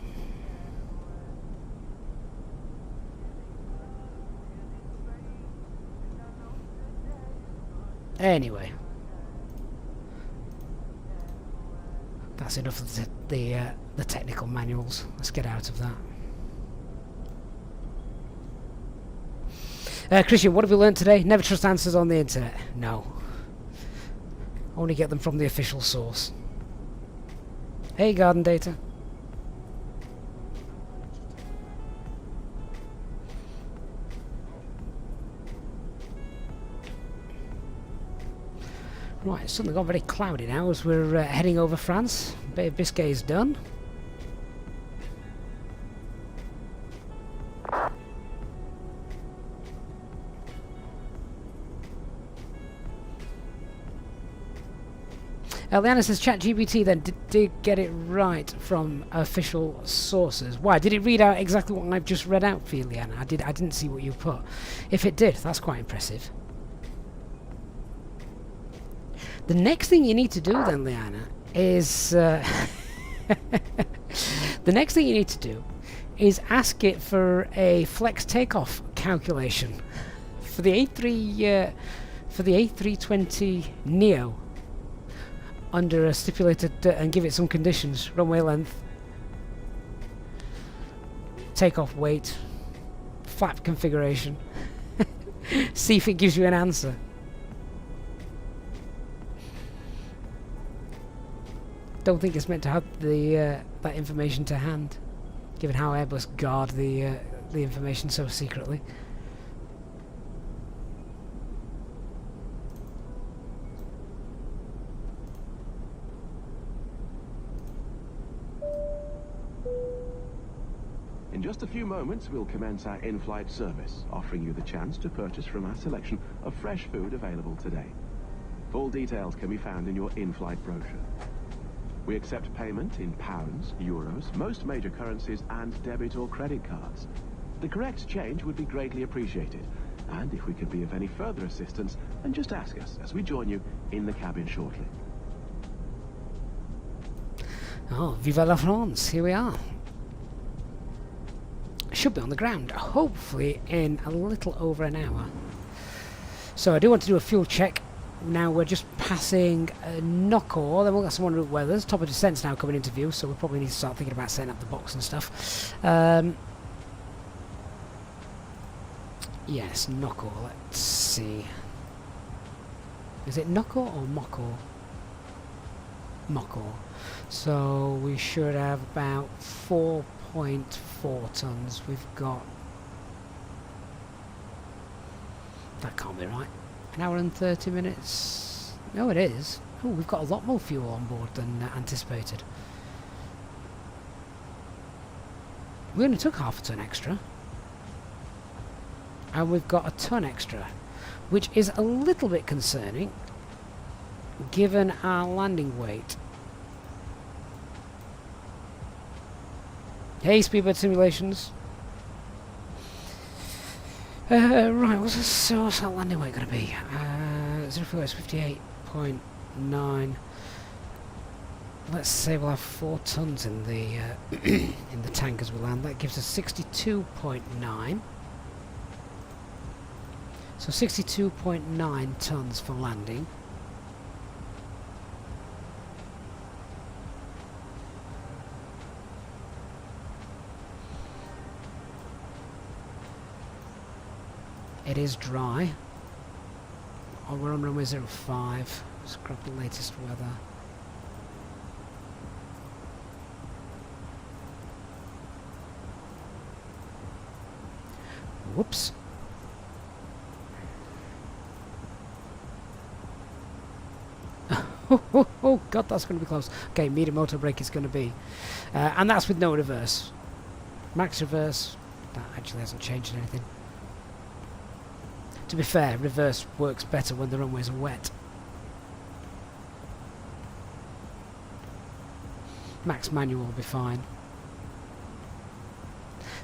Speaker 1: Anyway, that's enough of the technical manuals. Let's get out of that. Christian, what have we learned today? Never trust answers on the internet. No. Only get them from the official source. Hey, Garden Data. Right, it's suddenly got very cloudy now as we're heading over France. Bay of Biscay is done. Eliana says ChatGPT then did get it right from official sources. Why? Did it read out exactly what I've just read out for you, Liana? I didn't see what you put. If it did, that's quite impressive. The next thing you need to do then, Liana, is the next thing you need to do is ask it for a flex takeoff calculation for the A320 Neo. Under a stipulated and give it some conditions: runway length, takeoff weight, flap configuration. See if it gives you an answer. Don't think it's meant to have the that information to hand, given how Airbus guard the information so secretly.
Speaker 3: In just a few moments, we'll commence our in-flight service, offering you the chance to purchase from our selection of fresh food available today. Full details can be found in your in-flight brochure. We accept payment in pounds, euros, most major currencies, and debit or credit cards. The correct change would be greatly appreciated, and if we could be of any further assistance, then just ask us as we join you in the cabin shortly.
Speaker 1: Oh, Viva la France! Here we are. Should be on the ground, hopefully in a little over an hour. So I do want to do a fuel check. Now we're just passing Knockor, then we've got some en route weathers. Top of descent's now coming into view, so we probably need to start thinking about setting up the box and stuff. Yes, Knockor, let's see. Is it Knockor or Mockor? Mockor. So we should have about 4.4 tons. We've got... That can't be right. An hour and 30 minutes. No, it is. Oh, we've got a lot more fuel on board than anticipated. We only took half a ton extra. And we've got a ton extra, which is a little bit concerning given our landing weight. Hey, Speedbird Simulations. Right, what's our landing weight going to be? 04 is 58.9. Let's say we'll have 4 tons in the in the tank as we land. That gives us 62.9. So 62.9 tons for landing. It is dry. Oh, we're on runway 05. Let's grab the latest weather. Whoops. Oh god, that's going to be close. Okay, medium motor brake is going to be. And that's with no reverse. Max reverse, that actually hasn't changed anything. To be fair, reverse works better when the runways are wet. Max manual will be fine.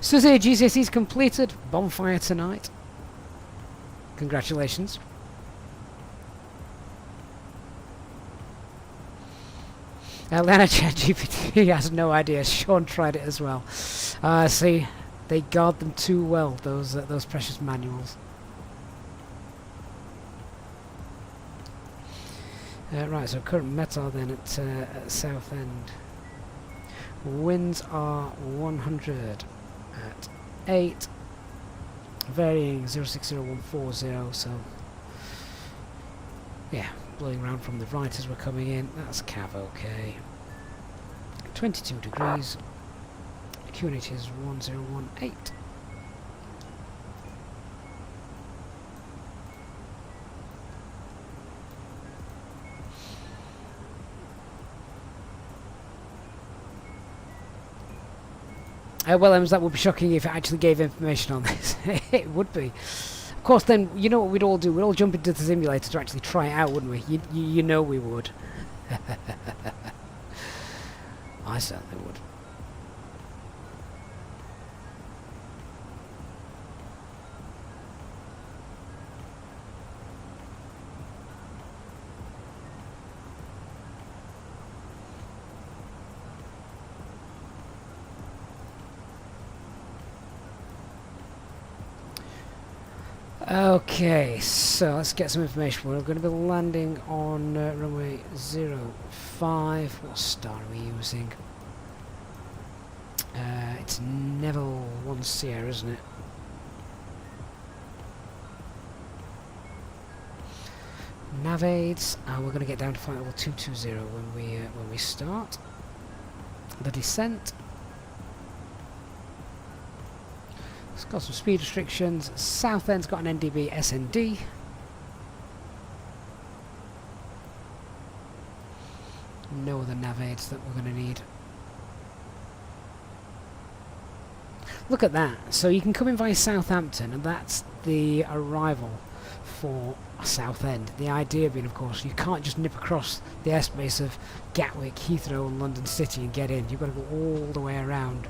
Speaker 1: Susie, GCSE's completed. Bonfire tonight. Congratulations. Atlanta ChatGPT has no idea. Sean tried it as well. See, they guard them too well, those precious manuals. Right, so current METAR then at Southend. Winds are 100 at 8, varying 060140, so yeah, blowing around from the right as we're coming in. That's cav okay. 22 degrees. QNH is 1018. Well, that would be shocking if it actually gave information on this. It would be. Of course, then, you know what we'd all do? We'd all jump into the simulator to actually try it out, wouldn't we? You know we would. I certainly would. Okay, so let's get some information. We're going to be landing on runway 05. What star are we using? It's Neville 1 Sierra, isn't it? Navaids, and we're going to get down to flight level 220 when we start the descent. It's got some speed restrictions. Southend's got an NDB SND. No other nav aids that we're going to need. Look at that. So you can come in via Southampton, and that's the arrival for Southend. The idea being, of course, you can't just nip across the airspace of Gatwick, Heathrow and London City and get in. You've got to go all the way around.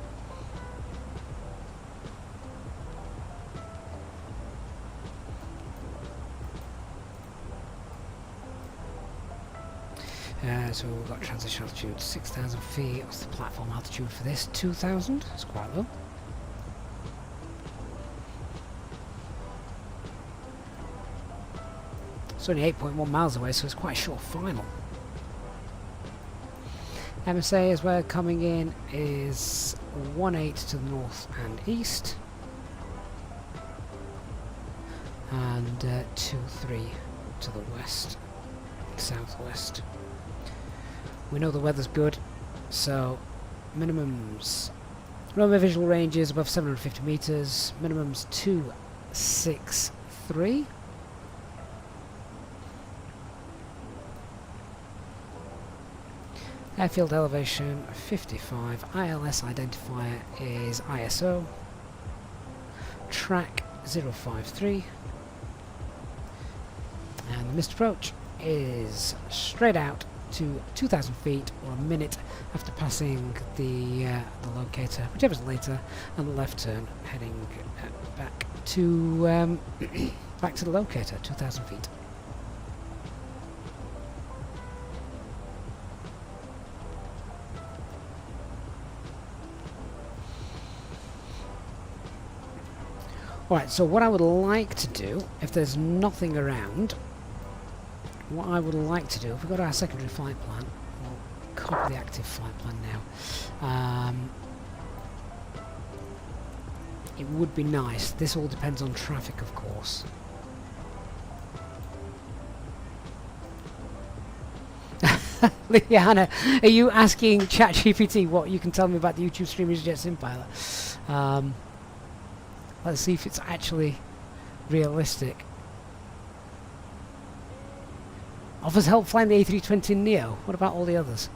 Speaker 1: So we've got transition altitude 6,000 feet. What's the platform altitude for this? 2,000? That's quite low. It's only 8.1 miles away, so it's quite a short final. MSA as we're coming in is 18 to the north and east, and 23 to the west, southwest. We know the weather's good, so minimums. Runway visual range is above 750 meters. Minimums 263. Airfield elevation 55. ILS identifier is ISO. Track 053. And the missed approach is straight out to 2,000 feet, or a minute after passing the locator, whichever's later, and the left turn heading back to back to the locator, 2,000 feet. Alright, so what I would like to do, if there's nothing around, what I would like to do, if we go to our secondary flight plan, we'll copy the active flight plan now. It would be nice. This all depends on traffic, of course. Liana, are you asking ChatGPT what you can tell me about the YouTube stream EasyJet Sim Pilot? Let's see if it's actually realistic. Offers help flying the A320 Neo. What about all the others?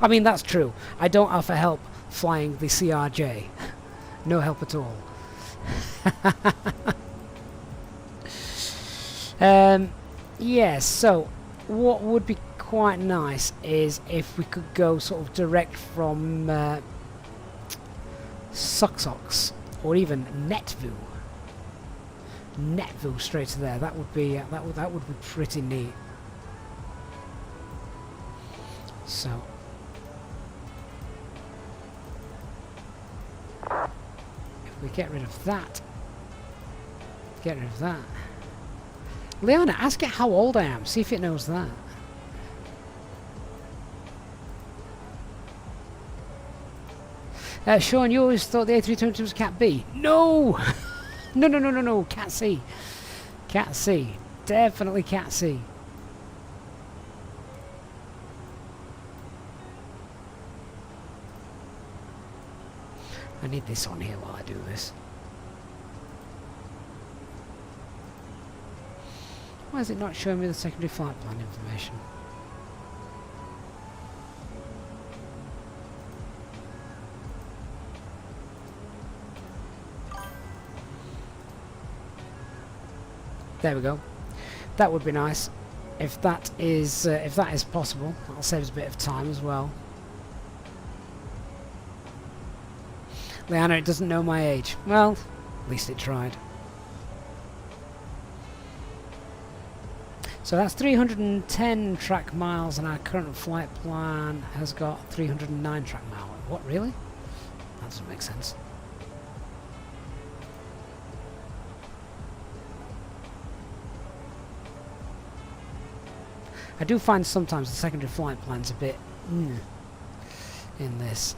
Speaker 1: I mean, that's true. I don't offer help flying the CRJ. No help at all. Yes, so what would be quite nice is if we could go sort of direct from Suxox or even Netview straight to there. That would be that would be pretty neat. So if we get rid of that, Leona, ask it how old I am. See if it knows that. Sean, you always thought the A320 was Cat B. No! No. Cat C. Cat C. Definitely Cat C. I need this on here while I do this. Why is it not showing me the secondary flight plan information? There we go. That would be nice if that is possible. That'll save us a bit of time as well. Leanna, it doesn't know my age. Well, at least it tried. So that's 310 track miles, and our current flight plan has got 309 track miles. What, really? That doesn't make sense. I do find sometimes the secondary flight plan's a bit in this.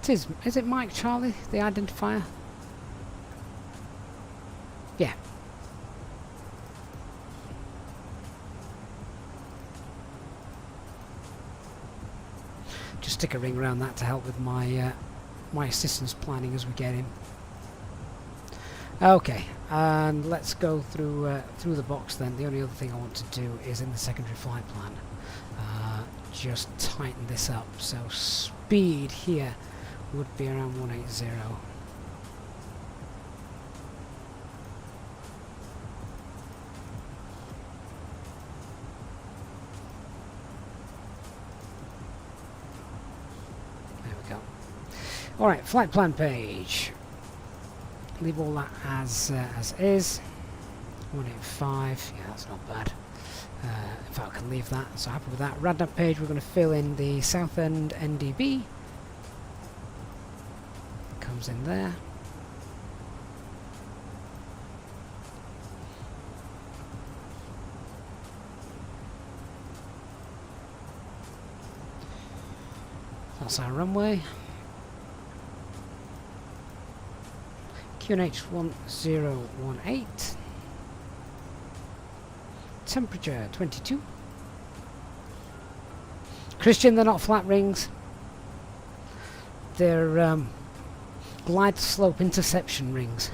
Speaker 1: Is it Mike Charlie, the identifier? Yeah. Just stick a ring around that to help with my my assistance planning as we get in. Okay, and let's go through through the box then. The only other thing I want to do is in the secondary flight plan. Just tighten this up. So speed here would be around 180. There we go. Alright, flight plan page. Leave all that as is. 185, yeah, that's not bad. In fact, I can leave that, so happy with that. RadNav page, we're going to fill in the Southend NDB. Comes in there. That's our runway. QNH 1018. Temperature 22. Christian, they're not flat rings. They're glide slope interception rings.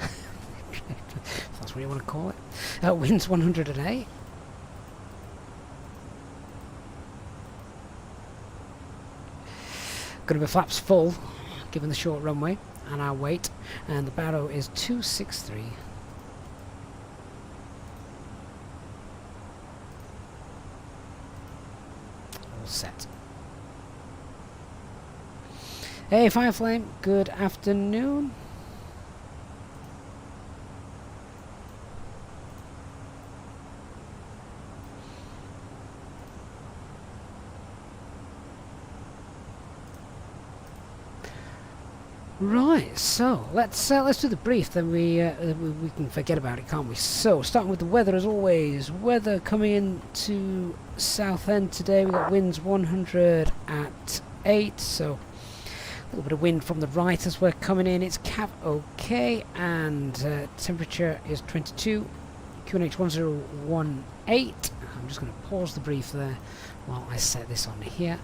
Speaker 1: If that's what you want to call it. Winds 108. Going to be flaps full, given the short runway and our weight, and the barrow is 263. All set. Hey Fireflame, good afternoon. Right, so let's do the brief, then we can forget about it, can't we? So, starting with the weather as always. Weather coming into Southend today, we've got winds 100 at 8, so a little bit of wind from the right as we're coming in. It's cab okay, and temperature is 22, QNH 1018. I'm just going to pause the brief there while I set this on here,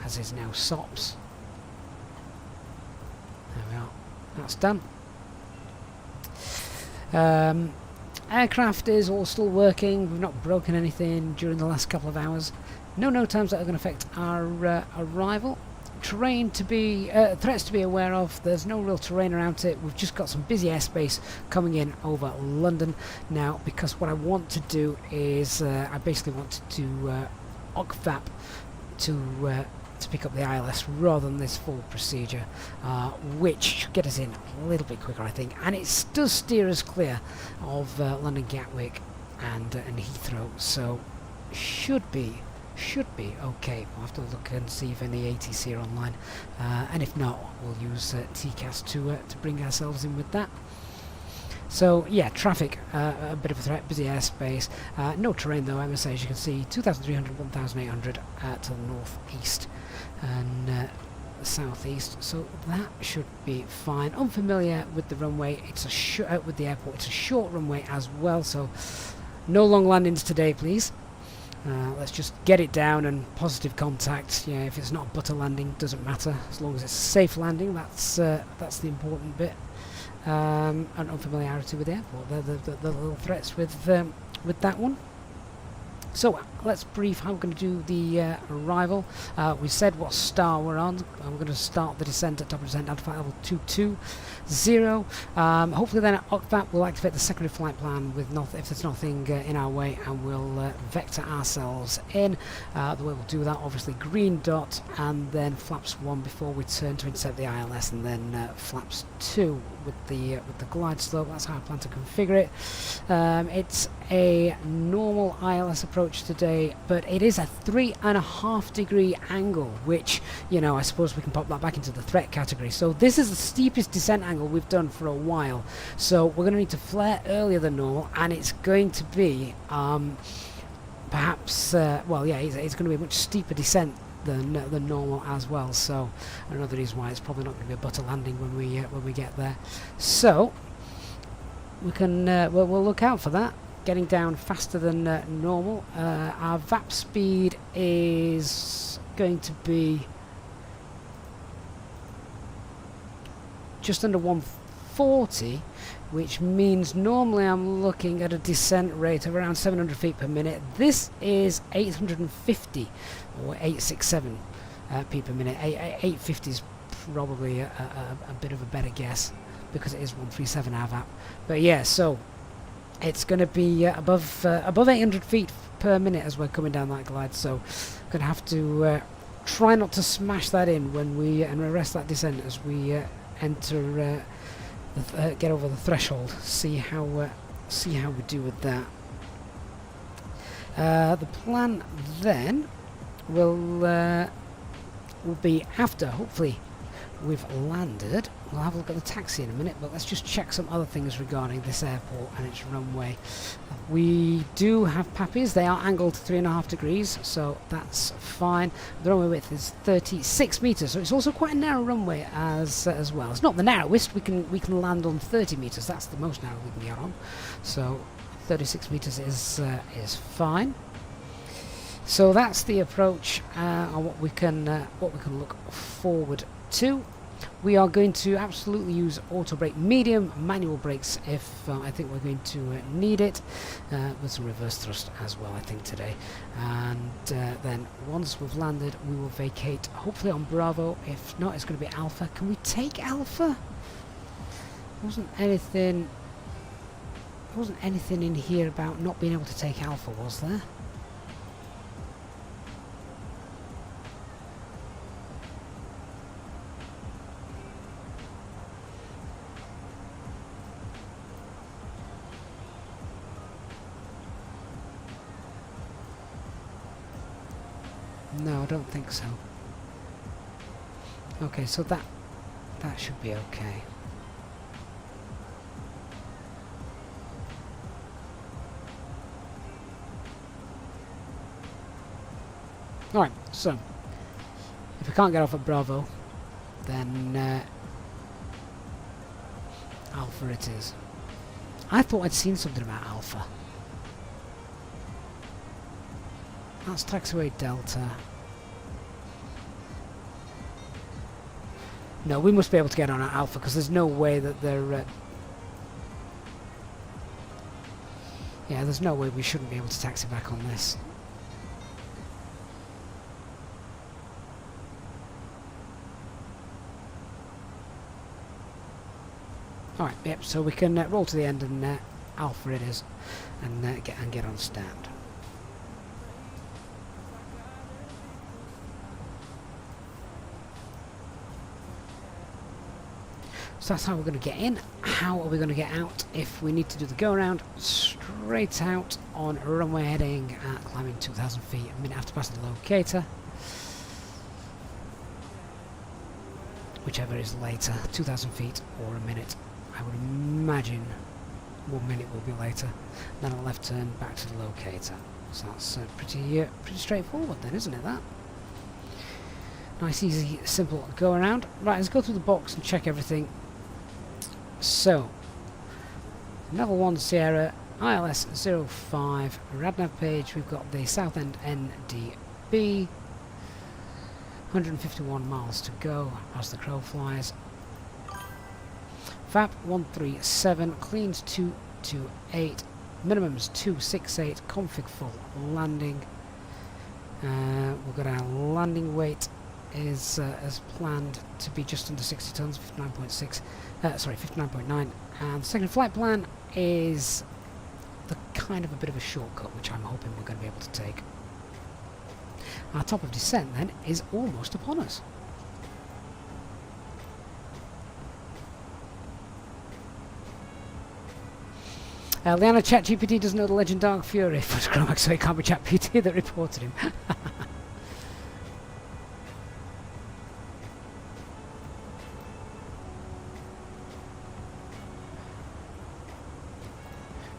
Speaker 1: as is now SOPs. There we are, that's done. Aircraft is all still working. We've not broken anything during the last couple of hours. No times that are going to affect our arrival. Terrain to be threats to be aware of. There's no real terrain around it. We've just got some busy airspace coming in over London now, because what I want to do is I basically want to OCVAP to pick up the ILS rather than this full procedure, which should get us in a little bit quicker, I think, and it does steer us clear of London Gatwick and Heathrow, so should be okay. We'll have to look and see if any ATC are online, and if not, we'll use TCAS to bring ourselves in with that. So yeah, traffic, a bit of a threat, busy airspace, no terrain though. MSA, as you can see, 2,300, 1,800 to the northeast and the southeast, so that should be fine. Unfamiliar with the runway, it's a with the airport, it's a short runway as well, so no long landings today, please. Let's just get it down and positive contact. Yeah, if it's not a butter landing, doesn't matter, as long as it's a safe landing. That's the important bit. And unfamiliarity with the airport, the little threats with that one. So let's brief how we're going to do the arrival. We said what star we're on. We're going to start the descent at top of descent, Alpha level 220. Hopefully then at OCVAP we'll activate the secondary flight plan with if there's nothing in our way, and we'll vector ourselves in. The way we'll do that, obviously green dot and then flaps 1 before we turn to intercept the ILS, and then flaps 2 with the glide slope. That's how I plan to configure it. It's a normal ILS approach today, but it is a 3.5 degree angle, which, you know, I suppose we can pop that back into the threat category. So this is the steepest descent angle we've done for a while, so we're going to need to flare earlier than normal, and it's going to be perhaps well, yeah, it's going to be a much steeper descent than normal as well, so another reason why it's probably not going to be a butter landing when we get there. So we can we'll look out for that, getting down faster than normal. Our VAP speed is going to be just under 140, which means normally I'm looking at a descent rate of around 700 feet per minute. This is 850 or 867 feet per minute. 850 is probably a bit of a better guess, because it is 137 our VAP. But yeah, so it's going to be above 800 feet per minute as we're coming down that glide, so going to have to try not to smash that in when we arrest that descent as we enter get over the threshold. See how we do with that. The plan then will be after, hopefully, we've landed. We'll have a look at the taxi in a minute, but let's just check some other things regarding this airport and its runway. We do have PAPIs. They are angled 3.5 degrees, so that's fine. The runway width is 36 meters, so it's also quite a narrow runway as well. It's not the narrowest. We can land on 30 meters. That's the most narrow we can get on. So 36 meters is fine. So that's the approach on what we can look forward to. We are going to absolutely use auto brake medium, manual brakes if I think we're going to need it, with some reverse thrust as well, I think, today. And then once we've landed, we will vacate, hopefully on Bravo. If not, it's going to be Alpha. Can we take Alpha? There wasn't anything in here about not being able to take Alpha, was there? No, I don't think so. Okay, so that should be okay. Alright, so If we can't get off at Bravo, then Alpha it is. I thought I'd seen something about Alpha. That's taxiway Delta. No, we must be able to get on at Alpha because there's no way that they're... yeah, there's no way we shouldn't be able to taxi back on this. Alright, yep, so we can roll to the end and Alpha it is, and get on stand. So that's how we're going to get in. How are we going to get out if we need to do the go around? Straight out on runway heading at climbing 2,000 feet a minute after passing the locator. Whichever is later, 2,000 feet or a minute. I would imagine 1 minute will be later. Then a left turn back to the locator. So that's pretty straightforward then, isn't it, that? Nice, easy, simple go around. Right, let's go through the box and check everything. So, Level 1 Sierra, ILS 05, RadNav page, we've got the Southend NDB, 151 miles to go as the crow flies. FAP 137, cleans 228, minimums 268, config full landing. We've got our landing weight is as planned to be just under 60 tons, 59.6, sorry, 59.9, and the second flight plan is the kind of a bit of a shortcut, which I'm hoping we're going to be able to take. Our top of descent then is almost upon us. Liana, ChatGPT doesn't know the legend Dark Fury for Scrumax, so it can't be ChatGPT that reported him.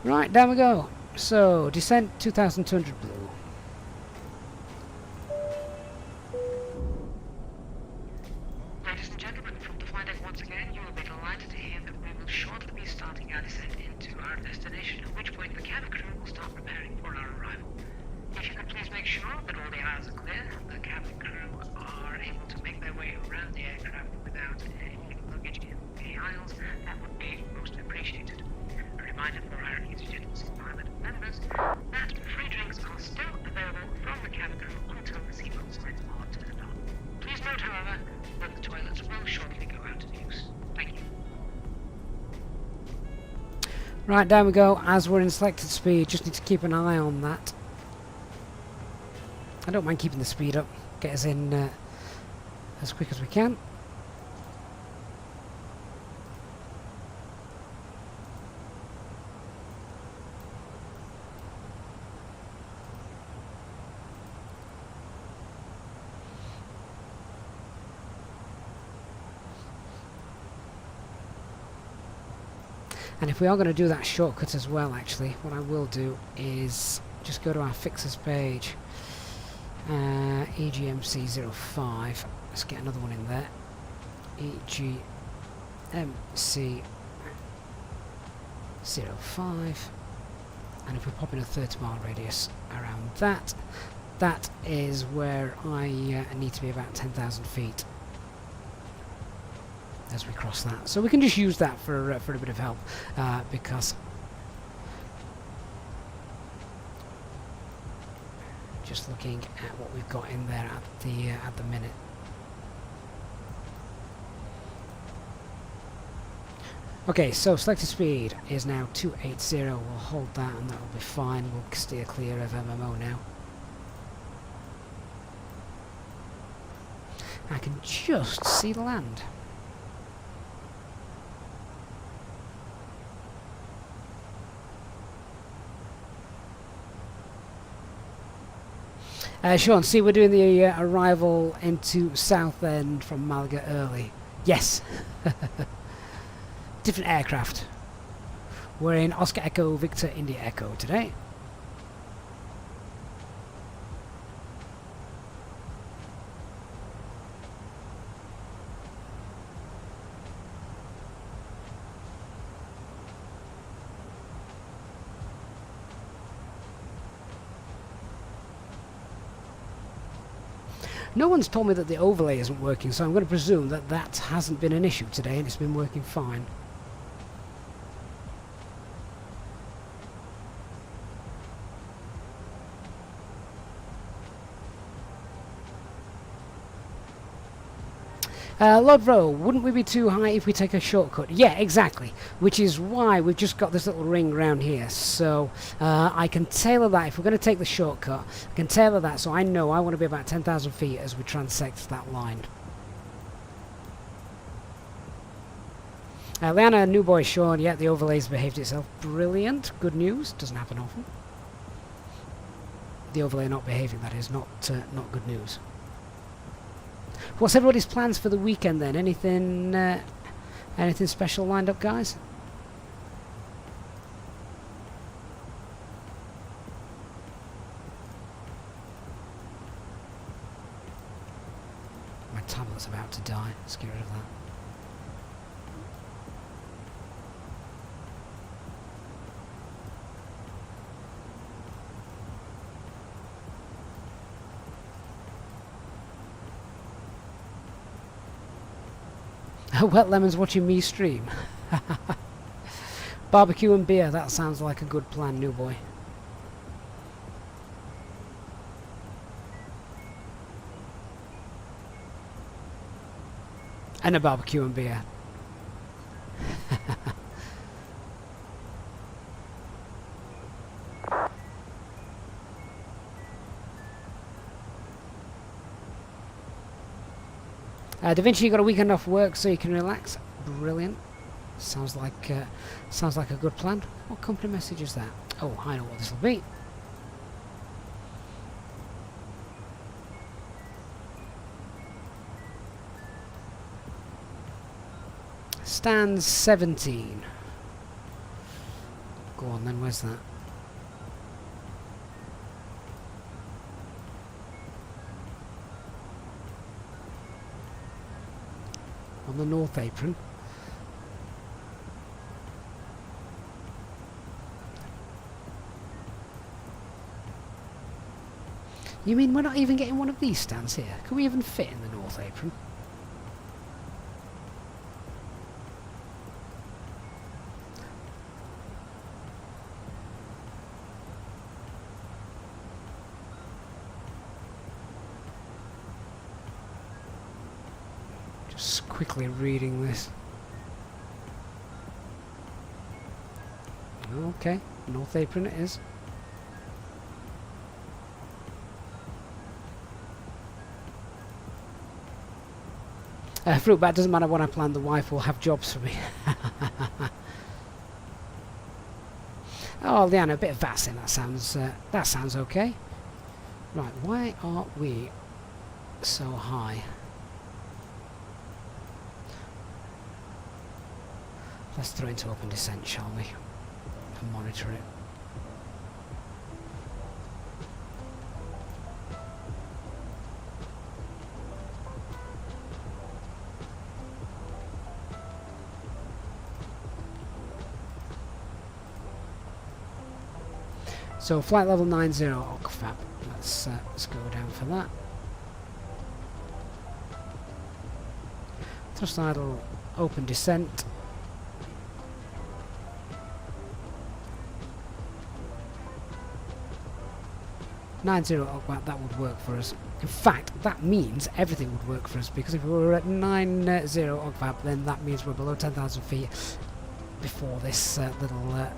Speaker 1: Right, down we go. So, descent 2,200 blue.
Speaker 2: Ladies and gentlemen, from the flight deck once again, you will be delighted to hear that we will shortly be starting our descent into our destination, at which point the cabin crew will start preparing for our arrival. If you could please make sure that all the aisles are clear, the cabin crew are able to make their way around the aircraft without any luggage in the aisles, that would be most appreciated. A reminder for our Easyjet pilot members that free drinks are still available from the cabin crew until the seatbelt signs are turned on. Please note, however, that the toilets will shortly go out of use. Thank you.
Speaker 1: Right, down we go. As we're in selected speed, just need to keep an eye on that. I don't mind keeping the speed up, get us in as quick as we can. And if we are going to do that shortcut as well, actually, what I will do is just go to our fixers page, EGMC05, let's get another one in there, EGMC05, and if we pop in a 30-mile radius around that, that is where I need to be about 10,000 feet as we cross that. So we can just use that for a bit of help, because just looking at what we've got in there at the minute. Okay, so selected speed is now 280. We'll hold that and that will be fine. We'll steer clear of MMO now. I can just see the land. Sean, see, we're doing the arrival into Southend from Malaga early. Yes. Different aircraft. We're in Oscar Echo Victor India Echo today. No one's told me that the overlay isn't working, so I'm going to presume that that hasn't been an issue today and it's been working fine. Lord Rowe, wouldn't we be too high if we take a shortcut? Yeah, exactly. Which is why we've just got this little ring round here. So I can tailor that. If we're going to take the shortcut, I can tailor that so I know I want to be about 10,000 feet as we transect that line. Leanna, new boy Sean, yeah, the overlay's behaved itself. Brilliant. Good news. Doesn't happen often. The overlay not behaving, that is, not good news. What's everybody's plans for the weekend then? Anything special lined up, guys? My tablet's about to die. Let's get rid of that. Wet Lemon's watching me stream. Barbecue and beer, that sounds like a good plan, new boy. And a barbecue and beer. Da Vinci, you got a weekend off work so you can relax. Brilliant. Sounds like a good plan. What company message is that? Oh, I know what this will be. Stand 17. Go on then, where's that? On the north apron. You mean we're not even getting one of these stands here? Can we even fit in the north apron? Just quickly reading this. Okay, north apron it is. Fruit bat, doesn't matter what I plan, the wife will have jobs for me. Oh, Leanna, a bit of VATSIM, that sounds okay. Right, why are we so high? Let's throw into open descent, shall we? And monitor it. So flight level 90 OCFAB. Let's go down for that. Thrust idle, open descent. OCFAB, that would work for us. In fact, that means everything would work for us, because if we were at 90 OCFAB, then that means we're below 10,000 feet before this little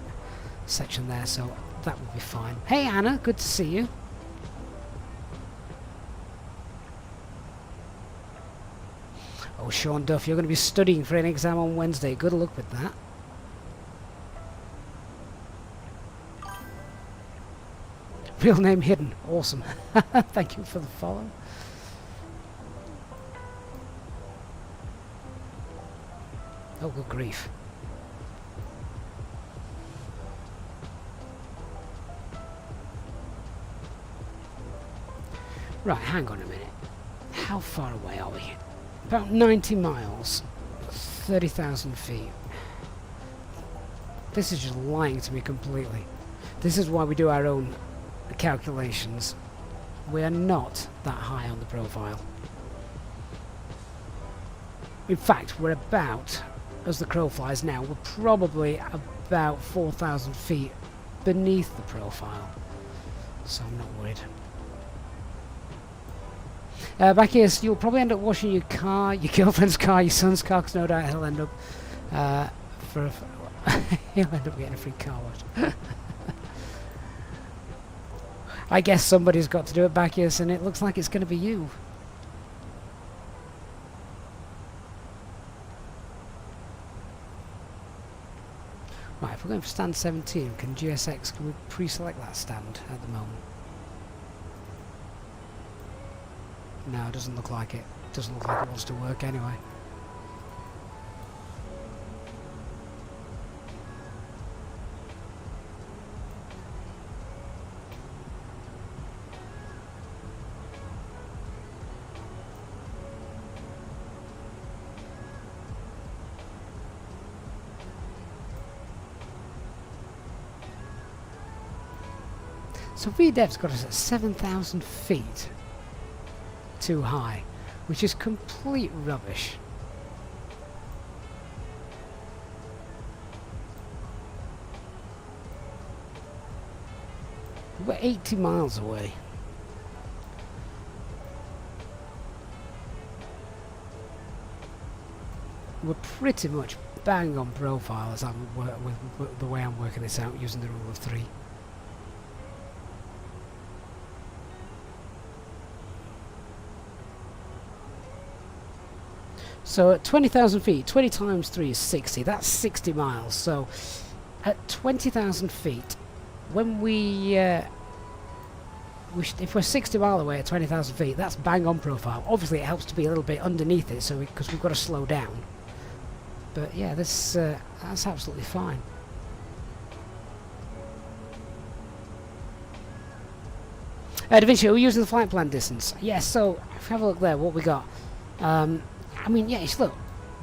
Speaker 1: section there. So that would be fine. Hey Anna, good to see you. Oh, Sean Duff, you're going to be studying for an exam on Wednesday. Good luck with that. Real name hidden. Awesome. Thank you for the follow. Oh, good grief. Right, hang on a minute. How far away are we? About 90 miles. 30,000 feet. This is just lying to me completely. This is why we do our own calculations. we are not that high on the profile. In fact, we're about, as the crow flies now, we're probably about 4,000 feet beneath the profile. So I'm not worried. Back here, so you'll probably end up washing your car, your girlfriend's car, your son's car, because no doubt he'll end up he'll end up getting a free car wash. I guess somebody's got to do it back here, and it looks like it's going to be you. Right, if we're going for stand 17, can we pre-select that stand at the moment? No, it doesn't look like it. Doesn't look like it wants to work anyway. So VDEV's got us at 7,000 feet too high, which is complete rubbish. We're 80 miles away. We're pretty much bang on profile as I'm with the way I'm working this out using the rule of 3. So at 20,000 feet, 20 times 3 is 60. That's 60 miles. So at 20,000 feet, when if we're 60 miles away at 20,000 feet, that's bang on profile. Obviously, it helps to be a little bit underneath it, so because we've got to slow down. But yeah, this that's absolutely fine. Da Vinci, are we using the flight plan distance? Yes. So if we have a look there, what we got. I mean, yes, look,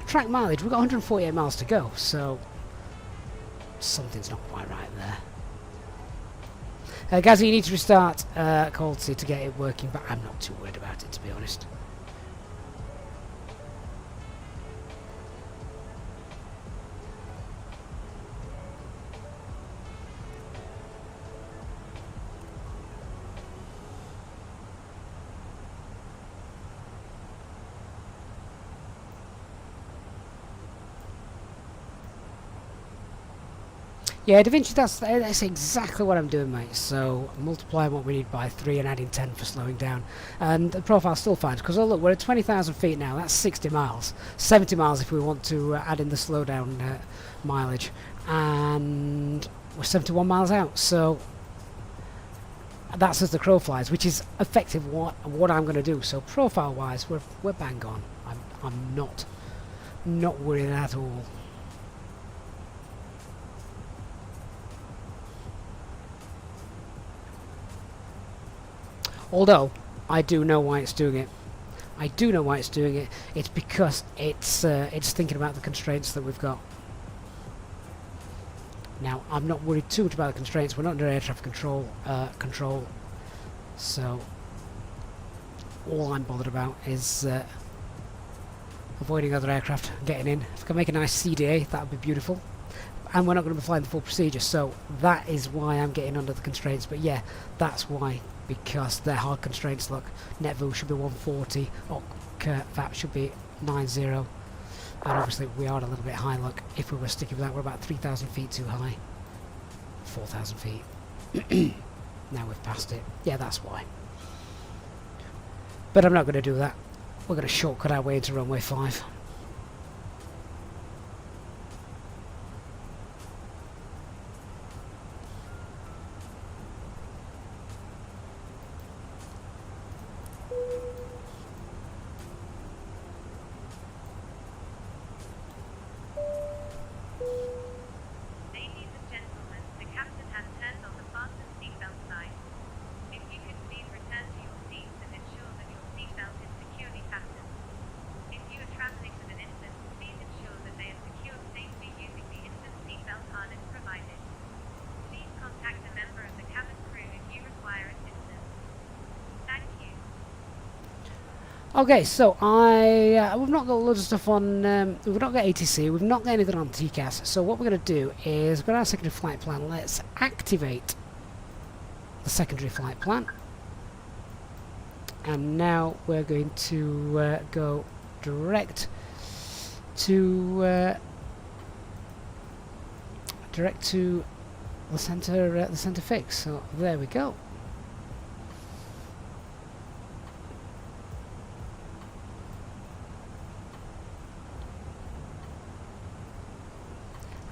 Speaker 1: track mileage, we've got 148 miles to go, so something's not quite right there. Gazzy, you need to restart Quality to get it working, but I'm not too worried about it, to be honest. Yeah, Da Vinci, that's exactly what I'm doing, mate. So multiplying what we need by 3 and adding 10 for slowing down. And the profile's still fine, because oh look, we're at 20,000 feet now, that's 60 miles. 70 miles if we want to add in the slowdown mileage. And we're 71 miles out, so that's as the crow flies, which is effective what I'm going to do. So profile-wise, we're bang on. I'm not worried at all. Although, I do know why it's doing it. I do know why it's doing it. It's because it's thinking about the constraints that we've got. Now, I'm not worried too much about the constraints. We're not under air traffic control. So, all I'm bothered about is avoiding other aircraft and getting in. If I can make a nice CDA, that would be beautiful. And we're not going to be flying the full procedure, so that is why I'm getting under the constraints. But yeah, that's why. Because they're hard constraints. Look, NetVoo should be 140, VAP should be 90, and obviously we are a little bit high. Look, if we were sticking with that, we're about 3,000 feet too high. 4,000 feet. Now we've passed it. Yeah, that's why. But I'm not going to do that. We're going to shortcut our way into runway 5.
Speaker 4: Traveling
Speaker 1: Okay, so we've not got loads of stuff on, we've not got ATC, we've not got anything on TCAS, so what we're going to do is, we've got our secondary flight plan, let's activate the secondary flight plan. And now we're going to go direct to the center fix. So there we go.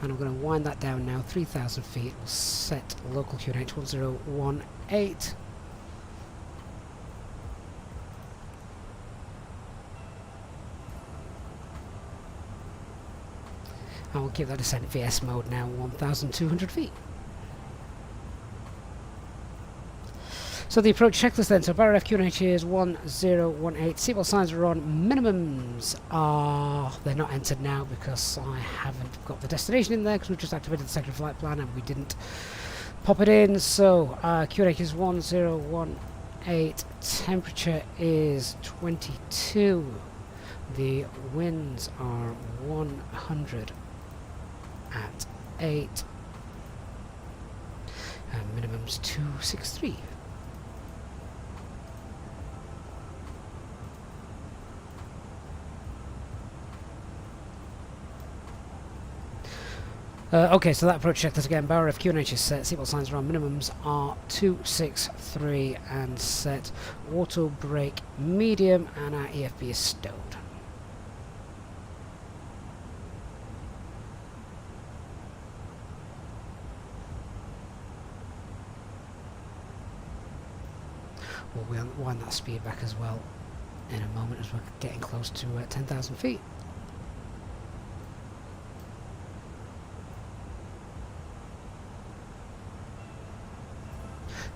Speaker 1: And I'm going to wind that down now, 3,000 feet. We'll set local QNH 1018. I will give that descent VS mode now, 1,200 feet. So the approach checklist then, so bar FQNH is 1018, seatbelt signs are on, minimums are, they're not entered now because I haven't got the destination in there because we've just activated the secondary flight plan and we didn't pop it in. So QNH is 1018, temperature is 22, the winds are 100 at 8, and minimum's 263. Okay, so that approach checklist again, bar F QNH is set, seatbelt signs are on, minimums are 263 and set, auto brake medium, and our EFB is stowed. We'll wind that speed back as well in a moment as we're getting close to 10,000 feet.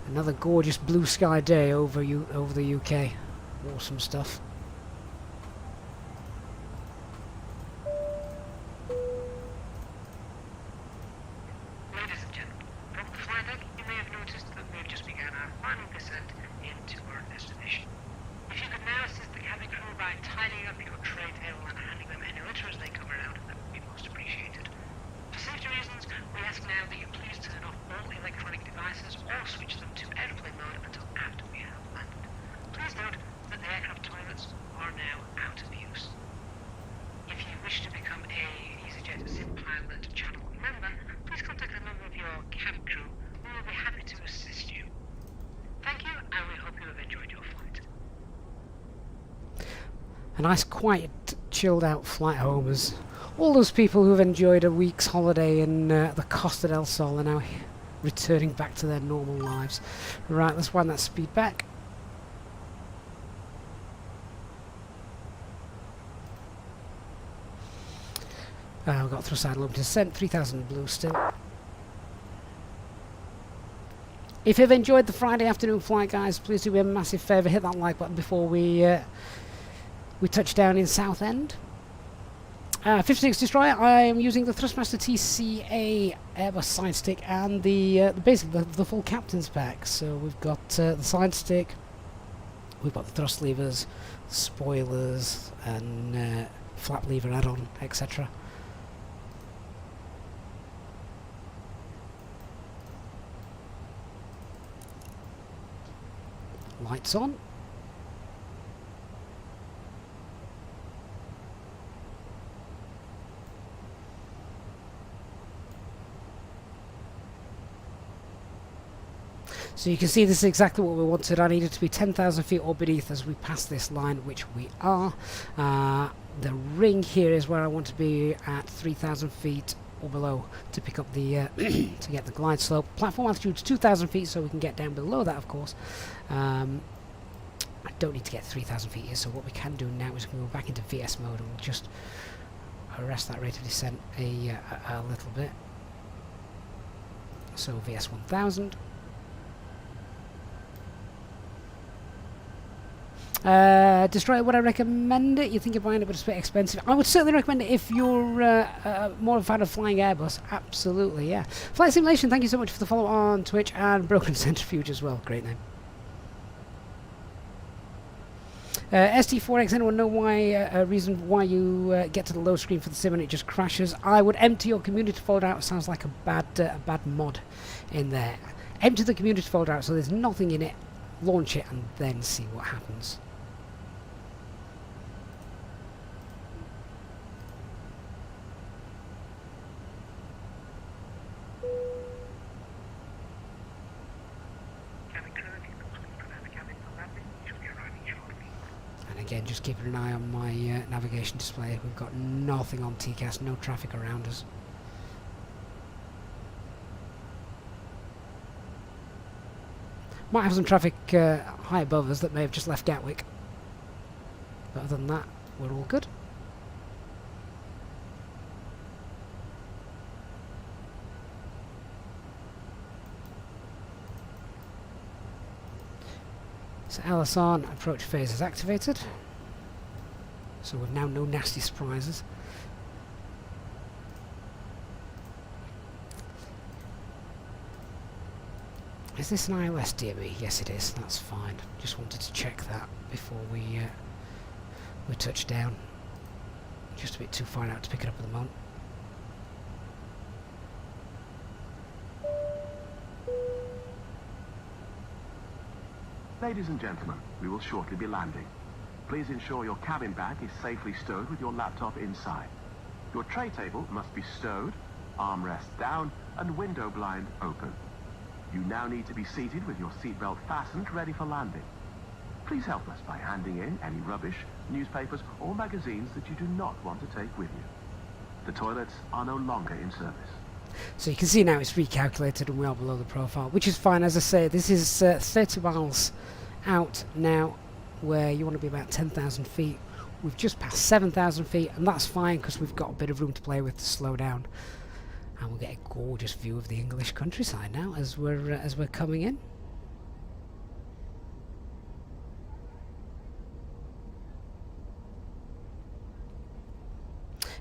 Speaker 1: Another gorgeous blue sky day over the UK. Awesome stuff.
Speaker 2: Ladies and gentlemen, from the flight deck, you may have noticed that we have just begun our final descent into our destination. If you could now assist the cabin crew by tidying up your tray table and handing them any litter as they come around, that would be most appreciated. For safety reasons, we ask now that you please turn off all electronic devices or switch them to airplane mode until after we have landed. Please note that the aircraft toilets are now out of use. If you wish to become a Easyjet Sim Pilot channel member, please contact a member of your cabin crew who will be happy to assist you. Thank you, and we hope you have enjoyed your flight.
Speaker 1: A nice, quiet, chilled out flight home as all those people who've enjoyed a week's holiday in the Costa del Sol are now returning back to their normal lives. Right, let's wind that speed back. We've got thrust side low descent, 3,000 blue still. If you've enjoyed the Friday afternoon flight, guys, please do me a massive favour, hit that like button before we touch down in Southend. 56 Destroyer, I am using the Thrustmaster TCA Airbus side stick and the full captain's pack. So we've got the side stick, we've got the thrust levers, spoilers, and flap lever add-on, etc. Lights on. So you can see this is exactly what we wanted. I needed to be 10,000 feet or beneath as we pass this line, which we are. The ring here is where I want to be at 3,000 feet or below to pick up the to get the glide slope. Platform altitude is 2,000 feet, so we can get down below that, of course. I don't need to get 3,000 feet here, so what we can do now is we can go back into VS mode and just arrest that rate of descent a little bit. So VS 1000. Destroyer, would I recommend it? You think you're buying it, but it's a bit expensive. I would certainly recommend it if you're more of a fan of flying Airbus. Absolutely, yeah. Flight Simulation, thank you so much for the follow on Twitch, and Broken Centrifuge as well. Great name. ST4X, anyone know why a reason why you get to the load screen for the sim and it just crashes? I would empty your community folder out. Sounds like a bad mod in there. Empty the community folder out so there's nothing in it. Launch it and then see what happens. Again, just keeping an eye on my navigation display. We've got nothing on TCAS, no traffic around us. Might have some traffic high above us that may have just left Gatwick. But other than that, we're all good. So LSR approach phase is activated. So we've now no nasty surprises. Is this an iOS DME? Yes it is, that's fine. Just wanted to check that before we touch down. Just a bit too far out to pick it up at the moment.
Speaker 3: Ladies and gentlemen, we will shortly be landing. Please ensure your cabin bag is safely stowed with your laptop inside. Your tray table must be stowed, armrest down, and window blind open. You now need to be seated with your seatbelt fastened, ready for landing. Please help us by handing in any rubbish, newspapers, or magazines that you do not want to take with you. The toilets are no longer in service.
Speaker 1: So you can see now it's recalculated and we are below the profile, which is fine. As I say, this is 30 miles out now, where you want to be about 10,000 feet. We've just passed 7,000 feet, and that's fine because we've got a bit of room to play with to slow down, and we'll get a gorgeous view of the English countryside now as we're coming in.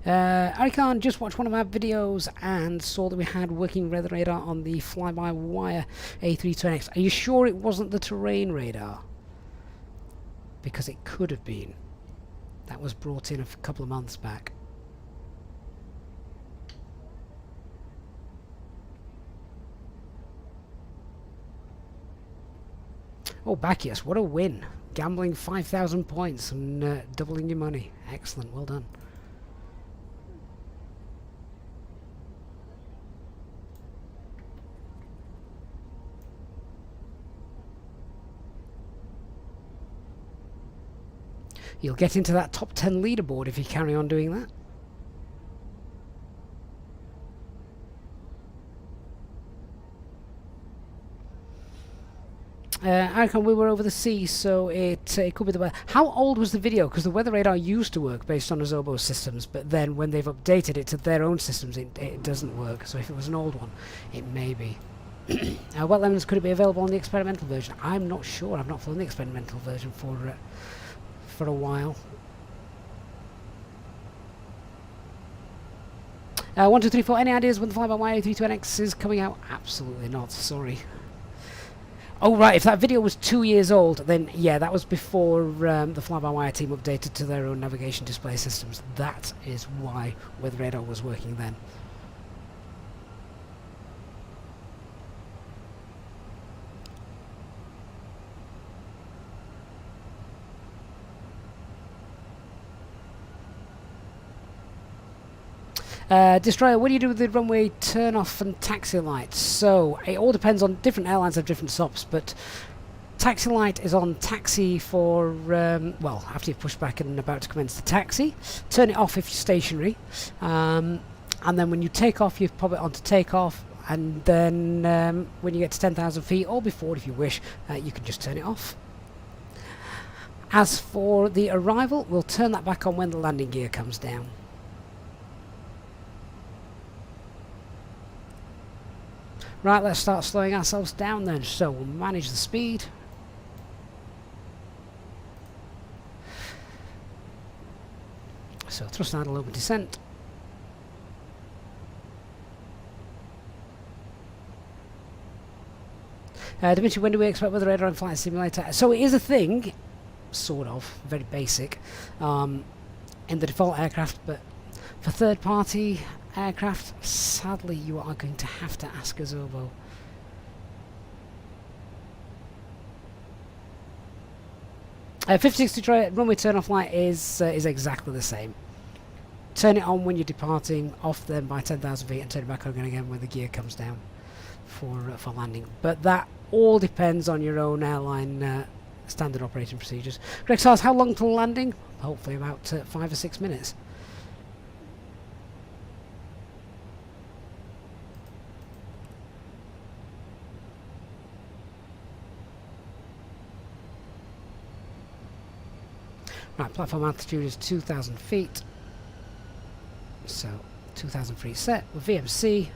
Speaker 1: Arikan just watched one of our videos and saw that we had working weather radar on the fly-by-wire A320X. Are you sure it wasn't the terrain radar? Because it could have been. That was brought in a couple of months back. Oh, Bacchius, what a win. Gambling 5,000 points and doubling your money. Excellent, well done. You'll get into that top 10 leaderboard if you carry on doing that. Icon, we were over the sea, so it could be the weather. How old was the video? Because the weather radar used to work based on Azobo systems, but then when they've updated it to their own systems, it doesn't work. So if it was an old one, it may be. What lemons could it be available on the experimental version? I'm not sure. I've not flown the experimental version for a while. 1, 2, 3, 4. Any ideas when the fly-by-wire A320X is coming out? Absolutely not. Sorry. Oh right, if that video was 2 years old, then yeah, that was before the fly-by-wire team updated to their own navigation display systems. That is why weather radar was working then. Destroyer, what do you do with the runway turn-off and taxi lights? So, it all depends on different airlines have different stops, but taxi light is on taxi for, well, after you've pushed back and about to commence the taxi. Turn it off if you're stationary. And then when you take off, you pop it onto takeoff. And then when you get to 10,000 feet, or before if you wish, you can just turn it off. As for the arrival, we'll turn that back on when the landing gear comes down. Right, let's start slowing ourselves down then. So we'll manage the speed. So thrust and idle open descent. Dimitri, when do we expect weather radar in Flight Simulator? So it is a thing. sort of, very basic, in the default aircraft, but for third-party aircraft, sadly you are going to have to ask a Zobo. 56 Detroit runway turn-off light is exactly the same. Turn it on when you're departing, off then by 10,000 feet, and turn it back on again when the gear comes down for landing. But that all depends on your own airline standard operating procedures. Greg Sars, how long till landing? Hopefully about 5 or 6 minutes. Right, platform altitude is 2,000 feet. So, 2,000 feet set with VMC.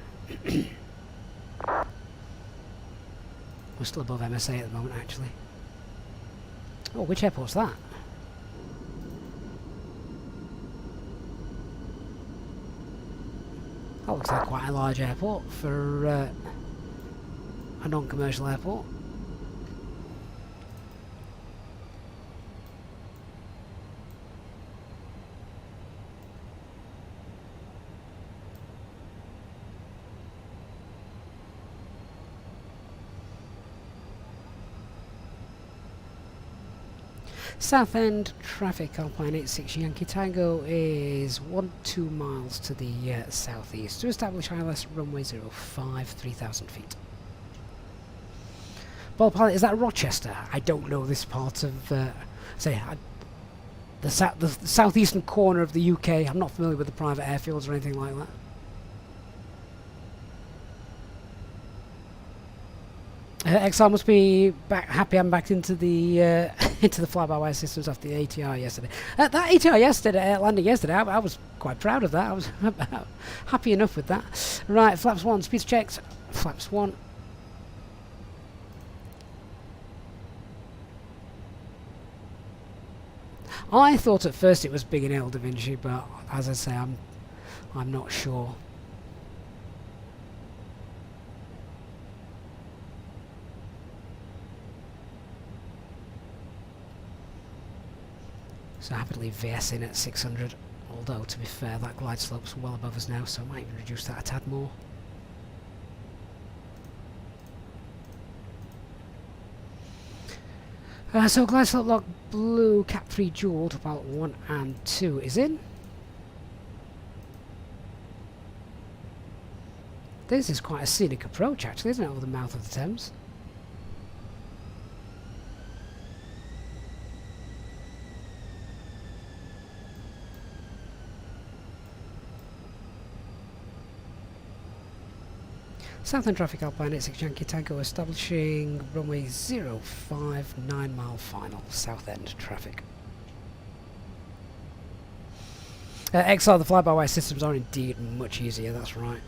Speaker 1: We're still above MSA at the moment, actually. Oh, which airport's that? That looks like quite a large airport for a non-commercial airport. Southend traffic, Alpine 86 Yankee Tango is 12 miles to the southeast to establish ILS runway 05, 3,000 feet. Ball pilot, is that Rochester? I don't know this part of the southeastern corner of the UK. I'm not familiar with the private airfields or anything like that. XR must be happy I'm back into the into the fly-by-wire systems after the ATR yesterday. That ATR yesterday, landing yesterday, I was quite proud of that. I was happy enough with that. Right, flaps 1, speeds checked. Flaps 1. I thought at first it was Biggin Hill Da Vinci, but as I say, I'm not sure. So happily VS in at 600, although to be fair that glide slope's well above us now, so I might even reduce that a tad more. So glide slope lock blue cap 3 dual to pilot 1 and 2 is in. This is quite a scenic approach actually, isn't it, over the mouth of the Thames? Southend traffic Alpine 86 Yankee Tango establishing runway 05, 9 mile final, Southend traffic. XR, the fly-by-wire systems are indeed much easier, that's right.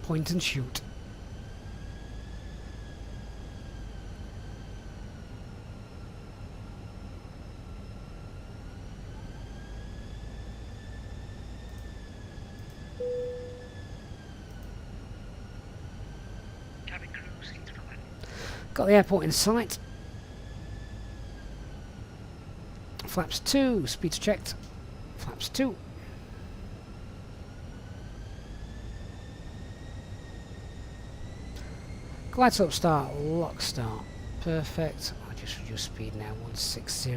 Speaker 1: Point and shoot. Got the airport in sight. Flaps 2, speeds checked. Flaps 2. Glide slope start, lock start. Perfect. I'll just reduce speed now, 160.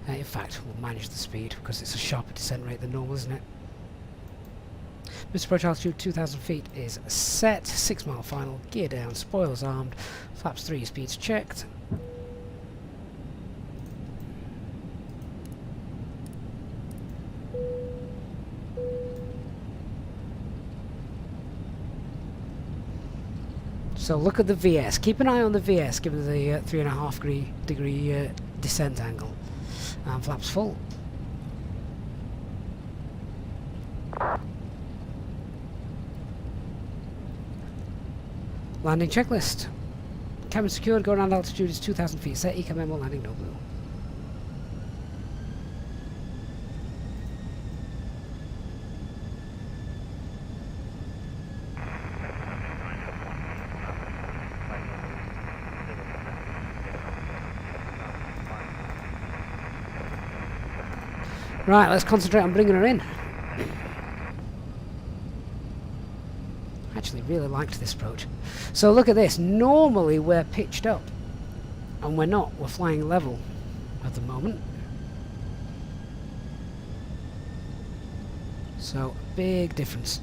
Speaker 1: In fact, we'll manage the speed because it's a sharper descent rate than normal, isn't it? Mr. Approach altitude 2,000 feet is set. 6 mile final, gear down, spoilers armed. Flaps 3, speeds checked. So look at the VS. Keep an eye on the VS given the 3.5 degree descent angle. And flaps full. Landing checklist. Cabin secured, go around altitude is 2,000 feet. Set Eco Memo, landing no blue. Right, let's concentrate on bringing her in. Actually really liked this approach. So look at this. Normally we're pitched up. And we're not. We're flying level at the moment. So, big difference.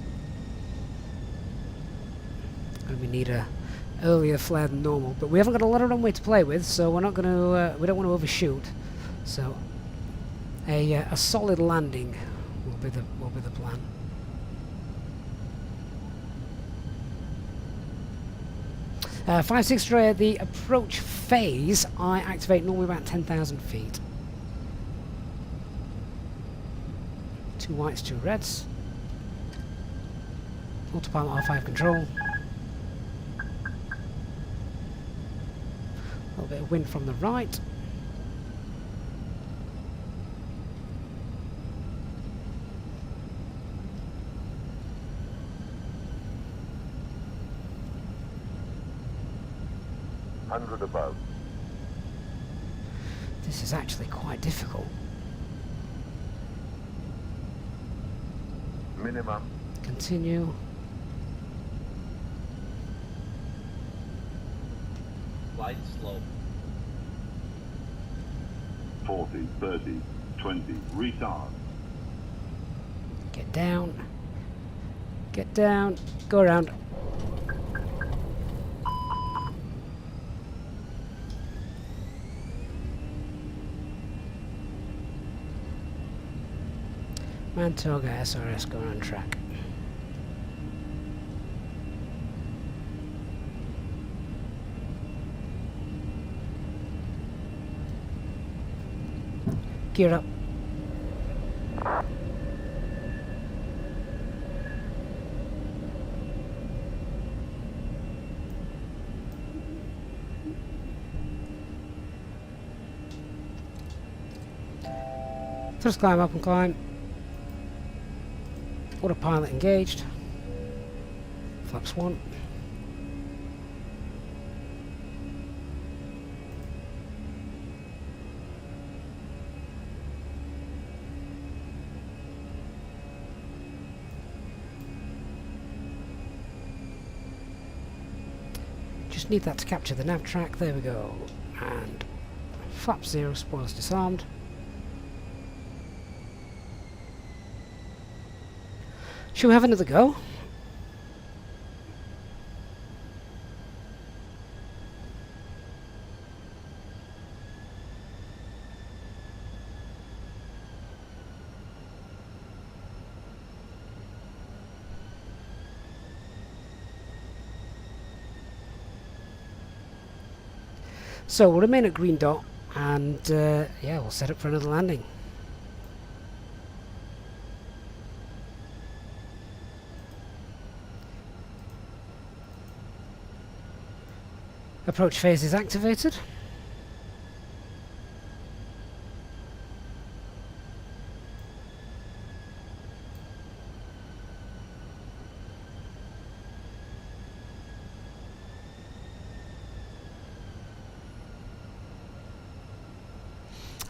Speaker 1: And we need a earlier flare than normal. But we haven't got a lot of runway to play with, so we're not going to. We don't want to overshoot. So, a solid landing will be the plan. Five, six, the approach phase. I activate normally about 10,000 feet. 2 whites, 2 reds. Autopilot R5 control. A little bit of wind from the right.
Speaker 11: Above.
Speaker 1: This is actually quite difficult.
Speaker 11: Minimum.
Speaker 1: Continue.
Speaker 12: Light slope.
Speaker 11: 40, 30, 20, retard.
Speaker 1: Get down. Get down. Go around. Mantoga SRS going on track. Gear up. First climb up and climb. Autopilot engaged. Flaps 1. Just need that to capture the nav track. There we go. And flap 0, spoilers disarmed. Shall we have another go? So we'll remain at green dot and yeah, we'll set up for another landing. Approach phase is activated.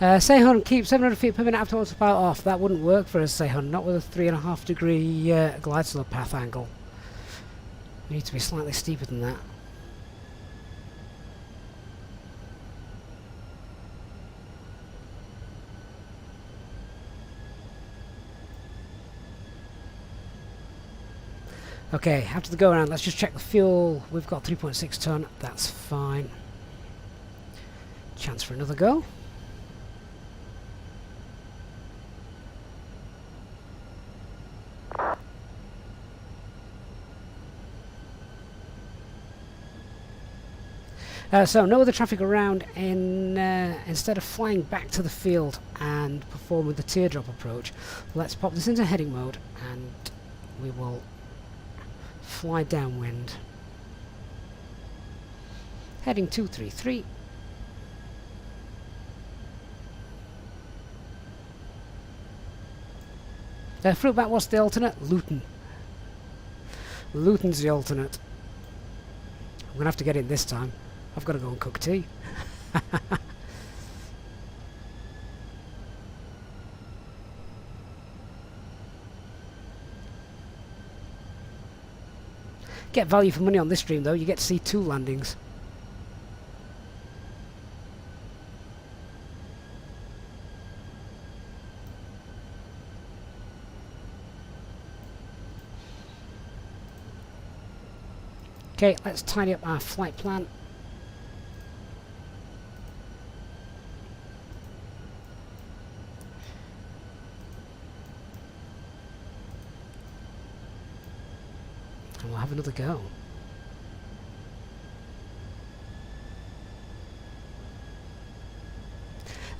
Speaker 1: Seihan, keep 700 feet per minute after autopilot off. That wouldn't work for us, Seihan, not with a 3.5 degree glide slope path angle. We need to be slightly steeper than that. Okay, after the go around, let's just check the fuel. We've got 3.6 ton, that's fine. Chance for another go. So no other traffic around. Instead of flying back to the field and performing the teardrop approach, let's pop this into heading mode and we will fly downwind. Heading 233. Fruitback, what's the alternate? Luton. Luton's the alternate. I'm going to have to get in this time. I've got to go and cook tea. Get value for money on this stream though, you get to see 2 landings. Okay, let's tidy up our flight plan. And we'll have another go.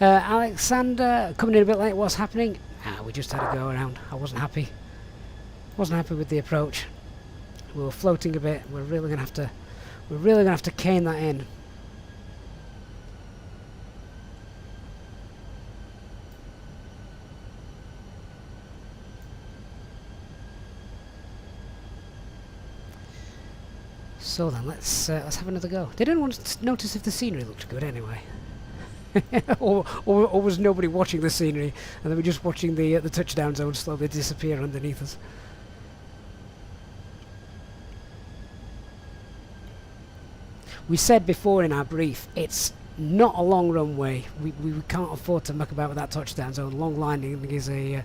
Speaker 1: Alexander, coming in a bit late, what's happening? We just had a go around. I wasn't happy. Wasn't happy with the approach. We were floating a bit. We're really gonna have to cane that in. So then, let's have another go. Did anyone notice if the scenery looked good anyway? or was nobody watching the scenery and they were just watching the touchdown zone slowly disappear underneath us? We said before in our brief, it's not a long runway. We can't afford to muck about with that touchdown zone. Long landing is a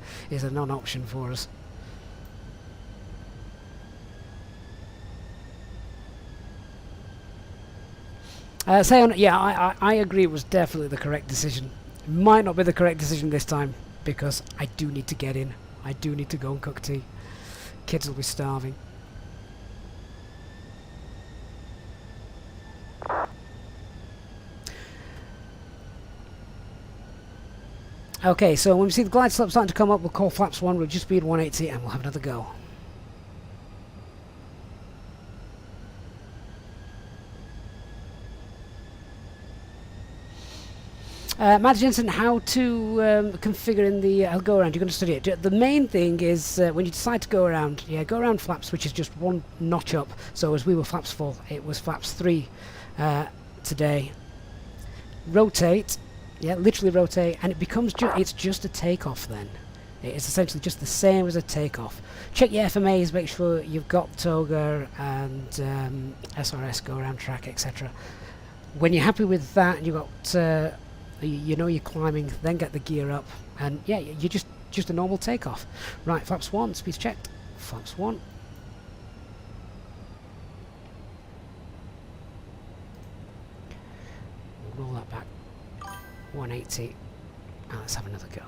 Speaker 1: non-option for us. Yeah, I agree. It was definitely the correct decision. It might not be the correct decision this time because I do need to get in. I do need to go and cook tea. Kids will be starving. Okay, so when we see the glide slope starting to come up, we'll call flaps 1, reduce speed 180, and we'll have another go. Matt Jensen, how to configure in the go around? You're going to study it. The main thing is when you decide to go around, go around flaps, which is just 1 notch up. So as we were flaps 4, it was flaps 3 today. Rotate. Yeah, literally rotate, and it becomes it's just a takeoff then. It's essentially just the same as a takeoff. Check your FMAs, make sure you've got toga and SRS, go around track, etc. When you're happy with that, you've got, you know you're climbing, then get the gear up, and yeah, you're just a normal takeoff. Right, flaps 1, speed's checked. Flaps 1. Roll that back. 180. Now let's have another go.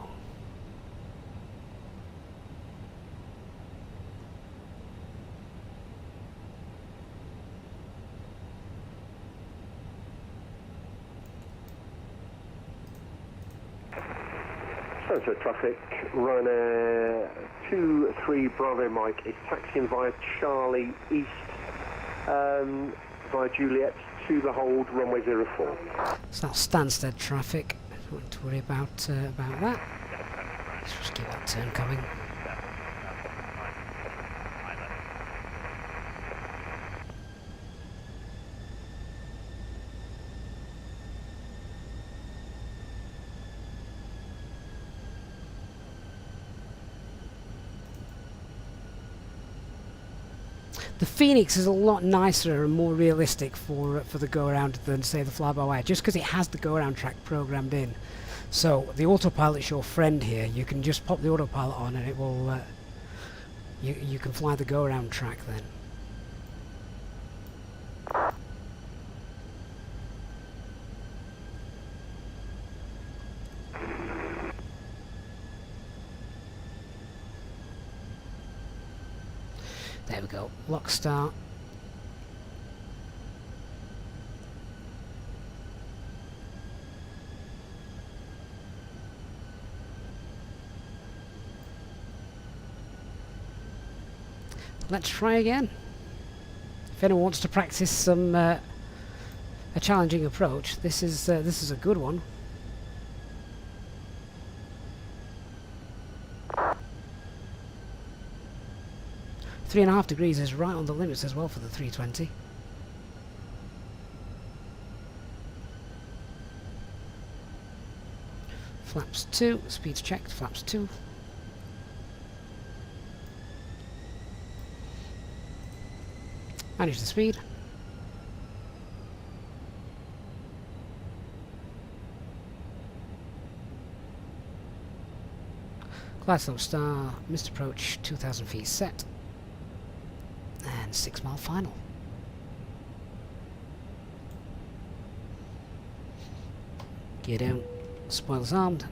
Speaker 7: Southend traffic, Ryanair 23 Bravo Mike is taxiing via Charlie East via Juliet to the hold runway 04.
Speaker 1: So that's Stansted traffic. Don't have to worry about that. Let's just keep that turn coming. The Fenix is a lot nicer and more realistic for the go-around than, say, the fly-by-wire, just because it has the go-around track programmed in. So the autopilot's your friend here. You can just pop the autopilot on and it will... you can fly the go-around track then. There we go. Lock start. Let's try again. If anyone wants to practice some a challenging approach, this is a good one. Three and a half degrees is right on the limits as well for the 320. Flaps 2, speed's checked, flaps 2. Manage the speed. Glide slope star, missed approach, 2,000 feet set, and 6 mile final. Gear down, spoilers armed.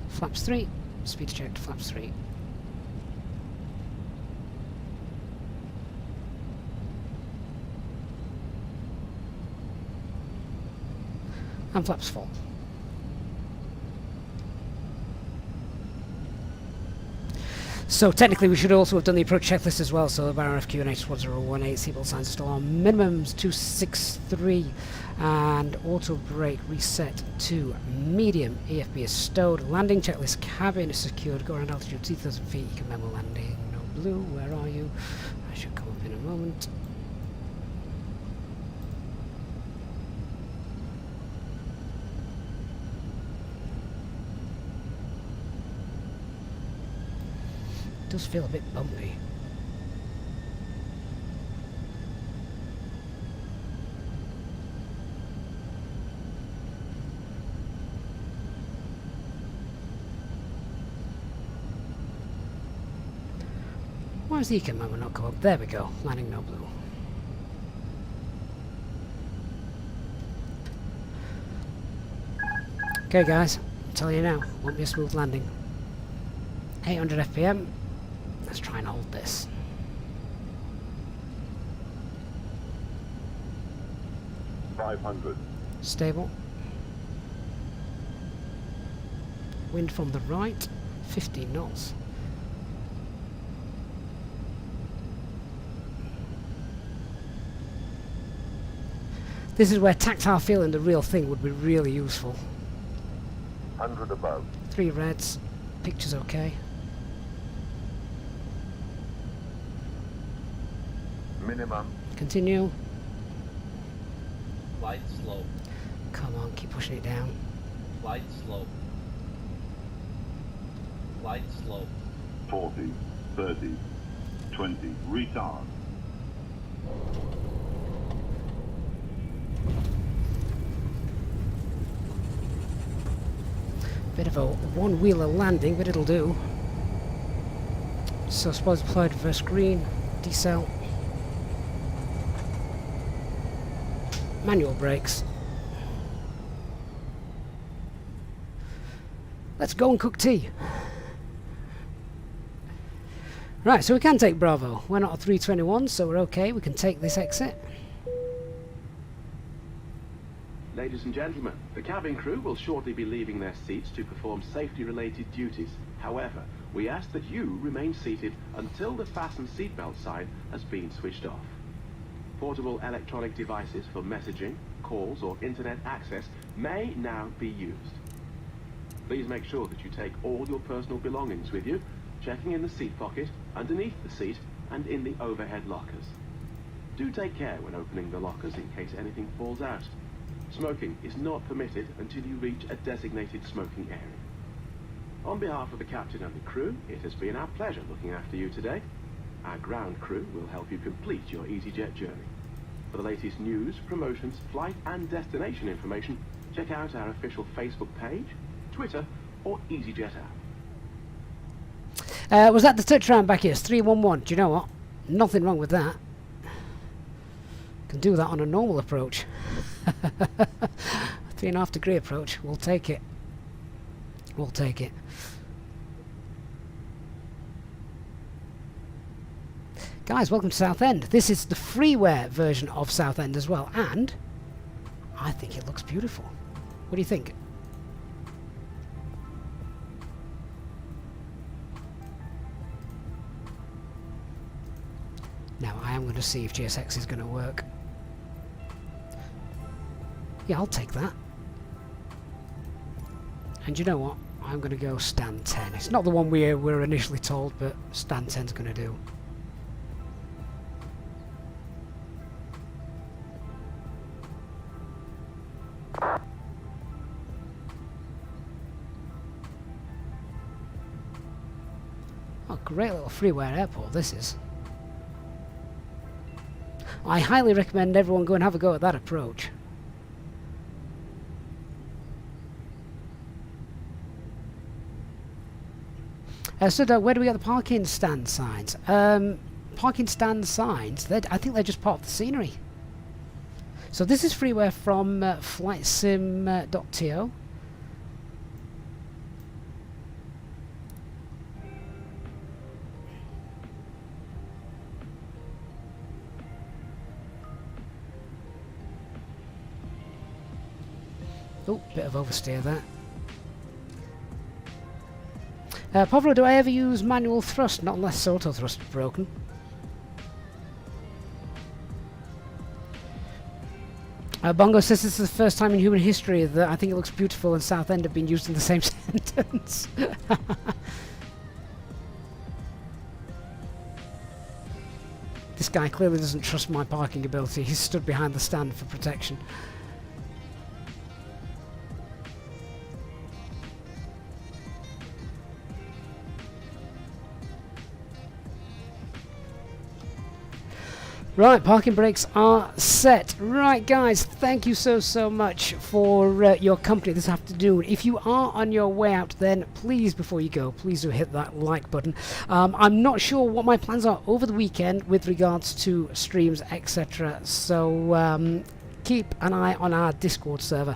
Speaker 1: Flaps 3, speed checked, flaps 3. And flaps 4. So technically we should also have done the approach checklist as well, so the bar RFQ and H1018 seatbelt signs are still on, minimums 263 and auto brake reset to medium, EFB is stowed, landing checklist, cabin is secured, go around altitude 2,000 feet, you can memo landing, no blue, where are you? I should come up in a moment. Does feel a bit bumpy. Why does the econ moment not come up? There we go. Landing no blue. Okay guys, I'll tell you now, won't be a smooth landing. 800 FPM. Let's try and hold this.
Speaker 11: $500.
Speaker 1: Stable. Wind from the right, 15 knots. This is where tactile feeling, the real thing, would be really useful.
Speaker 11: 100 above.
Speaker 1: 3 reds, picture's okay.
Speaker 11: Minimum.
Speaker 1: Continue.
Speaker 12: Glide slope.
Speaker 1: Come on, keep pushing it down.
Speaker 12: Glide slope. Glide slope.
Speaker 11: 40, 30, 20. Retard.
Speaker 1: Bit of a one-wheeler landing, but it'll do. So spoilers deployed, reverse green, decel. Manual brakes. Let's go and cook tea. Right, so we can take Bravo. We're not a 321, so we're okay. We can take this exit.
Speaker 3: Ladies and gentlemen, the cabin crew will shortly be leaving their seats to perform safety-related duties. However, we ask that you remain seated until the fasten seatbelt sign has been switched off. Portable electronic devices for messaging, calls or internet access may now be used. Please make sure that you take all your personal belongings with you, checking in the seat pocket, underneath the seat and in the overhead lockers. Do take care when opening the lockers in case anything falls out. Smoking is not permitted until you reach a designated smoking area. On behalf of the captain and the crew, it has been our pleasure looking after you today. Our ground crew will help you complete your Easyjet journey. For the latest news, promotions, flight and destination information, check out our official Facebook page, Twitter or Easyjet app.
Speaker 1: Was that the touch round back here? It's 311. Do you know what? Nothing wrong with that. Can do that on a normal approach. 3.5 degree approach. We'll take it. We'll take it. Guys, welcome to Southend. This is the freeware version of Southend as well, and I think it looks beautiful. What do you think? Now, I am going to see if GSX is going to work. Yeah, I'll take that. And you know what? I'm going to go stand 10. It's not the one we were initially told, but stand 10's going to do. Great little FREEWARE airport this is. I highly recommend everyone go and have a go at that approach. So where do we get the parking stand signs? Parking stand signs, I think they're just part of the scenery. So this is FREEWARE from flightsim.to. Oh, bit of oversteer there. Pablo, do I ever use manual thrust? Not unless auto thrust is broken. Bongo says this is the first time in human history that I think it looks beautiful and Southend have been used in the same sentence. This guy clearly doesn't trust my parking ability. He's stood behind the stand for protection. Right, parking brakes are set. Right, guys, thank you so much for your company this afternoon. If you are on your way out, then please, before you go, please do hit that like button. I'm not sure what my plans are over the weekend with regards to streams, etc. So keep an eye on our Discord server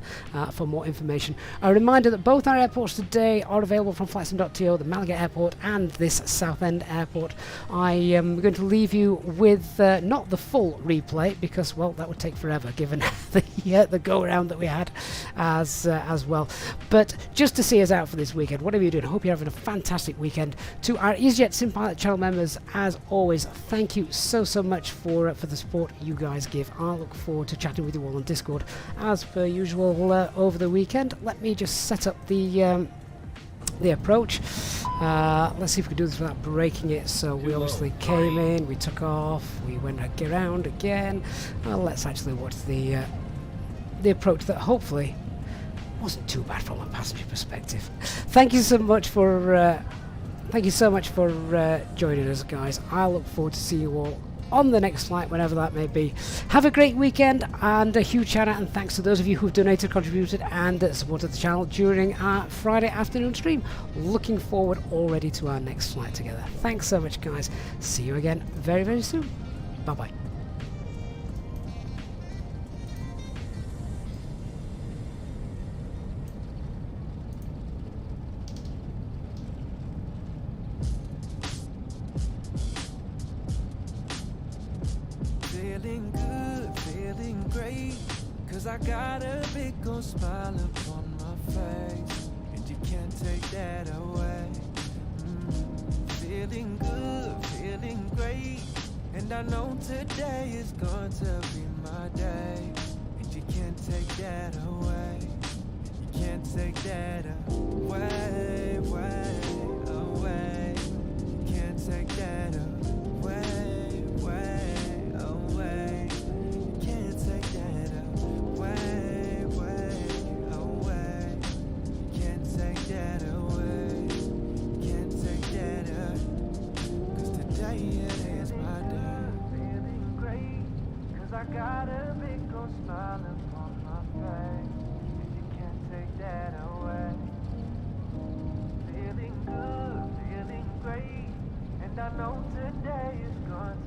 Speaker 1: for more information. A reminder that both our airports today are available from flightsim.to, the Malaga airport and this Southend airport. I am going to leave you with not the full replay because, well, that would take forever given the go around that we had as well. But just to see us out for this weekend, whatever you're doing, I hope you're having a fantastic weekend. To our Easyjet SimPilot channel members, as always, thank you so much for the support you guys give. I look forward to chatting with you all on Discord as per usual over the weekend. Let me just set up the approach. Let's see if we can do this without breaking it. So we obviously came in, we took off, we went around again. Let's actually watch the approach that hopefully wasn't too bad from a passenger perspective. Thank you so much for joining us, guys. I look forward to seeing you all on the next flight, whenever that may be. Have a great weekend, and a huge shout out and thanks to those of you who've donated, contributed and supported the channel during our Friday afternoon stream. Looking forward already to our next flight together. Thanks so much, guys. See you again very soon. Bye bye.
Speaker 13: Feeling good, feeling great, 'cause I got a big old smile upon my face, and you can't take that away. Feeling good, feeling great, and I know today is going to be my day, and you can't take that away. You can't take that away, away. You can't take that away. I got a big old smile upon my face, and you can't take that away. Feeling good, feeling great, and I know today is going to